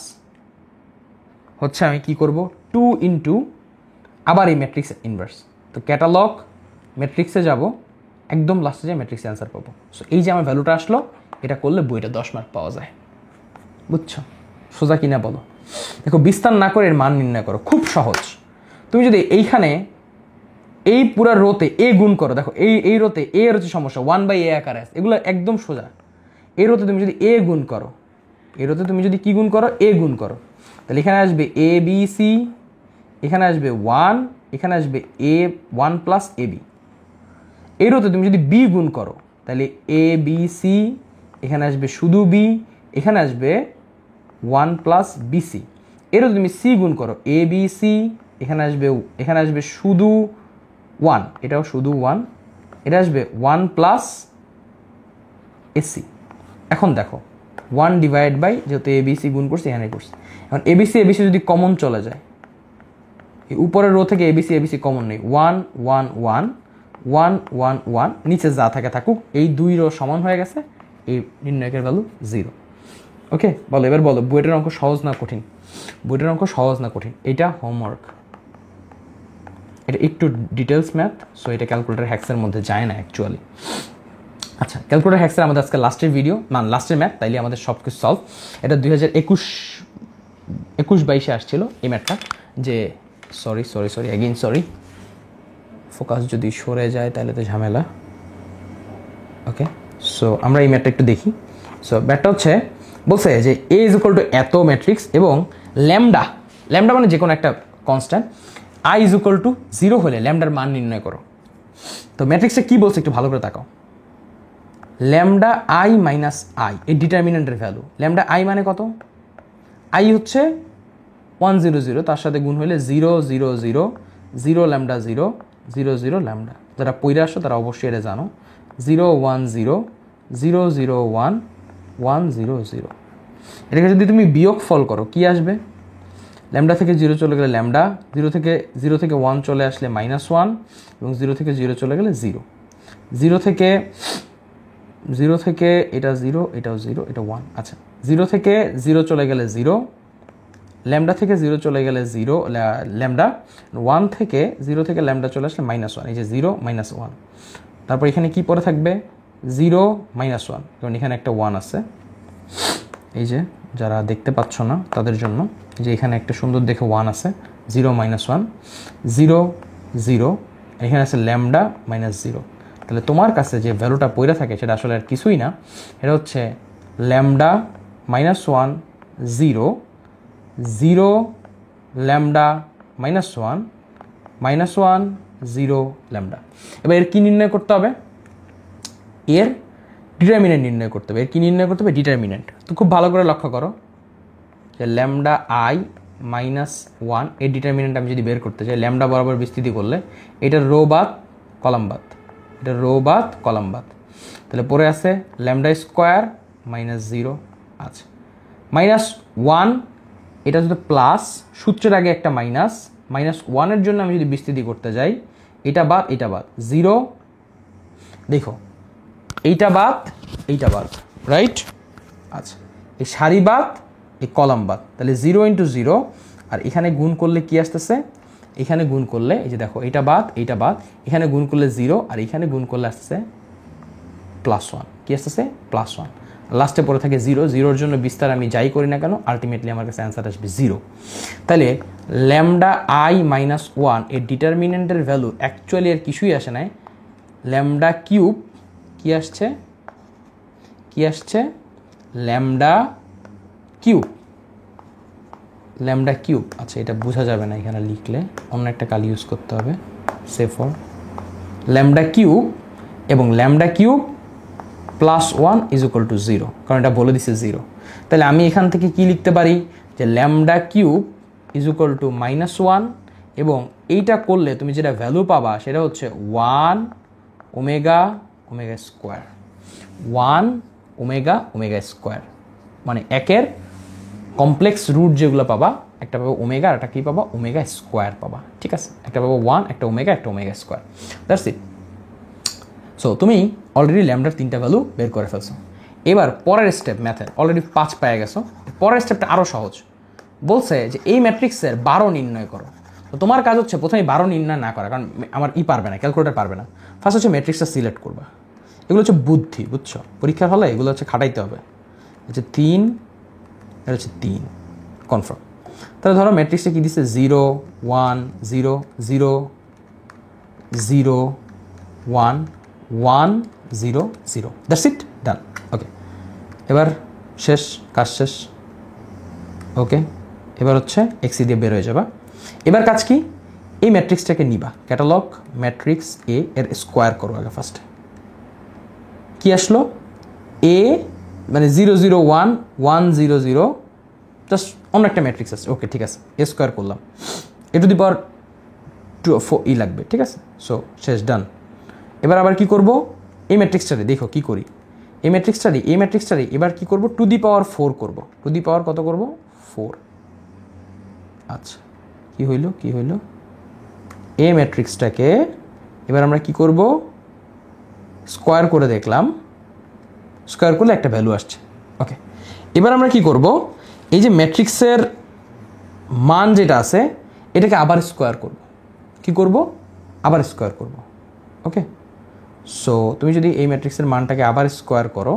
হচ্ছে আমি কি করব 2 ইন্টু আবার এই ম্যাট্রিক্স ইনভার্স। তো ক্যাটালগ ম্যাট্রিক্সে যাব, একদম লাস্টে যে ম্যাট্রিক্স অ্যান্সার পাবো। সো এই যে আমার ভ্যালুটা আসলো, এটা করলে বইটা 10 মার্ক পাওয়া যায়। বুঝছো? সোজা কিনা বলো? দেখো, বিস্তার না করে এর মান নির্ণয় করো, খুব সহজ। তুমি যদি এইখানে এই পুরা রোতে এ গুণ করো, দেখো এই রোতে এ এর হচ্ছে সমস্যা, 1/a আকারে আছে, এগুলো একদম সোজা। এই রোতে তুমি যদি এ গুণ করো, এই রোতে তুমি যদি কি গুণ করো, এ গুণ করো, তাহলে এখানে আসবে এ বি সি, এখানে আসবে 1, এখানে আসবে এ 1 প্লাস এ বি। এই রোতে তুমি যদি বি গুণ করো, তাহলে এ বি সি, এখানে আসবে শুধু বি, এখানে আসবে 1 প্লাস বিসি। এরও তুমি সি গুণ করো, এ বি সি, এখানে আসবে শুধু 1, এটাও শুধু 1, এটা আসবে 1 প্লাস এসি। এখন দেখো 1 ডিভাইড বাই, যেহেতু এ বি সি গুণ করছি এখানে করছি, এখন এবিসি যদি কমন চলে যায়, এই উপরের রো থেকে এবিসি কমন নেই, 1 1 1 1 1 1, নিচে যা থাকে থাকুক, এই 2 রো সমান হয়ে গেছে, এই নির্ণয়কের ভ্যালু 0। ওকে, বলো এবার বলো, বইটার অঙ্ক সহজ না কঠিন? বইটার অঙ্ক সহজ না কঠিন? এটা হোমওয়ার্ক, এটা একটু ডিটেলস ম্যাথ, সো এটা ক্যালকুলেটর হ্যাক্সের মধ্যে যায় না অ্যাকচুয়ালি। আচ্ছা, ক্যালকুলেটর হ্যাক্সের আমাদের আজকে লাস্টের ভিডিও, লাস্টের ম্যাথ, তাইলে আমাদের সব কিছু সলভ। এটা 2021-22 আসছিল এই ম্যাথটা, যে সরি অ্যাগেইন সরি, ফোকাস যদি সরে যায় তাহলে তো ঝামেলা। ওকে, সো আমরা এই ম্যাথটা একটু দেখি। সো ম্যাথটা হচ্ছে বলছে যে এ ইজ ইকুয়াল টু এত ম্যাট্রিক্স এবং ল্যামডা মানে যে কোনো একটা constant, I is equal to 0 হলে ল্যামডার মান নির্ণয় করো। তো ম্যাট্রিক্সে কি বলছে একটু ভালো করে তাকাও। ল্যামডা আই মাইনাস আই, এই ডিটারমিনেন্টের ভ্যালু। ল্যামডা আই মানে কত? আই হচ্ছে 100, তার সাথে গুণ হইলে 0 0 0 0 ল্যামডা 0 0 0 ল্যামডা। যারা পইরা আসো তারা অবশ্যই এটা জানো, 0 1 0 0 0 1 1 0 0। এটাকে যদি তুমি বিয়োগ ফল করো কি আসবে? ল্যামডা থেকে 0 চলে গেলে ল্যামডা, 0 থেকে 1 চলে আসলে -1, এবং 0 থেকে 0 চলে গেলে 0, 0 থেকে এটা 0, এটাও 0, এটা 1। আচ্ছা, 0 থেকে 0 চলে গেলে 0, ল্যামডা থেকে 0 চলে গেলে 0 ল্যামডা, 1 থেকে 0 থেকে ল্যামডা চলে আসলে -1, এই যে 0 -1। তারপর এখানে কি পরে থাকবে? 0 -1, কারণ এখানে একটা 1 আছে, এই যে যারা দেখতে পাচ্ছ না তাদের জন্য, যে এখানে একটা সুন্দর দেখে 1 আছে, 0 -1 0 0, এখানে আছে ল্যামডা -0। তাহলে তোমার কাছে যে ভ্যালুটা পড়ে থাকে সেটা আসলে আর কিছুই না, এটা হচ্ছে ল্যামডা -1 0 0 ল্যামডা -1 -1 0 ল্যামডা। এবার এর কি নির্ণয় করতে হবে? এর ডিটারমিনেন্ট নির্ণয় করতে হবে। এর কি নির্ণয় করতে হবে? ডিটারমিনেন্ট। তো খুব ভালো করে লক্ষ্য করো যে ল্যামডা আই -1 এর ডিটারমিনেন্ট আমি যদি বের করতে চাই, ল্যামডা বরাবর বিস্তৃতি করলে এটা রো বাদ কলাম বাদ, এটা রো বাদ কলাম বাদ, তাহলে পরে আছে ল্যামডা স্কোয়ার -0। আচ্ছা, -1, এটা যদি প্লাস, সূত্রের আগে একটা -1 জন্য আমি যদি বিস্তৃতি করতে যাই, এটা বাদ 0, দেখো এইটা বাদ রাইট। আচ্ছা, এই সারি বাদ, এই কলাম বাদ, তাহলে 0 × 0, আর এখানে গুণ করলে কি আসতেছে? এখানে গুণ করলে এই যে দেখো এইটা বাদ, এখানে গুণ করলে 0, আর এখানে গুণ করলে আসতেছে +1। কি আসতেছে? +1। লাস্টে পরে থাকে 0, 0-র জন্য বিস্তার আমি যাই করি না কেন, আলটিমেটলি আমার কাছে অ্যান্সার আসবে 0। তাহলে ল্যামডা আই -1 এর ডিটারমিনেন্টের ভ্যালু অ্যাকচুয়ালি আর কিছুই আসে নাই, ল্যামডা কিউব। কি আসছে? Lambda cube. আচ্ছা, এটা বোঝা যাবে না এখানে লিখলে, অন্য একটা কালি ইউজ করতে হবে, সে ফর ল্যামডা কিউব, এবং ল্যামডা কিউব +1 = 0, কারণ এটা বলে দিছে 0। তাহলে আমি এখান থেকে কি লিখতে পারি? যে ল্যামডা কিউব = -1, এবং এইটা করলে তুমি যেটা ভ্যালু পাবা সেটা হচ্ছে 1 ওমেগা স্কোয়ার, 1 ওমেগা স্কোয়ার, মানে একের কমপ্লেক্স রুট যেগুলো পাবা, একটা পাবো ওমেগা, আর একটা কি পাবা? ওমেগা স্কোয়ার পাবা। ঠিক আছে, একটা পাবো 1, একটা omega square, that's it. So তুমি অলরেডি ল্যামডার 3টা ভ্যালু বের করে ফেলছো। এবার পরের স্টেপ ম্যাথের অলরেডি 5 পেয়ে গেছো, পরের স্টেপটা আরও সহজ। বলছে যে এই ম্যাট্রিক্সের 12 নির্ণয় করো। তো তো তোমার কাজ হচ্ছে প্রথমে 12 নির্ণয় না করা, কারণ আমার পারবে না, ক্যালকুলেটর পারবে না। ফার্স্ট হচ্ছে ম্যাট্রিক্সটা সিলেক্ট করবা। এগুলো হচ্ছে বুদ্ধি, বুঝছো? পরীক্ষার হলে এগুলো হচ্ছে খাটাইতে হবে। হচ্ছে 3, এটা হচ্ছে 3 কনফার্ম। তাহলে ধরো ম্যাট্রিক্সটা কী দিচ্ছে 0 1 0 0 0 1 1 0 0, দ্যাটস ইট, ডান। ওকে, এবার শেষ, কাজ শেষ। ওকে, এবার হচ্ছে এক্সি দিয়ে বের হয়ে যাবা। এবার কাজ কি, এই ম্যাট্রিক্সটাকে নিবা, ক্যাটালগ ম্যাট্রিক্স এ এর স্কোয়ার করো আগে ফার্স্টে। কি আসলো, এ মানে 0 0 1 1 0 0, জাস্ট অন্য একটা ম্যাট্রিক্স আছে। ওকে, ঠিক আছে, এ স্কোয়ার করলাম, এ টু দি পাওয়ার 2 4 ই লাগবে, ঠিক আছে। সো শেষ, ডান। এবার আবার কি করব, এই ম্যাট্রিক্সটারে দেখো কি করি, এই ম্যাট্রিক্সটারে এবার কি করব, টু দি পাওয়ার 4 করব। টু দি পাওয়ার কত করব, 4। আচ্ছা, কি হইল, এই ম্যাট্রিক্সটাকে এবার আমরা কি করব, স্কোয়ার করে দেখলাম, স্কোয়ার করলে একটা ভ্যালু আসছে। ওকে, এবার আমরা কি করব, এই যে ম্যাট্রিক্সের মান যেটা আছে এটাকে আবার স্কোয়ার করব। কি করব, আবার স্কোয়ার করব। ওকে, সো তুমি যদি এই ম্যাট্রিক্সের মানটাকে আবার স্কোয়ার করো,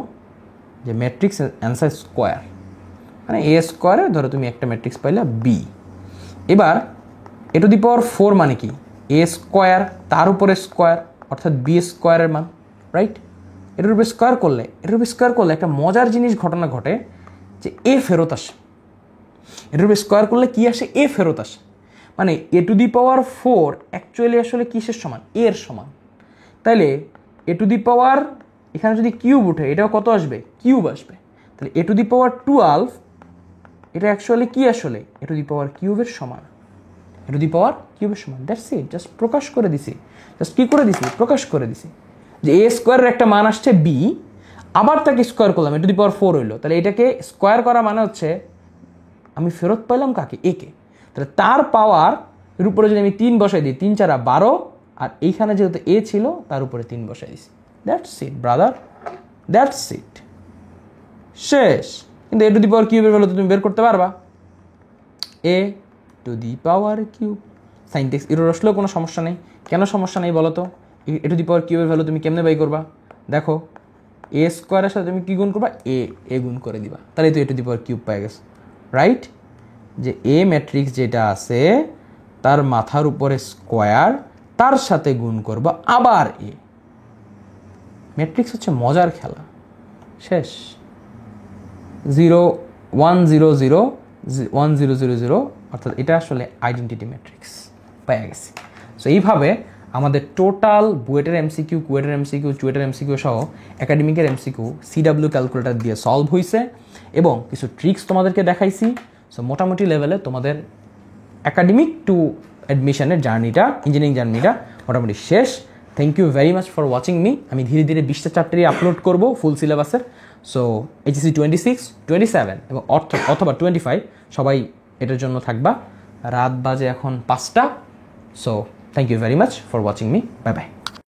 যে ম্যাট্রিক্স অ্যান্সার স্কোয়ার মানে এ স্কোয়ারে ধরো তুমি একটা ম্যাট্রিক্স পাইলা বি। এবার এ টু দি পাওয়ার 4 মানে কি, এ স্কোয়ার তার উপরে স্কোয়ার, অর্থাৎ বি স্কোয়ারের মান, রাইট? এটার উপরে স্কোয়ার করলে একটা মজার জিনিস ঘটনা ঘটে, যে এ ফেরত আসে। এটার উপরে স্কোয়ার করলে কি আসে, এ ফেরত আসে। মানে এ টু দি পাওয়ার 4 অ্যাকচুয়ালি আসলে কিসের সমান, এর সমান। তাইলে এ টু দি পাওয়ার, এখানে যদি কিউব উঠে এটাও কত আসবে, কিউব আসবে। তাহলে এ টু দি পাওয়ার 12 এটা অ্যাকচুয়ালি কি, আসলে এ টু দি পাওয়ার কিউবের সমান, এ টু দি পাওয়ার কিউবের সমান। দ্যাটস ইট, জাস্ট প্রকাশ করে দিছি, জাস্ট কি করে দিছি, প্রকাশ করে দিছি যে এ স্কোয়ারের একটা মান আসছে বি, আবার তাকে স্কোয়ার করলাম, এ টু দি পাওয়ার 4 হইলো। তাহলে এটাকে স্কোয়ার করা মানে হচ্ছে আমি ফেরত পাইলাম কাকে, একে। তাহলে তার পাওয়ার এর উপরে যদি আমি 3 বসাই দিই, 3 4 12, আর এইখানে যেহেতু এ ছিল তার উপরে 3 বসাই দিছি। That's it brother, that's it, শেষ। কিন্তু এ টু দি পাওয়ার কিউবের ভ্যালু তো তুমি বের করতে পারবা, A to the power cube. Syntax error আসলেও কোনো সমস্যা নেই। কেন সমস্যা নেই বলো তো, এ টু দি পাওয়ার কিউবের ভ্যালু তুমি কেমনে বাই করবা, দেখো এ স্কোয়ারের সাথে তুমি কী গুণ করবা, এ গুণ করে দিবা, তাহলে তো এ টু দি পাওয়ার কিউব পাই গেছে, রাইট? যে এ ম্যাট্রিক্স যেটা আছে তার মাথার উপরে স্কোয়ার, তার সাথে গুণ করবা আবার এ। ম্যাট্রিক্স হচ্ছে মজার খেলা, শেষ। 0 1 0 0 1 0 0 0, অর্থাৎ এটা আসলে আইডেন্টিটি ম্যাট্রিক্স পাওয়া গেছে। সো এইভাবে আমাদের টোটাল বুয়েটের এমসিকিউ, কুয়েটের এমসিকিউ, চুয়েটের এমসিকিউ সহ একাডেমিকের এমসিকিউ সিডাব্লিউ ক্যালকুলেটর দিয়ে সলভ হয়েছে এবং কিছু ট্রিক্স তোমাদেরকে দেখাইছি। সো মোটামুটি লেভেলে তোমাদের একাডেমিক টু অ্যাডমিশনের জার্নিটা, ইঞ্জিনিয়ারিং জার্নিটা মোটামুটি শেষ। Thank you very much for watching me. আমি ধীরে ধীরে 20টা চ্যাপ্টারই আপলোড করব ফুল সিলেবাসের। সো এইচএসসি 26, 27 এবং অথবা 25 সবাই এটার জন্য থাকবা। রাত বাজে এখন 5টা। So thank you very much for watching me, bye by.